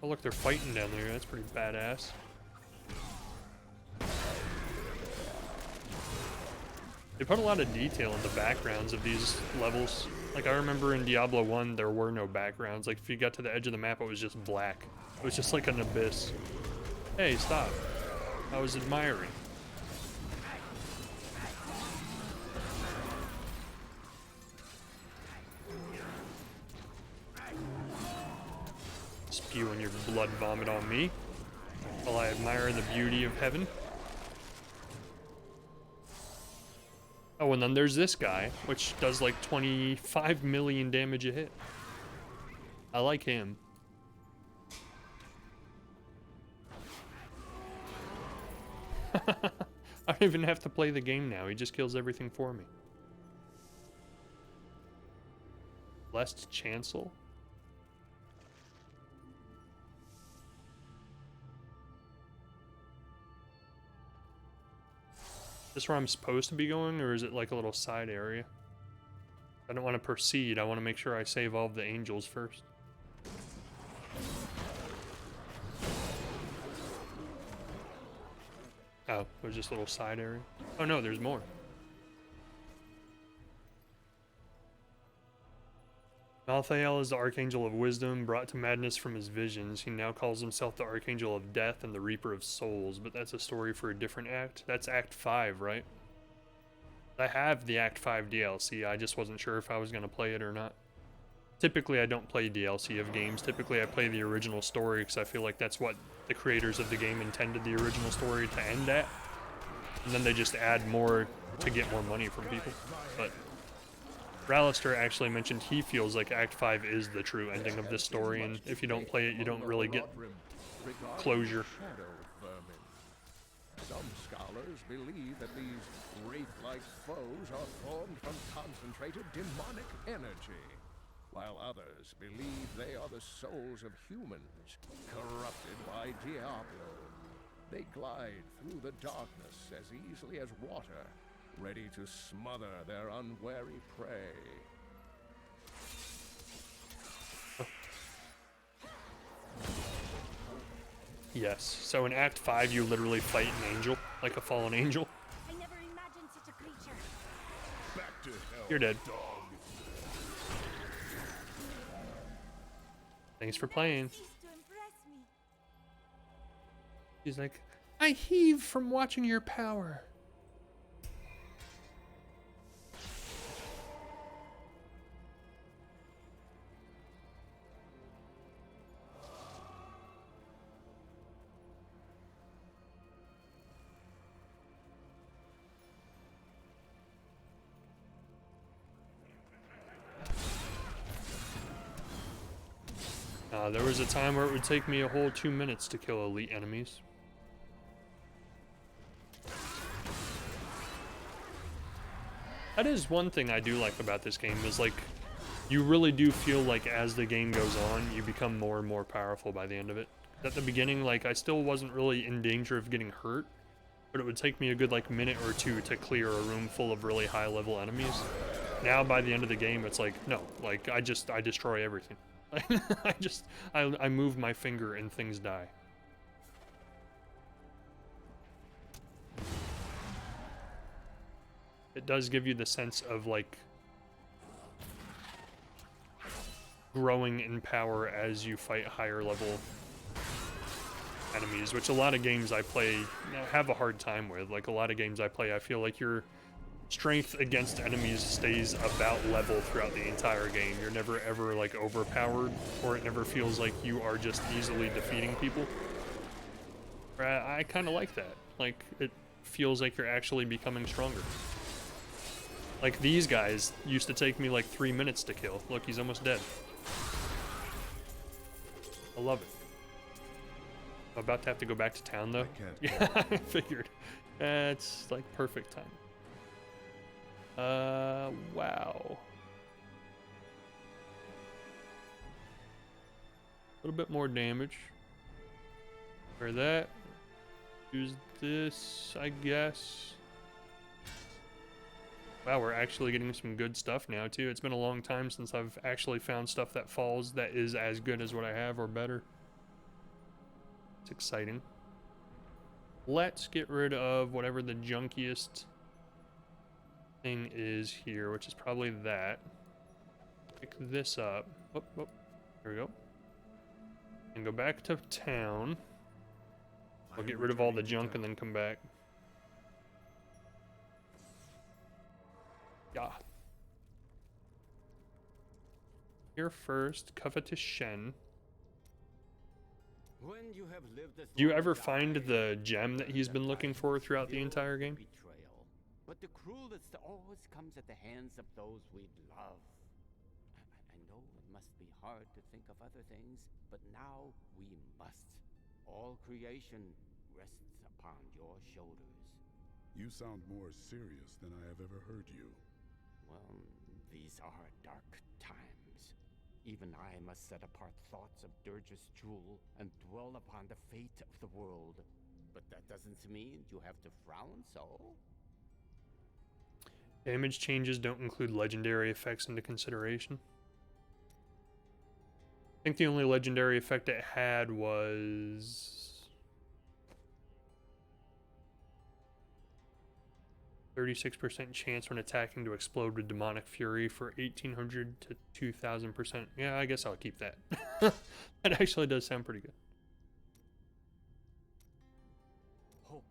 Oh look, they're fighting down there. That's pretty badass. They put a lot of detail in the backgrounds of these levels. Like, I remember in Diablo 1, there were no backgrounds. Like, if you got to the edge of the map, it was just black. It was just like an abyss. Hey, stop. I was admiring. Spewing your blood vomit on me while I admire the beauty of heaven. Oh, and then there's this guy, which does like 25 million damage a hit. I like him. I don't even have to play the game now. He just kills everything for me. Blessed Chancel? Is this where I'm supposed to be going, or is it like a little side area? I don't want to proceed. I want to make sure I save all of the angels first. Oh, there's just a little side area. Oh no, there's more. Malthael is the Archangel of Wisdom, brought to madness from his visions. He now calls himself the Archangel of Death and the Reaper of Souls, but that's a story for a different act. That's Act 5, right? I have the Act 5 DLC, I just wasn't sure if I was going to play it or not. Typically, I don't play DLC of games. Typically, I play the original story because I feel like that's what the creators of the game intended the original story to end at. And then they just add more to get more money from people. But Ralister actually mentioned he feels like Act 5 is the true ending of this story, and if you don't play it, you don't really get closure. Some scholars believe that these wraith-like foes are formed from concentrated demonic energy, while others believe they are the souls of humans, corrupted by Diablo. They glide through the darkness as easily as water, ready to smother their unwary prey. Yes, so in Act 5 you literally fight an angel, like a fallen angel. I never imagined such a creature. Back to hell, You're dead. dog. Thanks for playing. Cease to impress me. He's like, I heave from watching your power. There was a time where it would take me a whole 2 minutes to kill elite enemies. That is one thing I do like about this game, is like, you really do feel like as the game goes on, you become more and more powerful by the end of it. At the beginning, like, I still wasn't really in danger of getting hurt, but it would take me a good, like, minute or two to clear a room full of really high-level enemies. Now, by the end of the game, it's like, no, like, I destroy everything. I move my finger and things die. It does give you the sense of, like, growing in power as you fight higher level enemies, which a lot of games I play have a hard time with. Like, a lot of games I play, I feel like your strength against enemies stays about level throughout the entire game. You're never ever like overpowered, or it never feels like you are just easily defeating people. I kind of like that. Like, it feels like you're actually becoming stronger. Like, these guys used to take me like 3 minutes to kill. Look, he's almost dead. I love it. I'm about to have to go back to town though. Yeah, I figured. It's like perfect time. Wow. A little bit more damage. For that. Use this, I guess. Wow, we're actually getting some good stuff now, too. It's been a long time since I've actually found stuff that falls that is as good as what I have or better. It's exciting. Let's get rid of whatever the junkiest thing is here, which is probably that. Pick this up. Oh, oh, there we go. And go back to town. I'll get rid of all the junk and then come back. Yeah. Here first, covetous Shen. When you have lived this Do you long ever as find I, the gem that he's been looking for throughout the entire game? betrayal. But the cruelest always comes at the hands of those we love. I know it must be hard to think of other things, but now we must. All creation rests upon your shoulders. You sound more serious than I have ever heard you. Well, these are dark times. Even I must set apart thoughts of Dirge's jewel and dwell upon the fate of the world. But that doesn't mean you have to frown so. Damage changes don't include legendary effects into consideration. I think the only legendary effect it had was 36% chance when attacking to explode with demonic fury for 1800 to 2000%. Yeah, I guess I'll keep that. That actually does sound pretty good. Hope.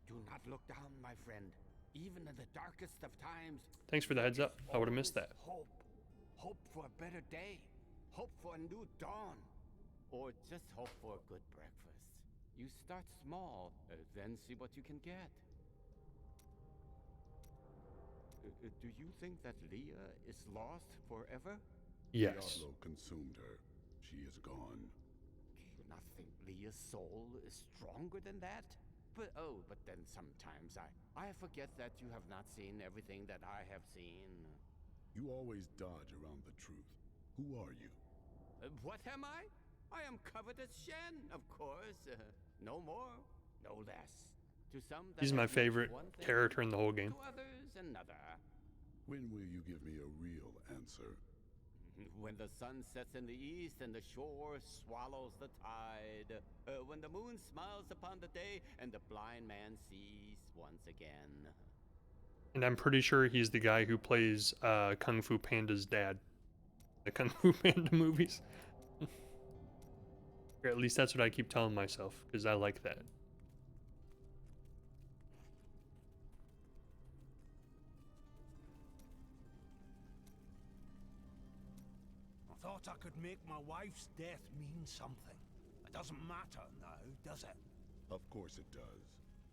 Do not look down, my friend. Even in the darkest of times. Thanks for the heads up. I would have missed that. Hope. Hope for a better day. Hope for a new dawn. Or just hope for a good breakfast. You start small, then see what you can get. Do you think that Leah is lost forever? Yes. Diablo consumed her. She is gone. Do you not think Leah's soul is stronger than that? But then sometimes I forget that you have not seen everything that I have seen. You always dodge around the truth. Who are you? What am I? I am covetous Shen, of course. No more, no less. To some, that He's my has meant favorite one thing, character in the whole game. to others, another. When will you give me a real answer? When the sun sets in the east and the shore swallows the tide. When the moon smiles upon the day and the blind man sees once again. And I'm pretty sure he's the guy who plays Kung Fu Panda's dad. The Kung Fu Panda movies. Or at least that's what I keep telling myself, because I like that. I thought I could make my wife's death mean something. It doesn't matter now, does it? Of course it does.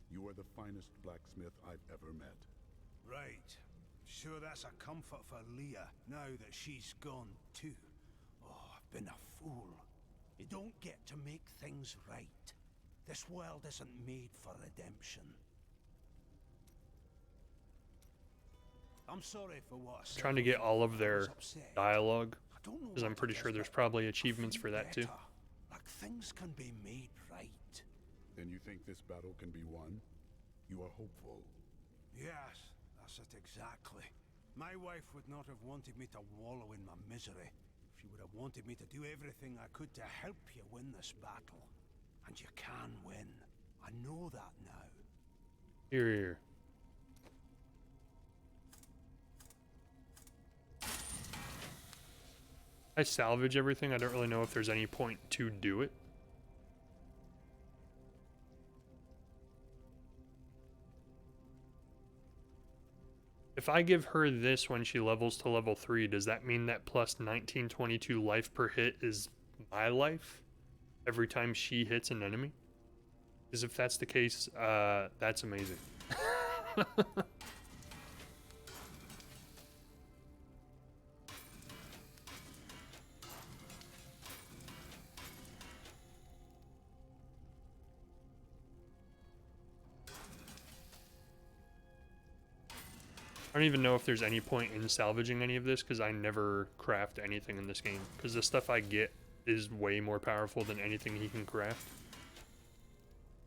You are the finest blacksmith I've ever met. Right. Sure that's a comfort for Leah, now that she's gone too. Oh, I've been a fool. You don't get to make things right. This world isn't made for redemption. I'm sorry for what I said. Trying to get all of I their was upset. dialogue, I don't know because I'm what pretty it sure is, there's but probably I achievements feel for that too. better. Like things can be made right. Then you think this battle can be won? You are hopeful. Yes, that's it exactly. My wife would not have wanted me to wallow in my misery. She would have wanted me to do everything I could to help you win this battle. And you can win. I know that now. Here, here. I salvage everything. I don't really know if there's any point to do it. If I give her this when she levels to level 3, does that mean that plus 1922 life per hit is my life every time she hits an enemy? Because if that's the case, that's amazing. I don't even know if there's any point in salvaging any of this, because I never craft anything in this game. Because the stuff I get is way more powerful than anything he can craft.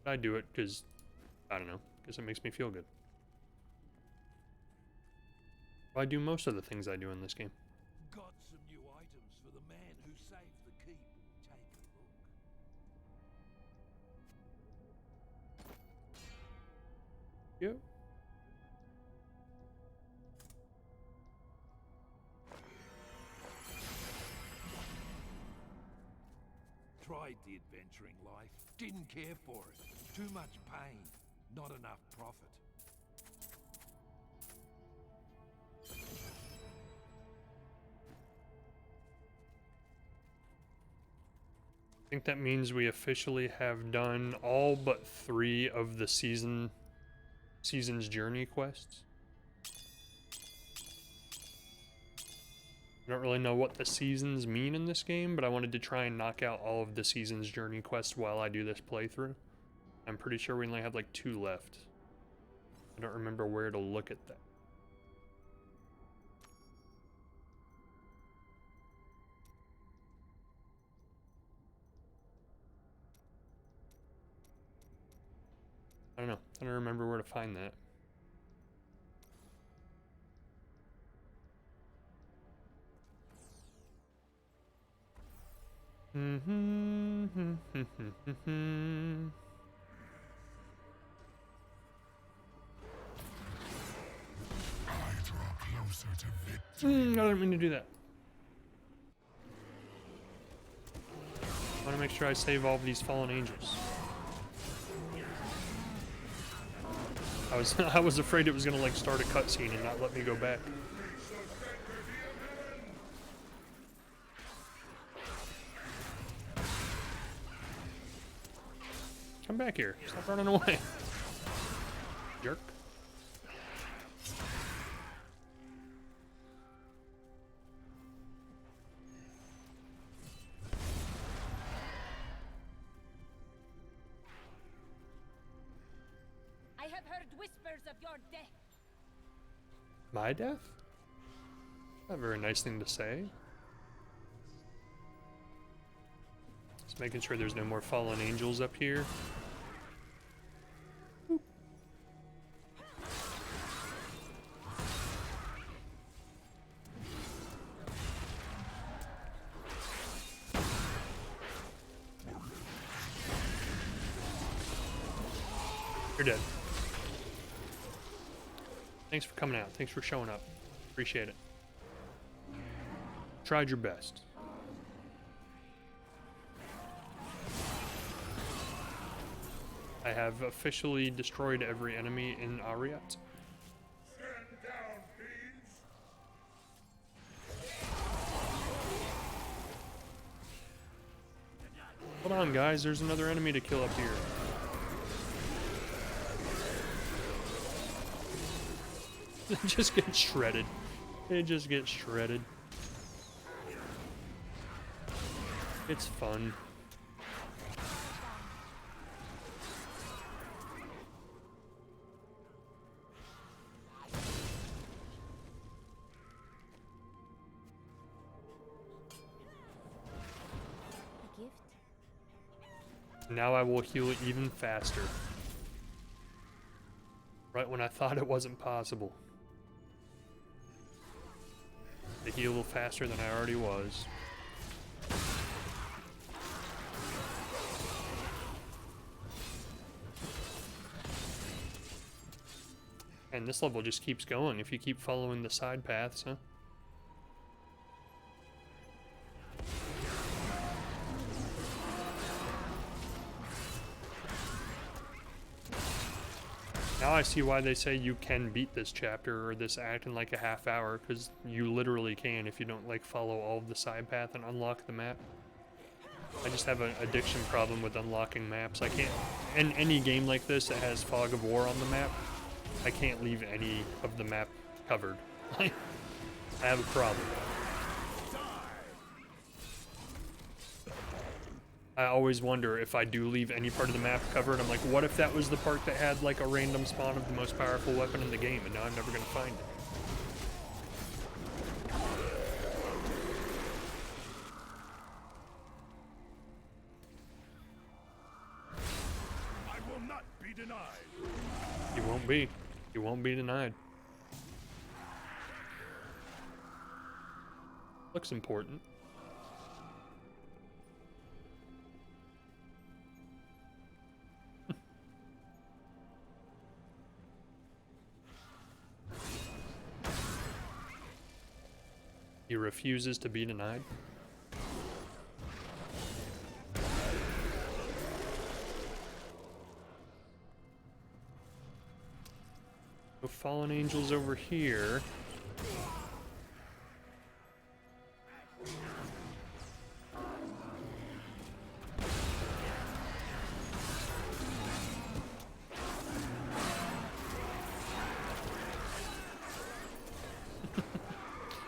I do it because I don't know, because it makes me feel good. I do most of the things I do in this game. Got some new items for the man who saved the keep. Take a look. Yep. Tried the adventuring life. Didn't care for it. Too much pain. Not enough profit. I think that means we officially have done all but 3 of the season's journey quests. I don't really know what the seasons mean in this game, but I wanted to try and knock out all of the season's journey quests while I do this playthrough. I'm pretty sure we only have like 2 left. I don't remember where to look at that. I don't know. I don't remember where to find that. I didn't mean to do that. I want to make sure I save all of these fallen angels. I was afraid it was gonna like start a cutscene and not let me go back. Come back here. Stop running away. Jerk. I have heard whispers of your death. My death? Not a very nice thing to say. Just making sure there's no more fallen angels up here. Boop. You're dead. Thanks for coming out. Thanks for showing up. Appreciate it. Tried your best. I have officially destroyed every enemy in Ariat. Hold on, guys. There's another enemy to kill up here. It just gets shredded. It just gets shredded. It's fun. A gift? Now I will heal it even faster. Right when I thought it wasn't possible. To heal a little faster than I already was. And this level just keeps going if you keep following the side paths, huh? Now I see why they say you can beat this chapter or this act in like a half hour, because you literally can if you don't like follow all of the side path and unlock the map. I just have an addiction problem with unlocking maps. I can't, in any game like this that has Fog of War on the map, I can't leave any of the map covered. I have a problem. I always wonder if I do leave any part of the map covered. I'm like, what if that was the part that had like a random spawn of the most powerful weapon in the game, and now I'm never gonna find it. I will not be denied. be. He won't be denied. Looks important. He refuses to be denied. No fallen angels over here.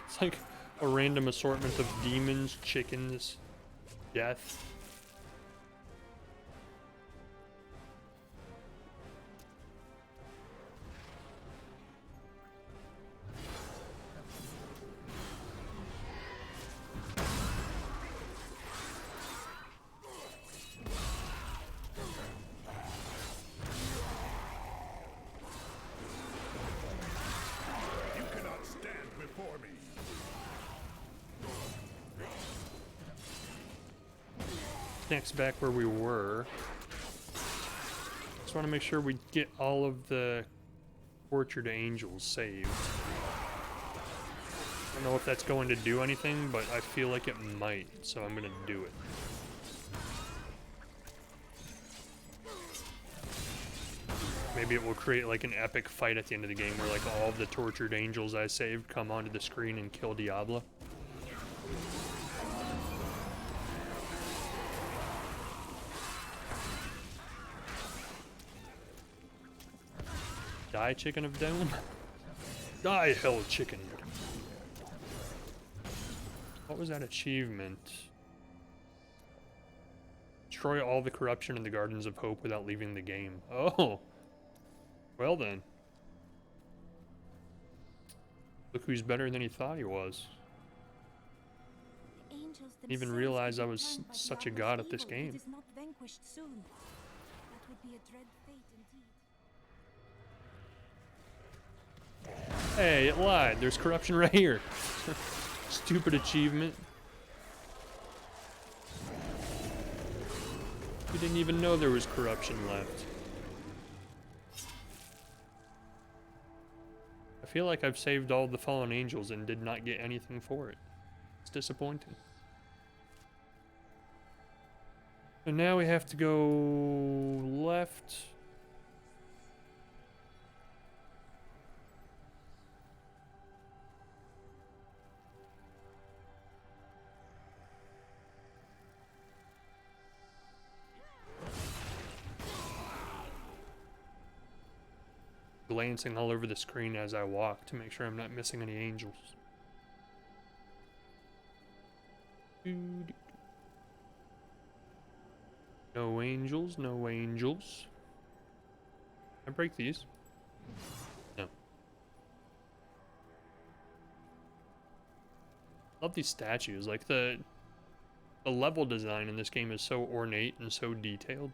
It's like a random assortment of demons, chickens, death. You cannot stand before me. Next, back where we were. Just want to make sure we get all of the tortured angels saved. I don't know if that's going to do anything, but I feel like it might, so I'm going to do it. Maybe it will create like an epic fight at the end of the game where like all of the tortured angels I saved come onto the screen and kill Diablo. Die, chicken of doom. Die, hell chicken. What was that achievement? Destroy all the corruption in the Gardens of Hope without leaving the game. Oh. Well then. Look who's better than he thought he was. Didn't even realize I was such a god at this game. It is not vanquished soon. That would be a dread fate indeed. Hey, it lied. There's corruption right here. Stupid achievement. You didn't even know there was corruption left. I feel like I've saved all the fallen angels and did not get anything for it. It's disappointing. And now we have to go left. Glancing all over the screen as I walk to make sure I'm not missing any angels. No angels, no angels. Can I break these? No. Love these statues. Like the level design in this game is so ornate and so detailed.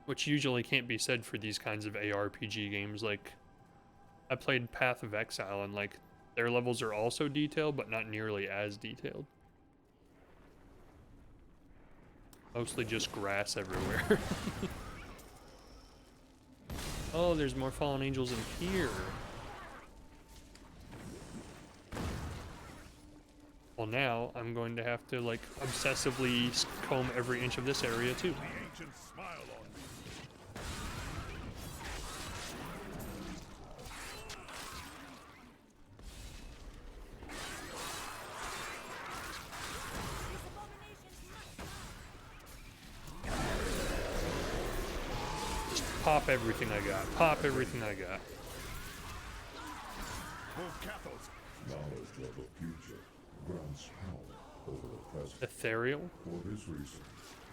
Which usually can't be said for these kinds of ARPG games. Like, I played Path of Exile, and like, their levels are also detailed, but not nearly as detailed. Mostly just grass everywhere. Oh, there's more fallen angels in here. Well, now I'm going to have to like obsessively comb every inch of this area too. The ancient smile on me. Just pop everything I got. Pop everything I got. Move capitals. Knowledge of the future grants power over the present. Ethereal? For this reason,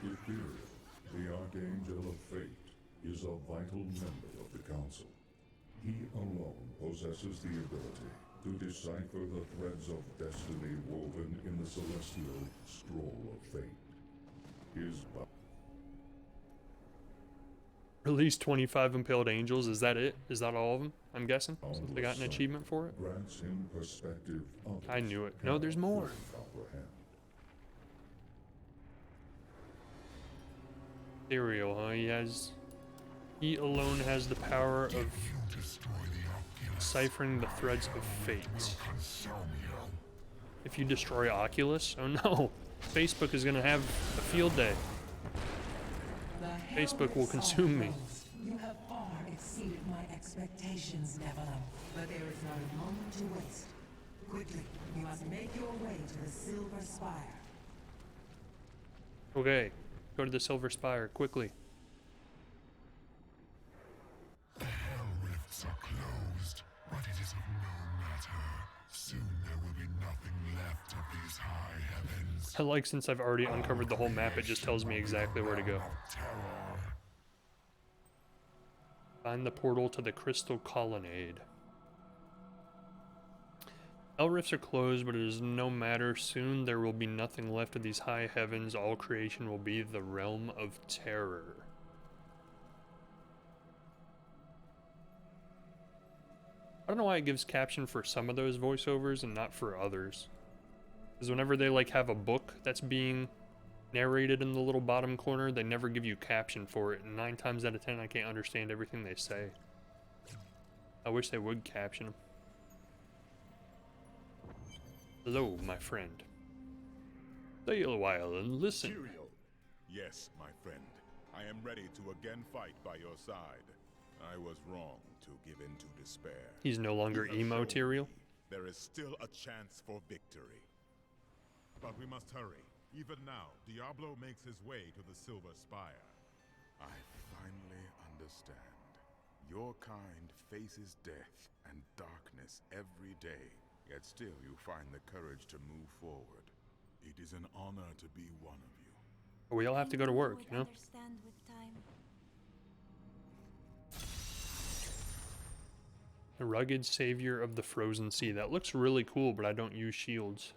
Ethereal, the Archangel of Fate, is a vital member of the Council. He alone possesses the ability to decipher the threads of destiny woven in the celestial scroll of fate. His Release 25 impaled angels. Is that it? Is that all of them? I'm guessing. Since they got an achievement for it. grants him perspective I knew it. No, there's more. comprehend. Ethereal, huh? He alone has the power of deciphering the threads of fate. If you destroy Oculus, oh no, Facebook is gonna have a field day. Facebook will consume me. You have far exceeded my expectations, Nephilim. But there is not a moment to waste. Quickly, you must make your way to the Silver Spire. Okay, go to the Silver Spire, quickly. The hell rifts are closed, but it is of no matter. Soon there will be nothing left of these high heavens. I like since I've already uncovered the whole map, it just tells me exactly where to go. Find the portal to the Crystal Colonnade. Hell rifts are closed, but it is no matter. Soon there will be nothing left of these high heavens. All creation will be the realm of terror. I don't know why it gives caption for some of those voiceovers and not for others. Because whenever they like have a book that's being narrated in the little bottom corner, they never give you caption for it, and 9 times out of 10 I can't understand everything they say. I wish they would caption them. Hello, my friend. Stay a while and listen. Tyrael. Yes, my friend. I am ready to again fight by your side. I was wrong to give in to despair. He's no longer emo, Tyrael. There is still a chance for victory. But we must hurry. Even now, Diablo makes his way to the Silver Spire. I finally understand. Your kind faces death and darkness every day, yet still you find the courage to move forward. It is an honor to be one of you. We all have to go to work, you know? Understand with time. The rugged savior of the frozen sea. That looks really cool, but I don't use shields.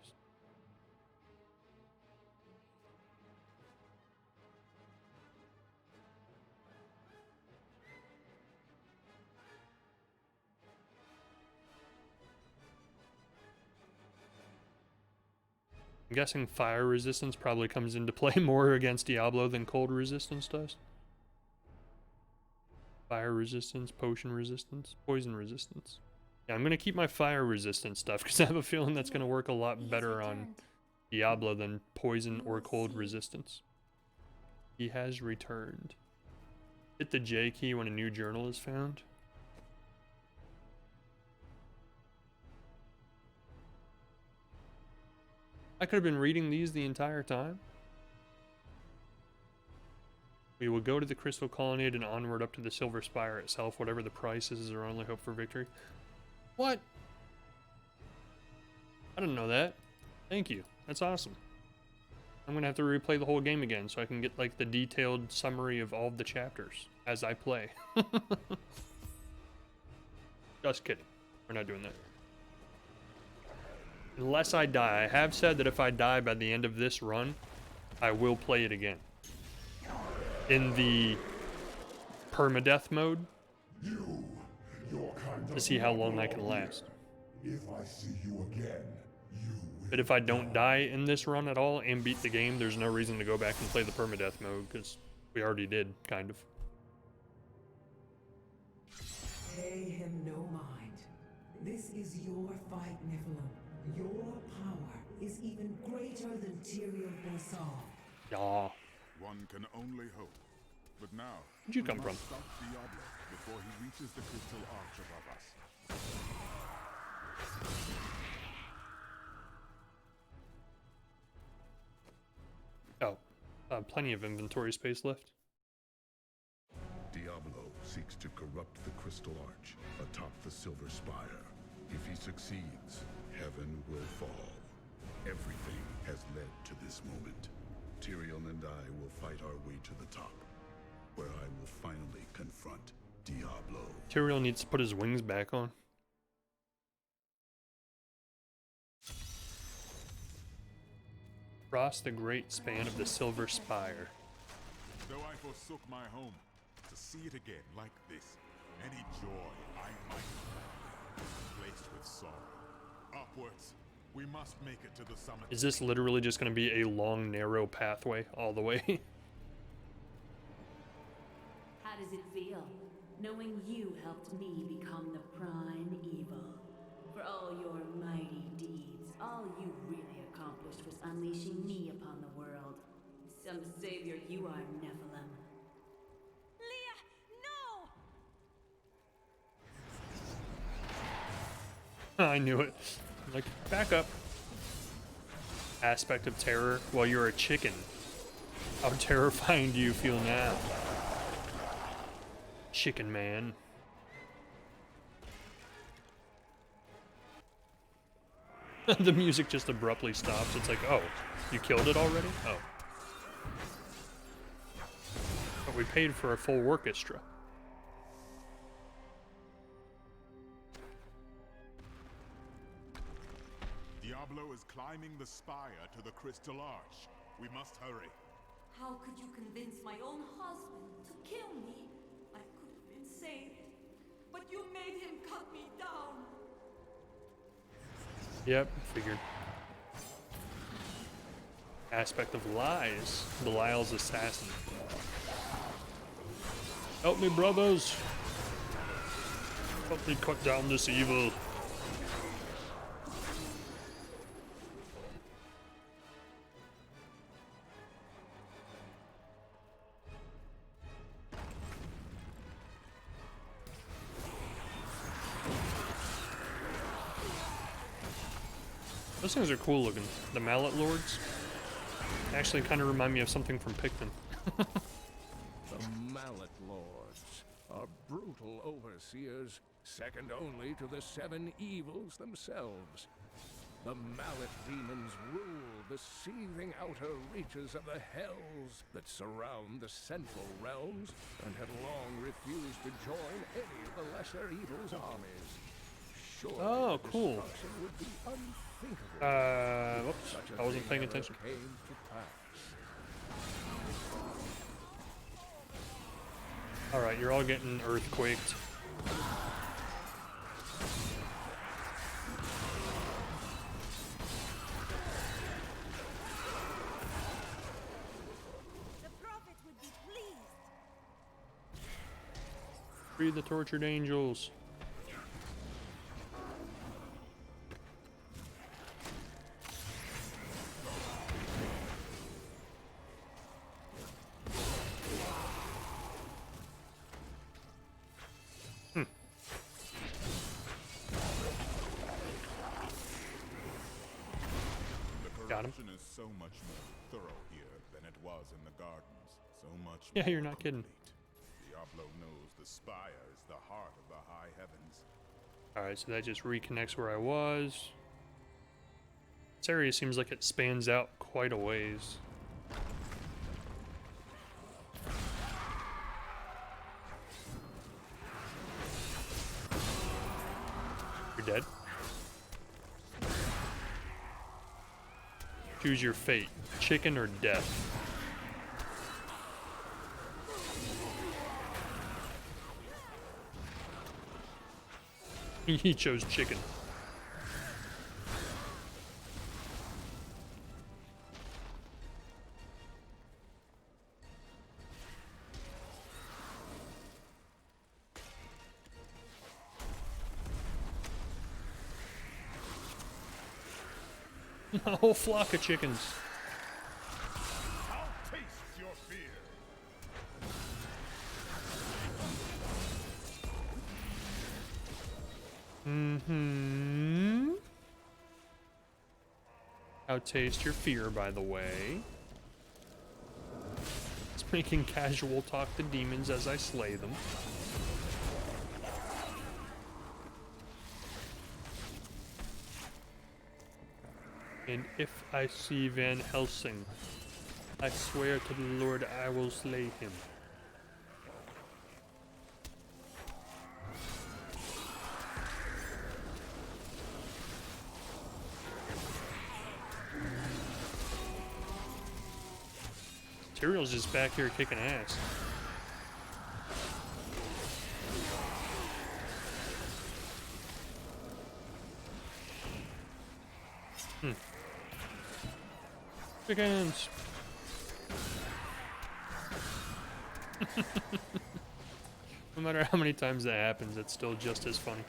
I'm guessing fire resistance probably comes into play more against Diablo than cold resistance does. Fire resistance, potion resistance, poison resistance. Yeah, I'm gonna keep my fire resistance stuff because I have a feeling that's gonna work a lot better on Diablo than poison or cold resistance. He has returned. Hit the J key when a new journal is found. I could have been reading these the entire time. We will go to the Crystal Colonnade and onward up to the Silver Spire itself. Whatever the price is our only hope for victory. What? I didn't know that. Thank you. That's awesome. I'm gonna have to replay the whole game again so I can get like the detailed summary of all of the chapters as I play. Just kidding. We're not doing that. Unless I die. I have said that if I die by the end of this run, I will play it again. In the permadeath mode. To see how long I can last. If I see you again, but if I don't die in this run at all and beat the game, there's no reason to go back and play the permadeath mode, because we already did, kind of. Pay him no mind. This is your fight, Nephilim. Your power is even greater than Tyrael foresaw. Yeah. One can only hope. But now, where'd you come from? Stop Diablo before he reaches the crystal arch above us. Oh, plenty of inventory space left. Diablo seeks to corrupt the Crystal Arch atop the Silver Spire. If he succeeds, heaven will fall. Everything has led to this moment. Tyrael and I will fight our way to the top, where I will finally confront Diablo. Tyrael needs to put his wings back on. Across the great span of the Silver Spire. Though I forsook my home, to see it again like this, any joy I might have, placed with sorrow. Upwards, we must make it to the summit. Is this literally just going to be a long, narrow pathway all the way? How does it feel, knowing you helped me become the prime evil? For all your mighty deeds, all you really accomplished was unleashing me upon the world. Some savior you are, Nephilim. Leah, no! I knew it. Like, back up. Aspect of terror while you're a chicken. How terrifying do you feel now? Chicken man. The music just abruptly stops. It's like, oh, you killed it already? Oh. But we paid for a full orchestra. Diablo is climbing the spire to the Crystal Arch. We must hurry. How could you convince my own husband to kill me? I could have been saved, but you made him cut me down. Yep, figured. Aspect of lies. Belial's assassin. Help me, brothers. Help me cut down this evil. Those things are cool looking. The Mallet Lords actually kind of remind me of something from Picton. The Mallet Lords are brutal overseers, second only to the seven evils themselves. The Mallet demons rule the seething outer reaches of the hells that surround the central realms and have long refused to join any of the lesser evil's armies. Surely Oh, cool. destruction would be unthinkable. Whoops, Such a I wasn't thing paying never attention. came to pass. Alright, you're all getting earthquaked. The Prophet would be pleased. Free the tortured angels. Got him. Corruption is so much more thorough here than it was in the gardens. So much Yeah, more you're not kidding. complete. Diablo knows the spire is the heart of the high heavens. Alright, so that just reconnects where I was. This area seems like it spans out quite a ways. You're dead. Choose your fate, chicken or death. He chose chicken. A whole flock of chickens. I'll taste your fear. Mm-hmm. I'll taste your fear, by the way. It's making casual talk to demons as I slay them. And if I see Van Helsing, I swear to the Lord I will slay him. Tyrael's just back here kicking ass. Chickens! No matter how many times that happens, it's still just as funny.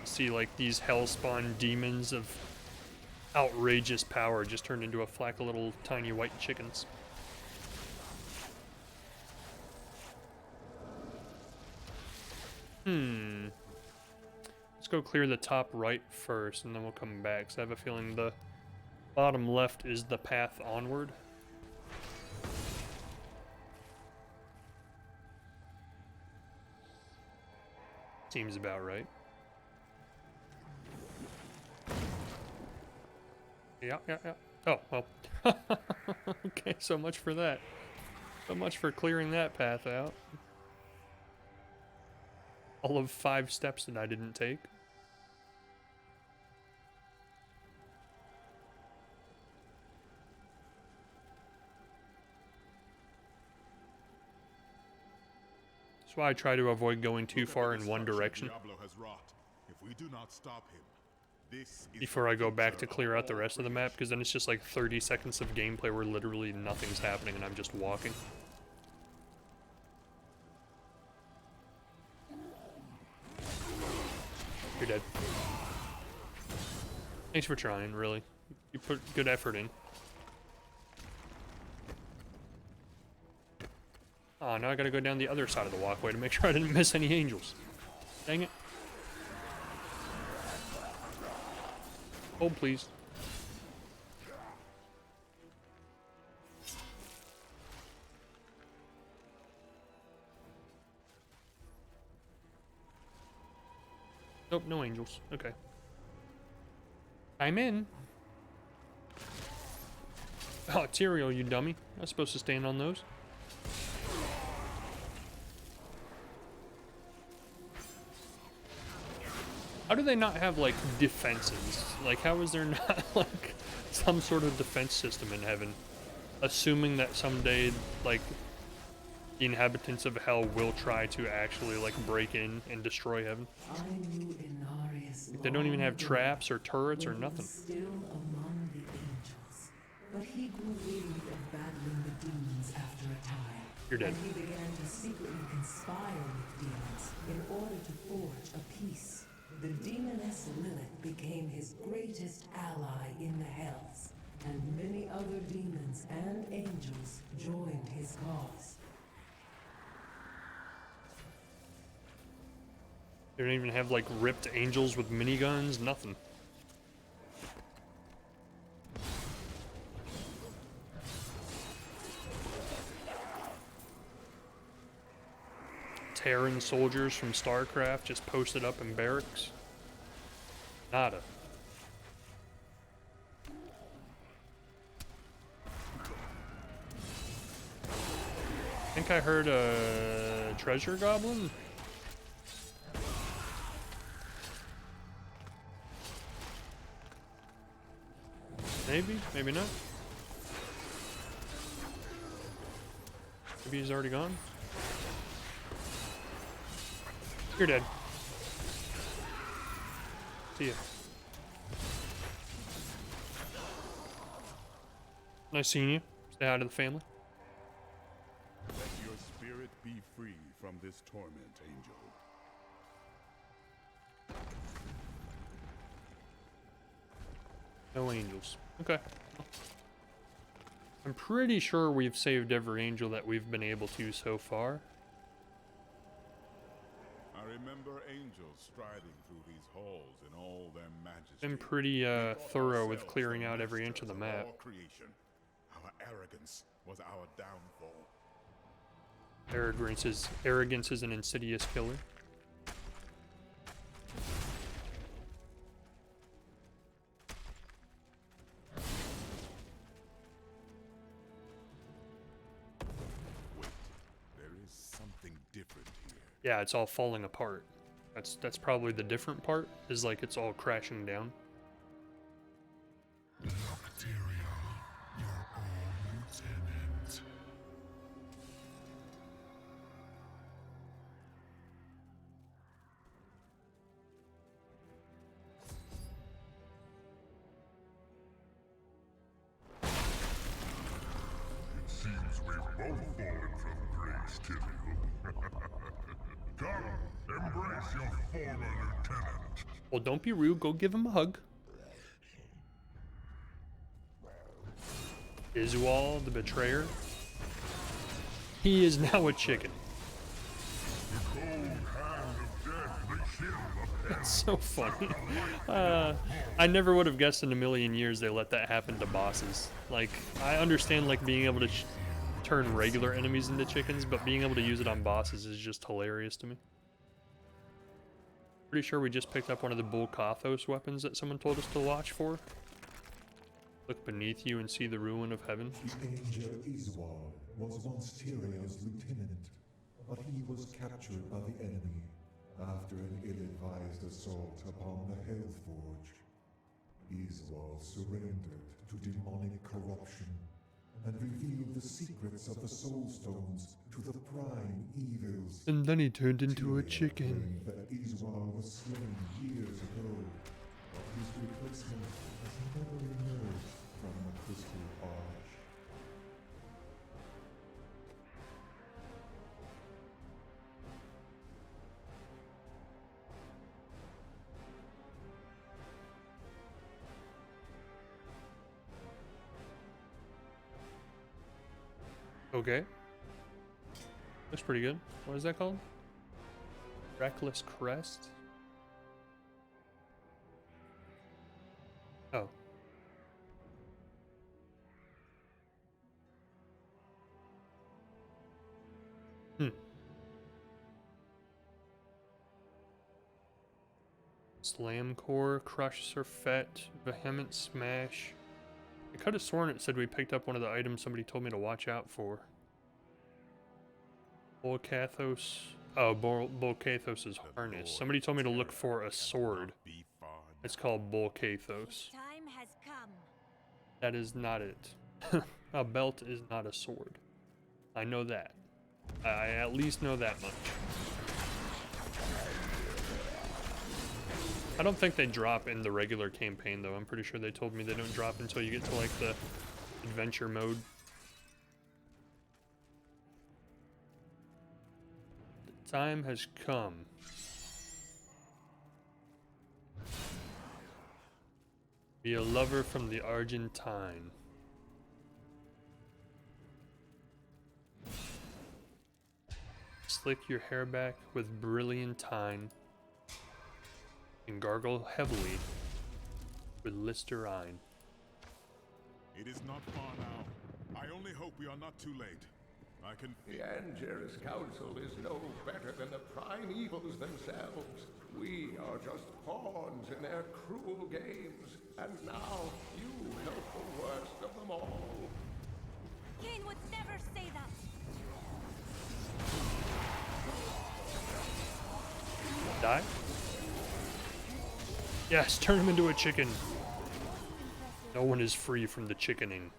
See, like, these hellspawn demons of outrageous power just turned into a flock of little tiny white chickens. Let's go clear the top right first, and then we'll come back. So I have a feeling the bottom left is the path onward. Seems about right. Yeah. Oh, well. Okay, so much for that. So much for clearing that path out. All of 5 steps that I didn't take. That's why I try to avoid going too far in one direction. Diablo has wrought. If we do not stop him, this is before I go back to clear out the rest of the map, because then it's just like 30 seconds of gameplay where literally nothing's happening and I'm just walking. You're dead. Thanks for trying, really. You put good effort in. Oh, now I gotta go down the other side of the walkway to make sure I didn't miss any angels. Dang it. Hold, please. Nope, no angels. Okay. I'm in. Oh, Tyrael, you dummy. I was supposed to stand on those. How do they not have, like, defenses? Like, how is there not, like, some sort of defense system in heaven? Assuming that someday, like, the inhabitants of hell will try to actually, like, break in and destroy heaven. Like, they don't even have traps or turrets or nothing. Still among the angels, but he grew weary of battling the demons after a time. You're dead. And he began to secretly conspire with demons in order to forge a peace. The demoness Lilith became his greatest ally in the Hells, and many other demons and angels joined his cause. They don't even have, like, ripped angels with miniguns, nothing. Terran soldiers from StarCraft just posted up in barracks. Nada. I think I heard a treasure goblin. Maybe, maybe not. Maybe he's already gone. You're dead. See ya. Nice seeing you. Say hi to the family. Let your spirit be free from this torment, angel. No angels. Okay. I'm pretty sure we've saved every angel that we've been able to so far. I remember angels striding through these halls in all their majesty. Been pretty thorough with clearing out every inch of the map. Our creation. Our arrogance was our downfall. Arrogance is an insidious killer. Wait, there is something different here. Yeah, it's all falling apart. That's probably the different part, is like it's all crashing down. Look, Tyrael, you're all we've both fallen from grace, Tyrael. Come, embrace your former lieutenant. Well, don't be rude. Go give him a hug. Iswal, the betrayer. He is now a chicken. The cold hand of death, the chill of hell. It's so funny. I never would have guessed in a million years they let that happen to bosses. Like, I understand like being able to turn regular enemies into chickens, but being able to use it on bosses is just hilarious to me. Pretty sure we just picked up one of the Bull Kathos weapons that someone told us to watch for. Look beneath you and see the ruin of heaven. The angel Iswal was once Tyrael's lieutenant, but he was captured by the enemy after an ill-advised assault upon the Hellforge. Iswal surrendered to demonic corruption and revealed the secrets of the Soul Stones to the prime evils. And then he turned into a chicken. That Iswal was slain years ago, but his replacement has never emerged from the Crystal Arch. Okay. Looks pretty good. What is that called? Reckless Crest? Oh. Slam Core, Crush Surfet, Vehement Smash. I could have sworn it said we picked up one of the items somebody told me to watch out for. Bull Kathos. Oh, Bull Kathos' harness. Somebody told me to look for a sword. It's called Bull Kathos. Time has come. That is not it. A belt is not a sword. I know that. I at least know that much. I don't think they drop in the regular campaign though. I'm pretty sure they told me they don't drop until you get to like the adventure mode. The time has come. Be a lover from the Argentine. Slick your hair back with brilliantine. And gargle heavily with Listerine. It is not far now. I only hope we are not too late. I can... The Anger's Council is no better than the prime evils themselves. We are just pawns in their cruel games. And now you help the worst of them all. Cain would never say that. Die? Yes, turn him into a chicken. No one is free from the chickening.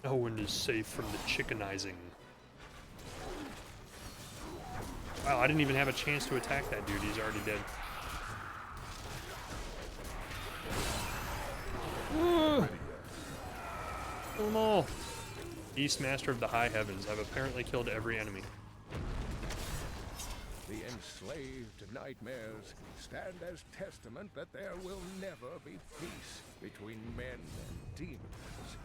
No one is safe from the chickenizing. Wow, I didn't even have a chance to attack that dude. He's already dead. Kill them all. Beastmaster of the High Heavens. I've apparently killed every enemy. The enslaved nightmares stand as testament that there will never be peace between men and demons.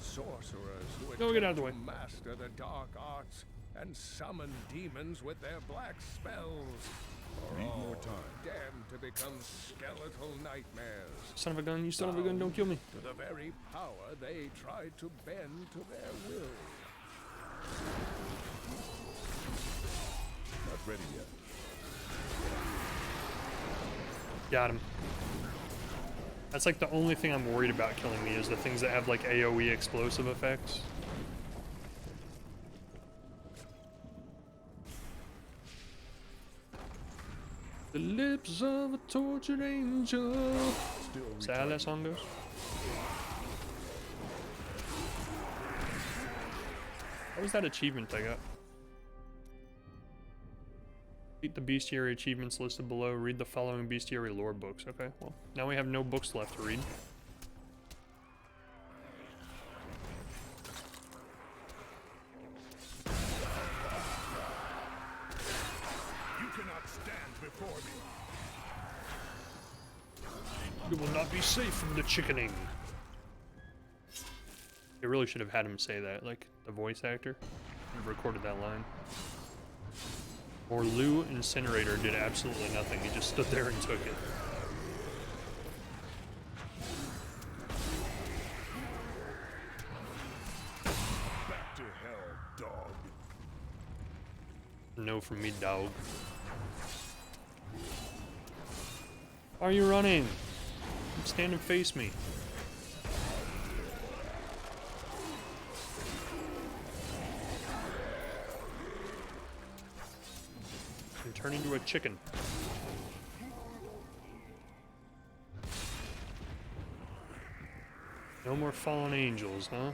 Sorcerers who attempt to master the dark arts and summon demons with their black spells are all more time. damned to become skeletal nightmares. Son of a gun, you son of a gun, don't kill me. To the very power they tried to bend to their will. Not ready yet. Got him. That's like the only thing I'm worried about killing me is the things that have like AoE explosive effects. The lips of a tortured angel. Is that how that song goes? What was that achievement I got? Complete the bestiary achievements listed below. Read the following bestiary lore books. Okay, well, now we have no books left to read. for me. You will not be safe from the chickening. They really should have had him say that, like the voice actor. He recorded that line. Or Lou Incinerator did absolutely nothing. He just stood there and took it. Back to hell, dog. No from me, dog. Why are you running? Stand and face me. And turn into a chicken. No more fallen angels, huh?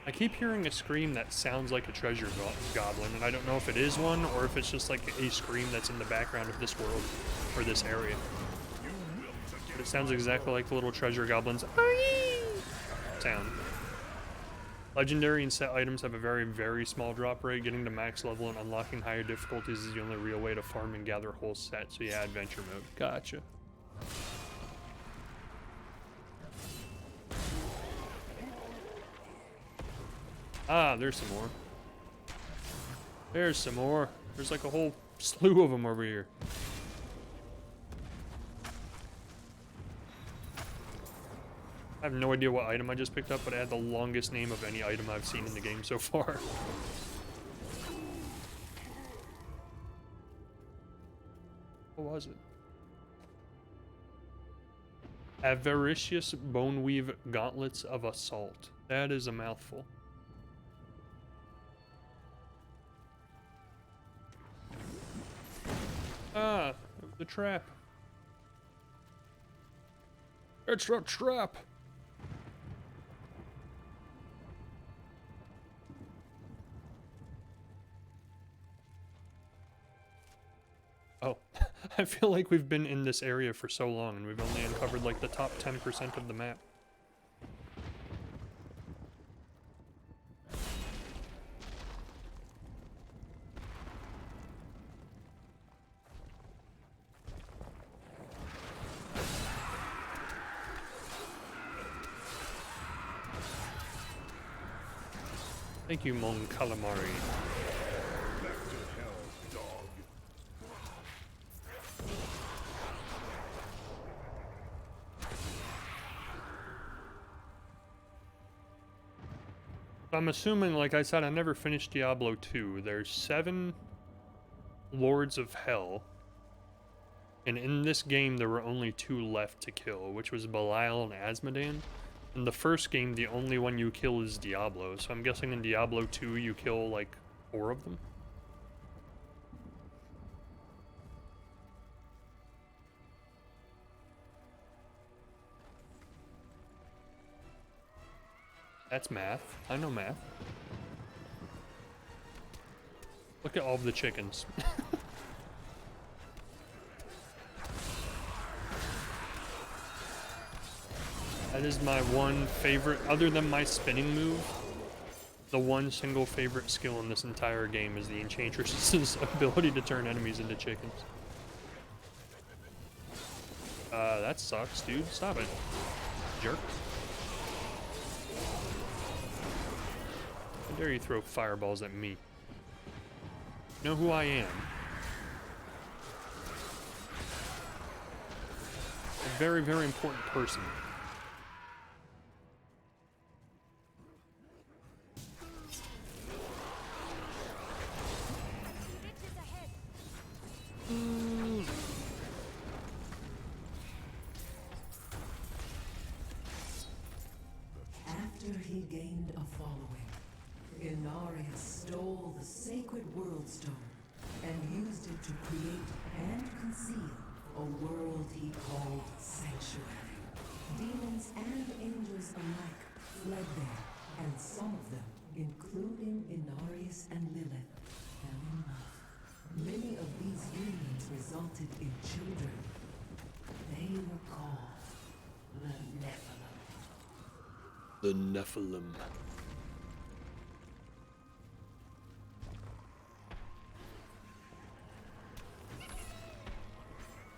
I keep hearing a scream that sounds like a treasure goblin, and I don't know if it is one or if it's just like a scream that's in the background of this world or this area. But it sounds exactly like the little treasure goblin's sound. Legendary and set items have a very, very small drop rate. Getting to max level and unlocking higher difficulties is the only real way to farm and gather whole sets. So yeah, adventure mode. Gotcha. Ah, there's some more. There's some more. There's like a whole slew of them over here. I have no idea what item I just picked up, but it had the longest name of any item I've seen in the game so far. What was it? Avaricious Boneweave Gauntlets of Assault. That is a mouthful. Ah, the trap. It's a trap. Oh, I feel like we've been in this area for so long and we've only uncovered like the top 10% of the map. Thank you, Mon Calamari. Back to hell, dog. I'm assuming, like I said, I never finished Diablo 2. There's 7 Lords of Hell. And in this game, there were only 2 left to kill, which was Belial and Asmodan. In the first game, the only one you kill is Diablo, so I'm guessing in Diablo 2 you kill, like, 4 of them? That's math. I know math. Look at all of the chickens. That is my one favorite, other than my spinning move, the one single favorite skill in this entire game is the Enchantress's ability to turn enemies into chickens. That sucks, dude. Stop it. Jerk. How dare you throw fireballs at me? You know who I am. A very, very important person. After he gained a following, Inarius stole the sacred world stone and used it to create and conceal a world he called Sanctuary. Demons and angels alike fled there, and some of them, including Inarius and Lilith, fell in love. Many of these unions resulted in children. They were called the Nephilim. The Nephilim.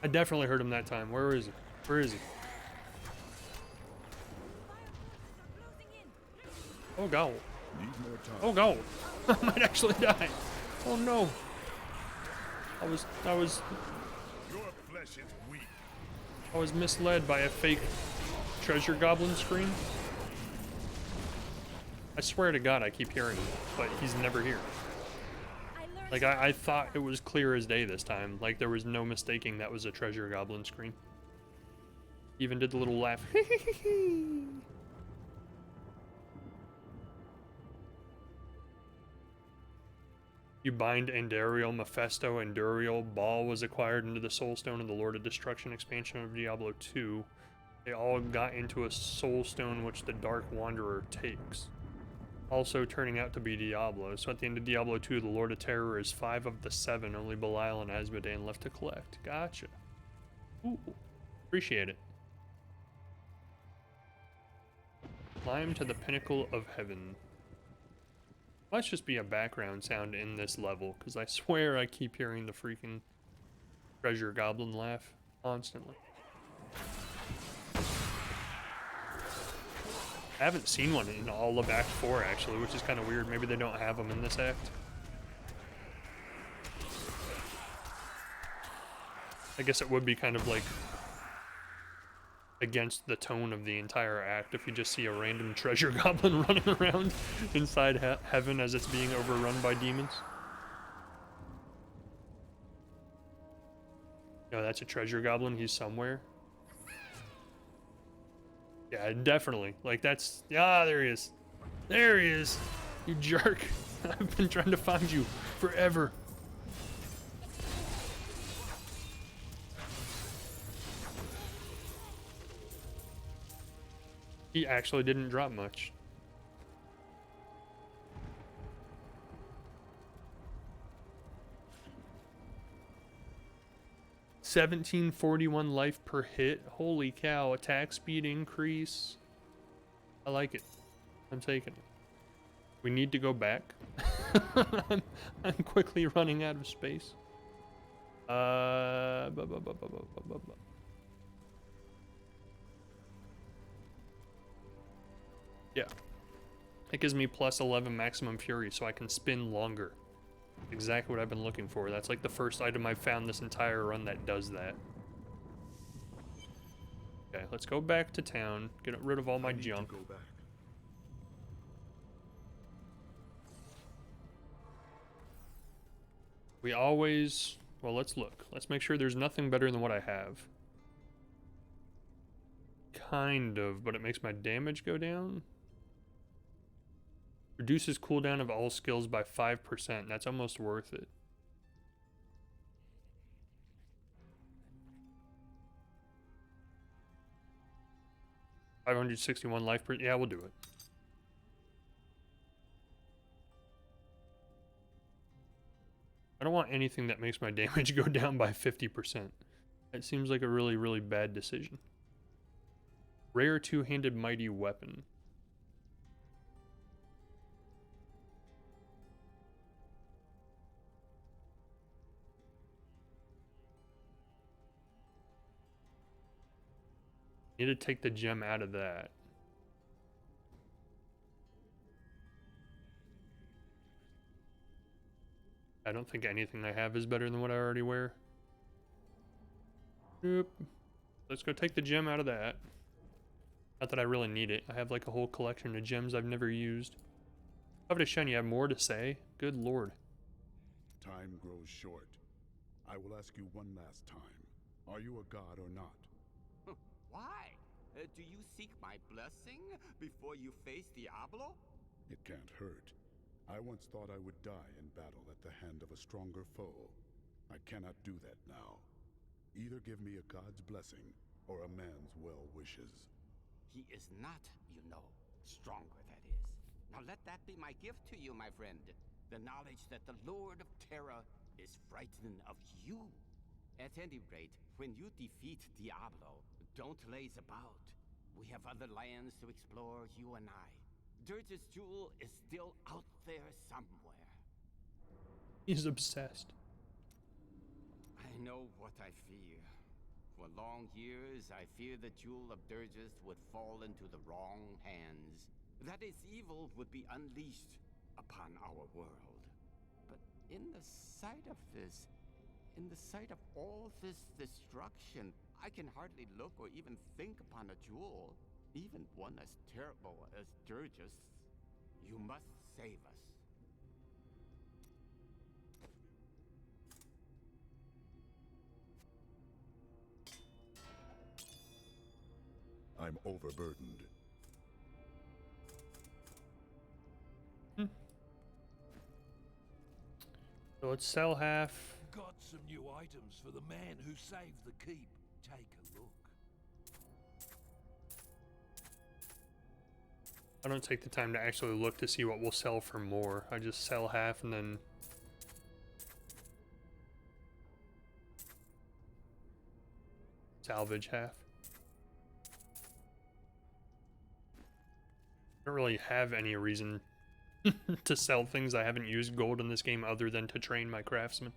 I definitely heard him that time. Where is he? Where is he? Oh, go. Oh, go. I might actually die. Oh, no. I was Your flesh is weak. I was misled by a fake treasure goblin scream. I swear to God, I keep hearing him, but he's never here. Like, I thought it was clear as day this time. Like, there was no mistaking that was a treasure goblin scream. Even did the little laugh. You bind Andariel, Mephisto, Anduriel. Baal was acquired into the Soul Stone of the Lord of Destruction expansion of Diablo 2. They all got into a Soul Stone which the Dark Wanderer takes. Also turning out to be Diablo. So at the end of Diablo 2, the Lord of Terror is 5 of the 7. Only Belial and Asmodean left to collect. Gotcha. Ooh. Appreciate it. Climb to the pinnacle of heaven. Must just be a background sound in this level, because I swear I keep hearing the freaking treasure goblin laugh constantly. I haven't seen one in all of Act 4, actually, which is kind of weird. Maybe they don't have them in this act. I guess it would be kind of like against the tone of the entire act if you just see a random treasure goblin running around inside heaven as it's being overrun by demons. No, that's a treasure goblin. He's somewhere. Yeah, definitely. Like, that's... Ah, there he is. There he is. You jerk. I've been trying to find you forever. He actually didn't drop much. $1741 life per hit. Holy cow. Attack speed increase. I like it. I'm taking it. We need to go back. I'm quickly running out of space. Yeah. It gives me plus 11 maximum fury so I can spin longer. Exactly what I've been looking for. That's like the first item I've found this entire run that does that. Okay, let's go back to town. Get rid of all my junk. Go back. We always... Well, let's look. Let's make sure there's nothing better than what I have. Kind of, but it makes my damage go down. Reduces cooldown of all skills by 5%. That's almost worth it. $561 life per... Yeah, we'll do it. I don't want anything that makes my damage go down by 50%. That seems like a really, really bad decision. Rare two-handed mighty weapon. Need to take the gem out of that. I don't think anything I have is better than what I already wear. Yep. Let's go take the gem out of that. Not that I really need it. I have like a whole collection of gems I've never used. Covetous Shen, you have more to say? Good lord. Time grows short. I will ask you one last time. Are you a god or not? Why? Do you seek my blessing before you face Diablo? It can't hurt. I once thought I would die in battle at the hand of a stronger foe. I cannot do that now. Either give me a god's blessing or a man's well wishes. He is not, you know, stronger, that is. Now let that be my gift to you, my friend. The knowledge that the Lord of Terra is frightened of you. At any rate, when you defeat Diablo, don't laze about. We have other lands to explore, you and I. Dirge's jewel is still out there somewhere. He's obsessed. I know what I fear. For long years, I feared the Jewel of Durgis would fall into the wrong hands. That its evil would be unleashed upon our world. But in the sight of this, in the sight of all this destruction, I can hardly look or even think upon a jewel, even one as terrible as Durgis. You must save us. I'm overburdened. So let's sell half. Got some new items for the man who saved the keep. Take a look. I don't take the time to actually look to see what we'll sell for more. I just sell half and then salvage half. I don't really have any reason to sell things. I haven't used gold in this game other than to train my craftsmen.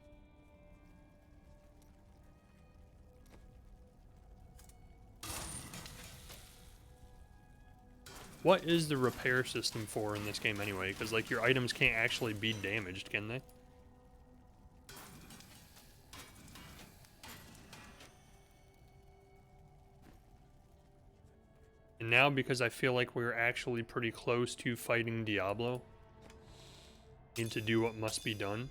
What is the repair system for in this game anyway? Because like your items can't actually be damaged, can they? And now, because I feel like we're actually pretty close to fighting Diablo, need to do what must be done.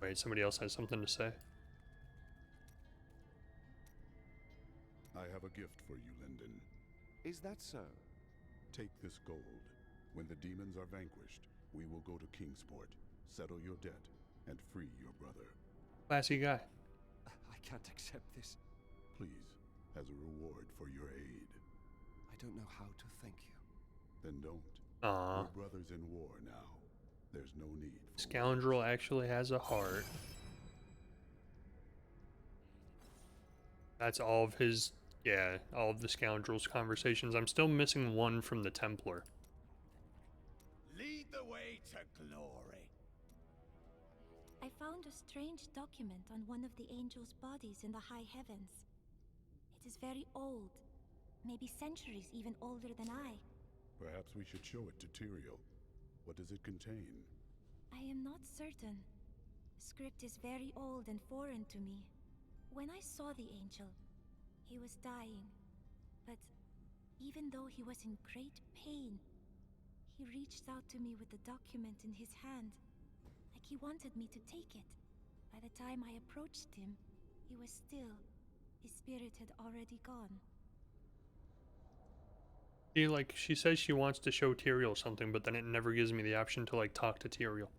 Wait, somebody else has something to say. I have a gift for you, Linden. Is that so? Take this gold. When the demons are vanquished, we will go to Kingsport, settle your debt, and free your brother. Classy guy. I can't accept this. Please, as a reward for your aid. I don't know how to thank you. Then don't. Aww. We're brothers in war now. There's no need for Scoundrel actually has a heart. That's all of his, yeah, all of the scoundrel's conversations. I'm still missing one from the Templar. Lead the way to glory. I found a strange document on one of the angels' bodies in the high heavens. It is very old, maybe centuries even older than I. Perhaps we should show it to Tyrael. What does it contain? I am not certain. The script is very old and foreign to me. When I saw the angel, he was dying. But even though he was in great pain, he reached out to me with the document in his hand, like he wanted me to take it. By the time I approached him, he was still. His spirit had already gone. See, like, she says she wants to show Tyrael something, but then it never gives me the option to, like, talk to Tyrael.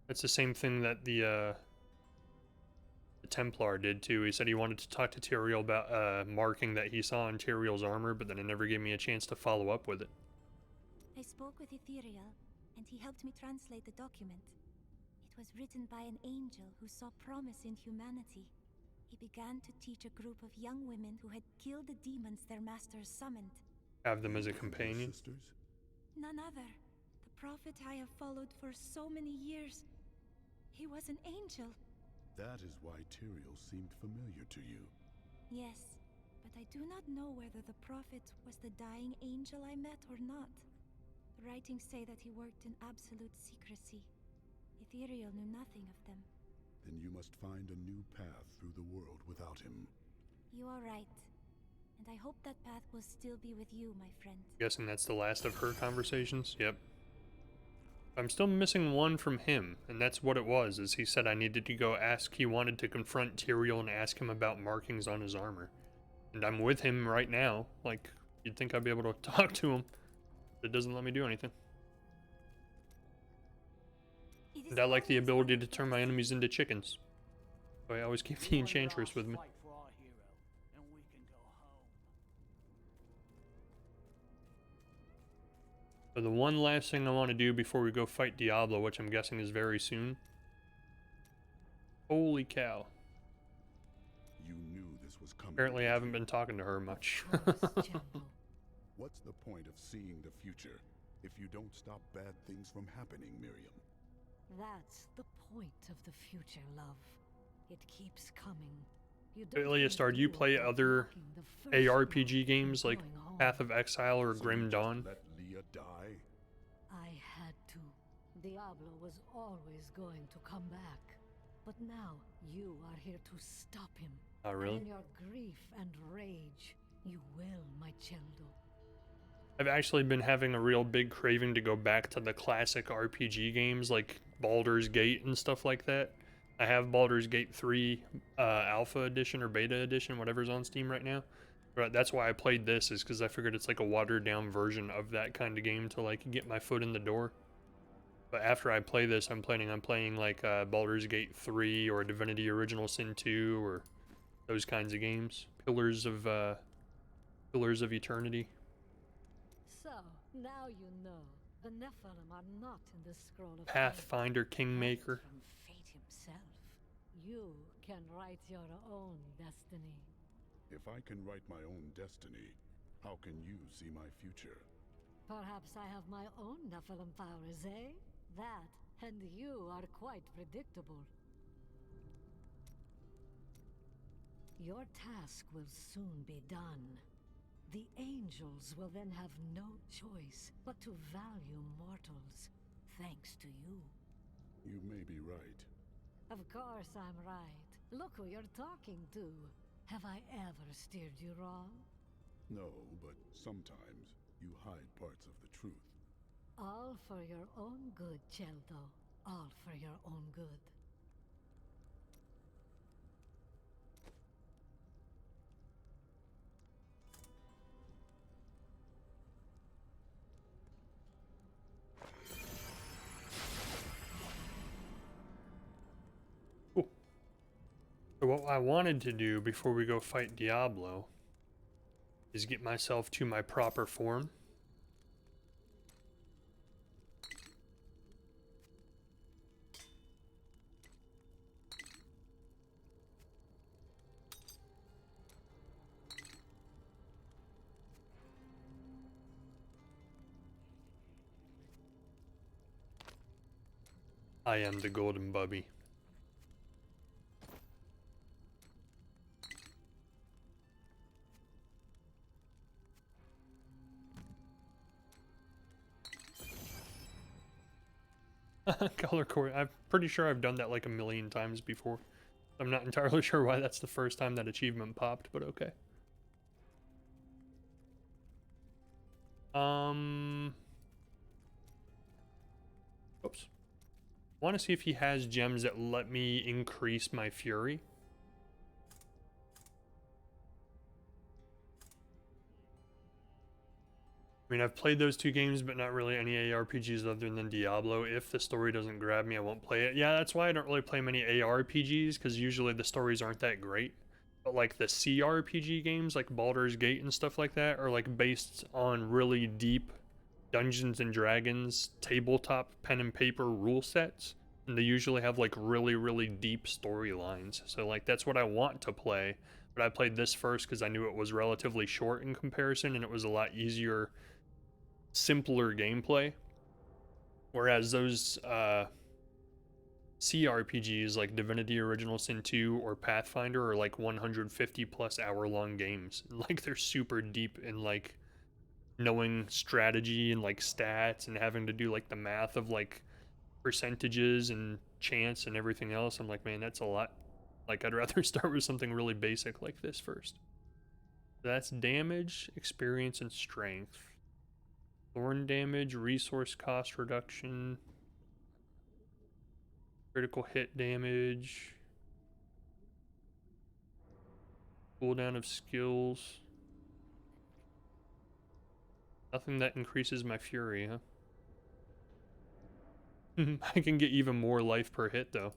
That's the same thing that the Templar did, too. He said he wanted to talk to Tyrael about a marking that he saw on Tyrael's armor, but then it never gave me a chance to follow up with it. I spoke with Ethereal, and he helped me translate the document. It was written by an angel who saw promise in humanity. He began to teach a group of young women who had killed the demons their masters summoned. Have them as a companion? Sisters? None other. The prophet I have followed for so many years. He was an angel. That is why Tyrael seemed familiar to you. Yes, but I do not know whether the prophet was the dying angel I met or not. The writings say that he worked in absolute secrecy. Ethereal knew nothing of them. Then you must find a new path through the world without him. You are right. And I hope that path will still be with you, my friend. Guessing that's the last of her conversations? Yep. I'm still missing one from him, and that's what it was, is he said I needed to go ask, he wanted to confront Tyrael and ask him about markings on his armor. And I'm with him right now. Like, you'd think I'd be able to talk to him. But it doesn't let me do anything. And I like the ability to turn my enemies into chickens. So I always keep the Enchantress with me. So the one last thing I want to do before we go fight Diablo, which I'm guessing is very soon. Holy cow. You knew this was coming. Apparently I haven't been talking to her much. What's the point of seeing the future if you don't stop bad things from happening, Miriam? That's the point of the future, love. It keeps coming. You Iliastar, do you play other ARPG games like Path of Exile or Grim Dawn? Let Leah die? I had to. Diablo was always going to come back. But now, you are here to stop him. Oh, really? And in your grief and rage, you will, my Cheldo. I've actually been having a real big craving to go back to the classic RPG games like Baldur's Gate and stuff like that. I have Baldur's Gate 3 Alpha Edition or Beta Edition, whatever's on Steam right now. But that's why I played this, is because I figured it's like a watered down version of that kind of game to like get my foot in the door. But after I play this, I'm planning on playing like Baldur's Gate 3 or Divinity Original Sin 2 or those kinds of games. Pillars of Eternity. So, now you know. The Nephilim are not in the scroll of Pathfinder Kingmaker. From fate himself. You can write your own destiny. If I can write my own destiny, how can you see my future? Perhaps I have my own Nephilim powers, eh? That, and you are quite predictable. Your task will soon be done. The angels will then have no choice but to value mortals, thanks to you. You may be right. Of course I'm right. Look who you're talking to. Have I ever steered you wrong? No, but sometimes you hide parts of the truth. All for your own good, Cheldo. All for your own good. So what I wanted to do before we go fight Diablo is get myself to my proper form. I am the golden bubby. Color core. I'm pretty sure I've done that like a million times before. I'm not entirely sure why that's the first time that achievement popped, but okay. Oops. Want to see if he has gems that let me increase my fury. I mean, I've played those two games, but not really any ARPGs other than Diablo. If the story doesn't grab me, I won't play it. Yeah, that's why I don't really play many ARPGs, because usually the stories aren't that great. But like the CRPG games, like Baldur's Gate and stuff like that, are like based on really deep Dungeons and Dragons tabletop pen and paper rule sets. And they usually have like really, really deep storylines. So like that's what I want to play. But I played this first because I knew it was relatively short in comparison, and it was a lot easier, simpler gameplay. Whereas those CRPGs like Divinity Original Sin 2 or Pathfinder are like 150 plus hour long games. Like they're super deep in like knowing strategy and like stats and having to do like the math of like percentages and chance and everything else. I'm like, man, that's a lot. Like I'd rather start with something really basic like this first. That's damage, experience, and strength. Thorn damage, resource cost reduction, critical hit damage, cooldown of skills. Nothing that increases my fury, huh? I can get even more life per hit, though.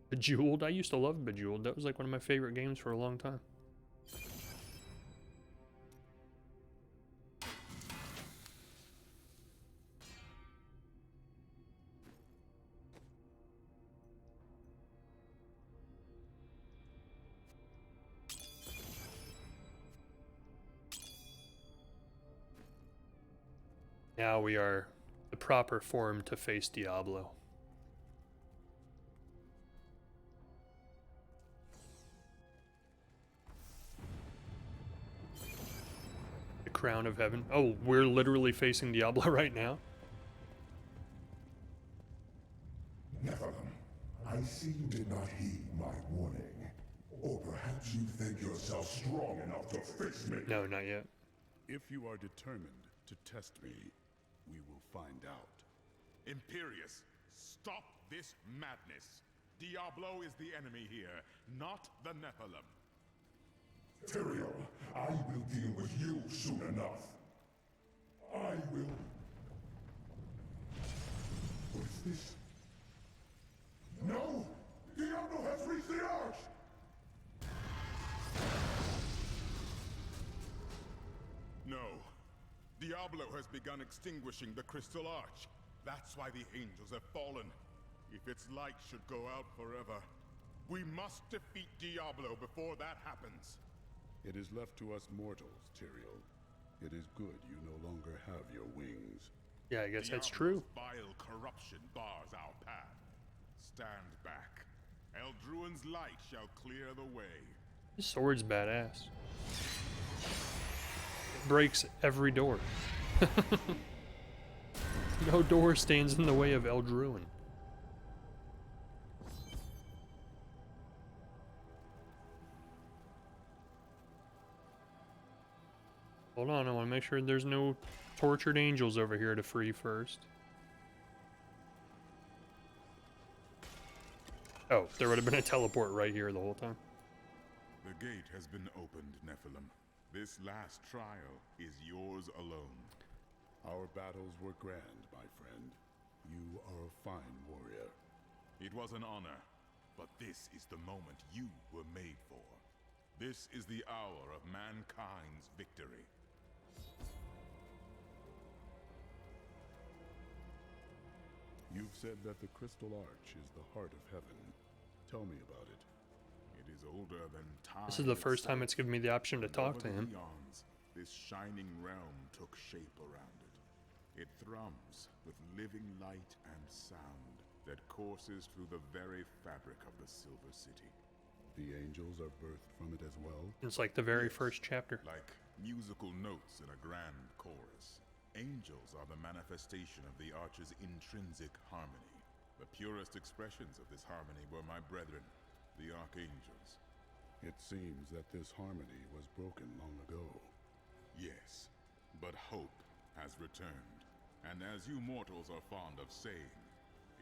Bejeweled? I used to love Bejeweled. That was like one of my favorite games for a long time. Now we are the proper form to face Diablo. The crown of heaven. Oh, we're literally facing Diablo right now? Nephilim, I see you did not heed my warning. Or perhaps you think yourself strong enough to face me. No, not yet. If you are determined to test me, we will find out. Imperius, stop this madness. Diablo is the enemy here, not the Nephilim. Tyrael, I will deal with you soon enough. I will... What is this? No! Diablo has reached the arch! No. Diablo has begun extinguishing the Crystal Arch. That's why the angels have fallen. If its light should go out forever, we must defeat Diablo before that happens. It is left to us mortals, Tyrael. It is good you no longer have your wings. Yeah, I guess that's Diablo's true. vile corruption bars our path. Stand back. Eldruin's light shall clear the way. This sword's badass. It breaks every door. No door stands in the way of Eldruin. Hold on, I want to make sure there's no tortured angels over here to free first. Oh, there would have been a teleport right here the whole time. The gate has been opened, Nephilim. This last trial is yours alone. Our battles were grand, my friend. You are a fine warrior. It was an honor, but this is the moment you were made for. This is the hour of mankind's victory. You've said that the Crystal Arch is the heart of heaven. Tell me about it. It is older than time. This is the first time it's given me the option to talk to him. Eons, this shining realm took shape around it. It thrums with living light and sound that courses through the very fabric of the Silver City. The angels are birthed from it as well? It's like the very first chapter. Like musical notes in a grand chorus. Angels are the manifestation of the Arch's intrinsic harmony. The purest expressions of this harmony were my brethren, the Archangels. It seems that this harmony was broken long ago. Yes, but hope has returned. And as you mortals are fond of saying,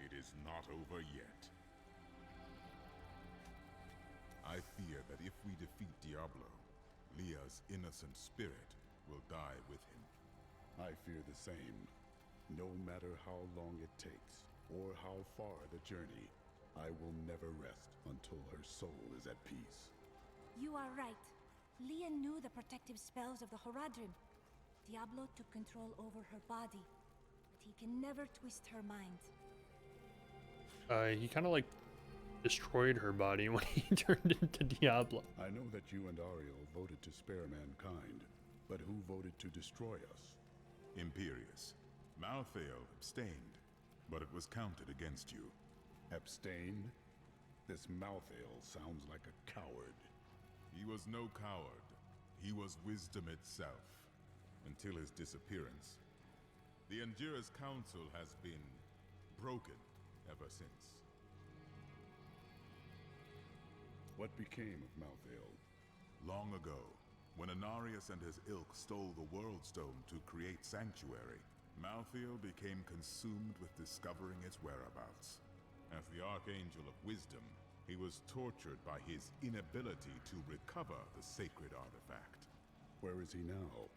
it is not over yet. I fear that if we defeat Diablo, Leah's innocent spirit will die with him. I fear the same. No matter how long it takes, or how far the journey, I will never rest until her soul is at peace. You are right. Leah knew the protective spells of the Horadrim. Diablo took control over her body, but he can never twist her mind. He kind of like destroyed her body when he turned into Diablo. I know that you and Ariel voted to spare mankind, but who voted to destroy us? Imperius. Malthael abstained, but it was counted against you. Abstained? This Malthael sounds like a coward. He was no coward. He was wisdom itself, until his disappearance. The Endura's council has been broken ever since. What became of Malthael? Long ago, when Anarius and his ilk stole the World Stone to create Sanctuary, Malthael became consumed with discovering its whereabouts. As the Archangel of Wisdom, he was tortured by his inability to recover the sacred artifact. Where is he now?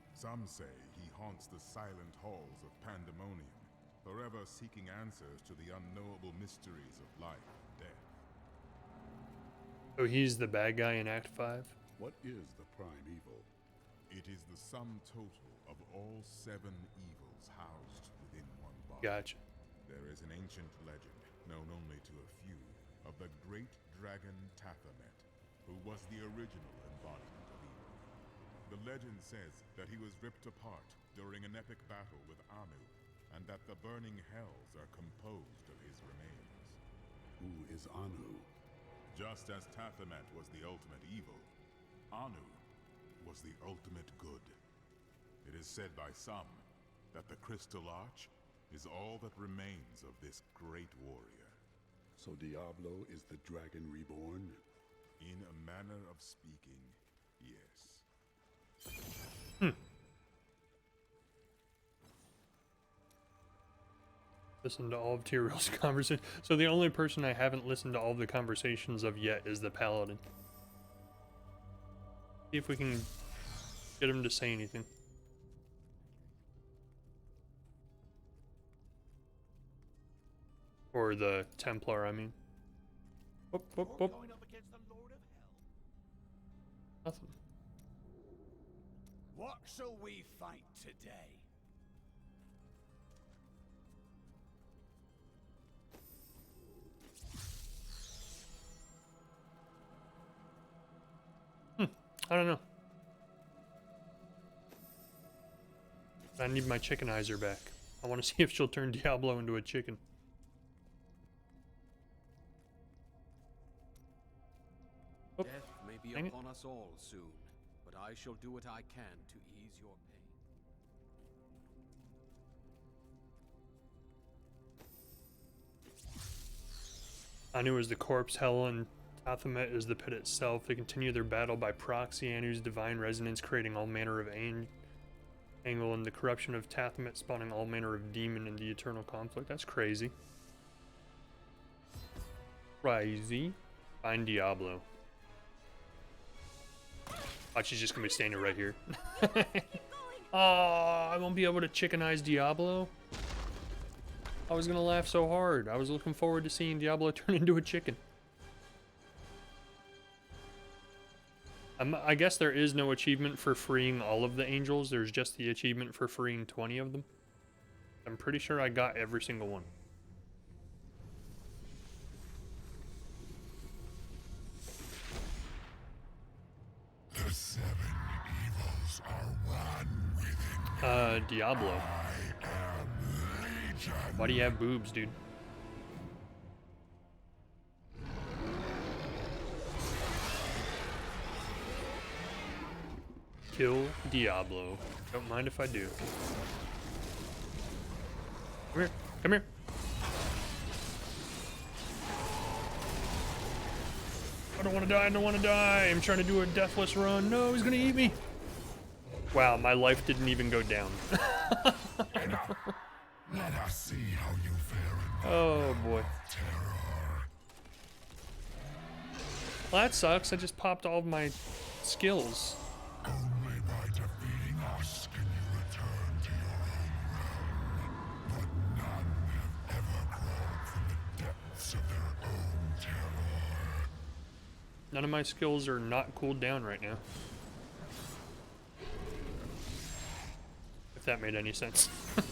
Some say he haunts the silent halls of Pandemonium, forever seeking answers to the unknowable mysteries of life and death. So he's the bad guy in Act 5? What is the prime evil? It is the sum total of all 7 evils housed within one body. Gotcha. There is an ancient legend, known only to a few, of the great dragon Taphamet, who was the original embodiment of evil. The legend says that he was ripped apart during an epic battle with Anu, and that the burning hells are composed of his remains. Who is Anu? Just as Tathamet was the ultimate evil, Anu was the ultimate good. It is said by some that the Crystal Arch is all that remains of this great warrior. So Diablo is the dragon reborn? In a manner of speaking, yes. Listen to all of Tyrell's conversation. So the only person I haven't listened to all of the conversations of yet is the Paladin. See if we can get him to say anything. Or the Templar, I mean. Whoop, whoop, whoop. Nothing. What shall we fight today? I don't know. I need my chickenizer back. I want to see if she'll turn Diablo into a chicken. Death may be upon us all soon, but I shall do what I can to ease your pain. Anu is the corpse, hell, and Tathamet is the pit itself. They continue their battle by proxy, Anu's divine resonance creating all manner of angle, and the corruption of Tathamet spawning all manner of demon in the eternal conflict. That's crazy. Crazy. Find Diablo. Oh, she's just gonna be standing right here. Oh, I won't be able to chickenize Diablo. I was gonna laugh so hard. I was looking forward to seeing Diablo turn into a chicken. I guess there is no achievement for freeing all of the angels. There's just the achievement for freeing 20 of them. I'm pretty sure I got every single one. The 7 evils are one within me. Diablo. I am Legion. Why do you have boobs, dude? Kill Diablo. Don't mind if I do. Come here. Come here. I don't want to die. I don't want to die. I'm trying to do a deathless run. No, he's going to eat me. Wow, my life didn't even go down. Let us see how you fare in oh, boy. terror. Well, that sucks. I just popped all of my skills. Only by defeating us can you return to your own realm. But none have ever crawled from the depths of their own terror. None of my skills are not cooled down right now. If that made any sense. Can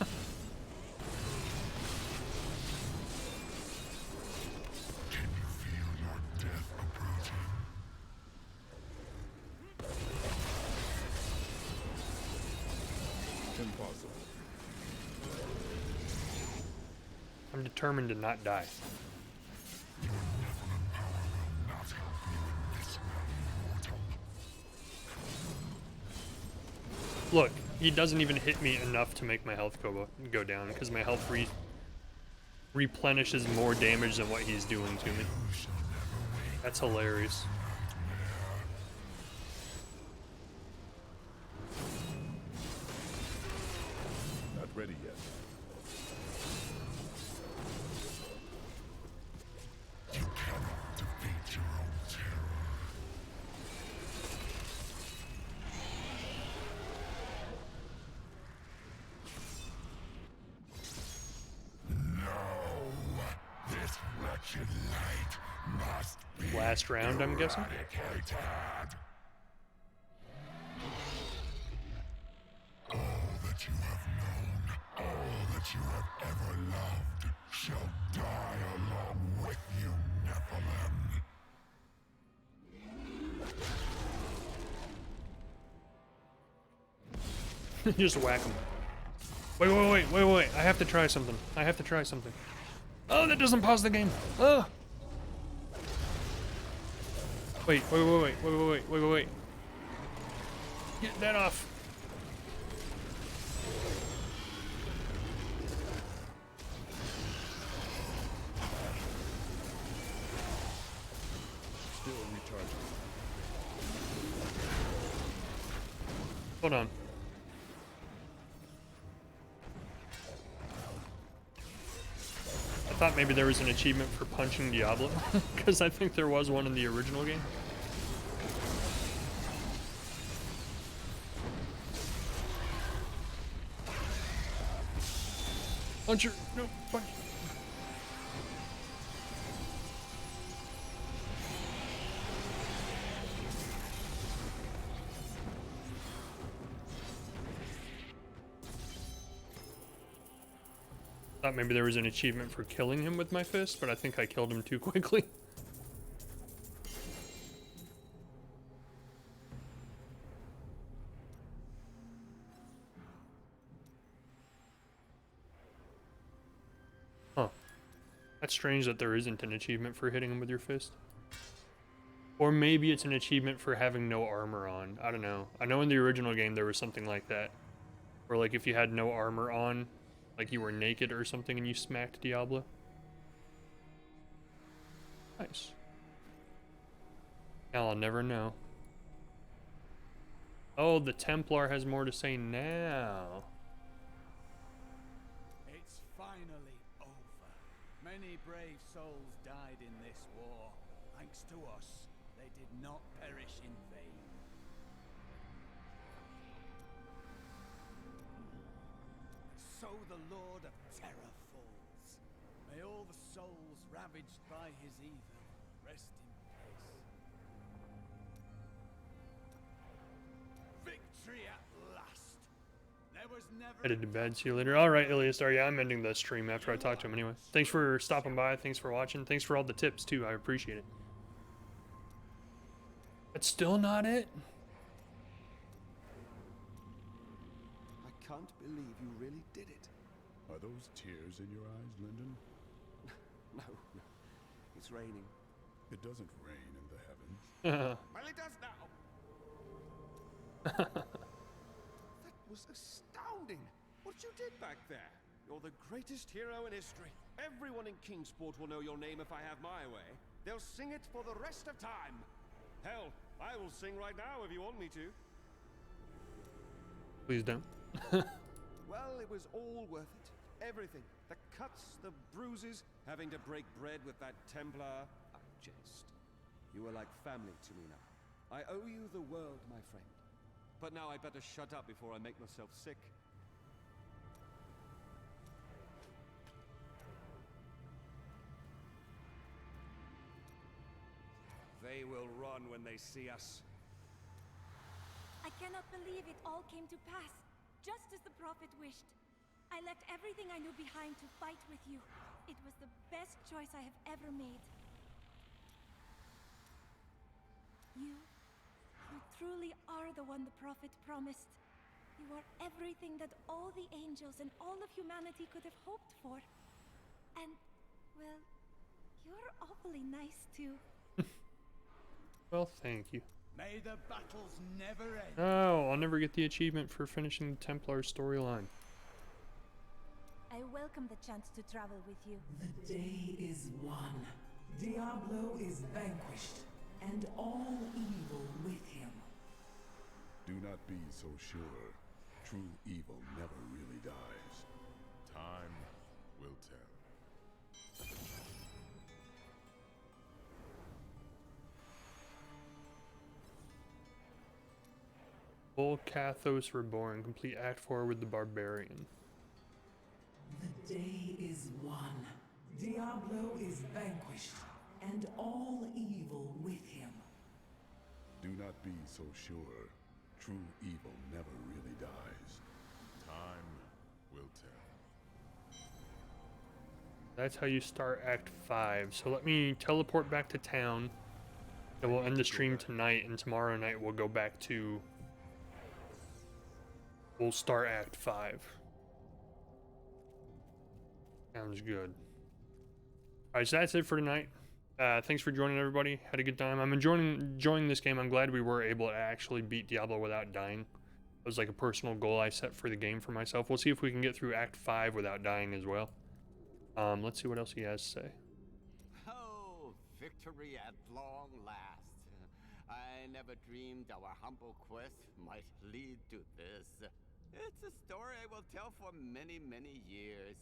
you feel your death approaching? Impossible. I'm determined to not die. Your Nephilim power will not help you in this realm, mortal. Look, he doesn't even hit me enough to make my health go down, because my health replenishes more damage than what he's doing to me. That's hilarious. Not ready yet. You cannot defeat your own terror. No! This wretched light must be Last round, I'm guessing? eradicated. All that you have known, all that you have ever loved, shall die along with you, Nephilim. Just whack him. Wait. I have to try something. Oh, that doesn't pause the game. Oh. Wait. Get that off. Still recharging. Hold on. I thought maybe there was an achievement for punching Diablo, because I think there was one in the original game. Puncher! No, punch! Thought maybe there was an achievement for killing him with my fist, but I think I killed him too quickly. Huh. That's strange that there isn't an achievement for hitting him with your fist. Or maybe it's an achievement for having no armor on. I don't know. I know in the original game there was something like that. Where like if you had no armor on, like you were naked or something and you smacked Diablo. Nice. Now I'll never know. Oh, the Templar has more to say now. It's finally over. Many brave souls died in this war. Thanks to us, they did not perish in vain. So the Lord of Terror falls. May all the souls ravaged by his evil rest in peace. Victory at last. There was never Headed to bed. See you later. Alright, Iliastar. Yeah, I'm ending the stream after I talk to him anyway. Thanks for stopping by. Thanks for watching. Thanks for all the tips, too. I appreciate it. That's still not it? I can't believe you really did it. Are those tears in your eyes, Lyndon? No. It's raining. It doesn't rain in the heavens. Well, it does now. That was astounding. What you did back there. You're the greatest hero in history. Everyone in Kingsport will know your name if I have my way. They'll sing it for the rest of time. Hell, I will sing right now if you want me to. Please don't. Well, it was all worth it. Everything. The cuts, the bruises, having to break bread with that Templar. I jest. You are like family to me now. I owe you the world, my friend. But now I better shut up before I make myself sick. They will run when they see us. I cannot believe it all came to pass, just as the Prophet wished. I left everything I knew behind to fight with you. It was the best choice I have ever made. You truly are the one the Prophet promised. You are everything that all the angels and all of humanity could have hoped for. And, well, you're awfully nice too. Well, thank you. May the battles never end. Oh, I'll never get the achievement for finishing the Templar storyline. I welcome the chance to travel with you. The day is won. Diablo is vanquished, and all evil with him. Do not be so sure. True evil never really dies. Time will tell. Full Cathos Reborn. Complete Act 4 with the Barbarian. The day is won. Diablo is vanquished, and all evil with him. Do not be so sure. True evil never really dies. Time will tell. That's how you start Act 5. So let me teleport back to town. And we'll end the stream tonight, and tomorrow night we'll go back to we'll start Act 5. Sounds good. Alright, so that's it for tonight. Thanks for joining, everybody. Had a good time. I'm enjoying this game. I'm glad we were able to actually beat Diablo without dying. It was like a personal goal I set for the game for myself. We'll see if we can get through Act 5 without dying as well. Let's see what else he has to say. Oh, victory at long last. I never dreamed our humble quest might lead to this. It's a story I will tell for many, many years.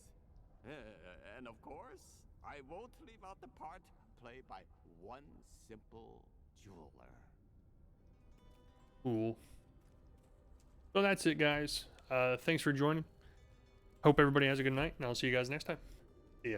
And of course, I won't leave out the part played by one simple jeweler. Cool. So that's it, guys. Thanks for joining. Hope everybody has a good night, and I'll see you guys next time. See ya.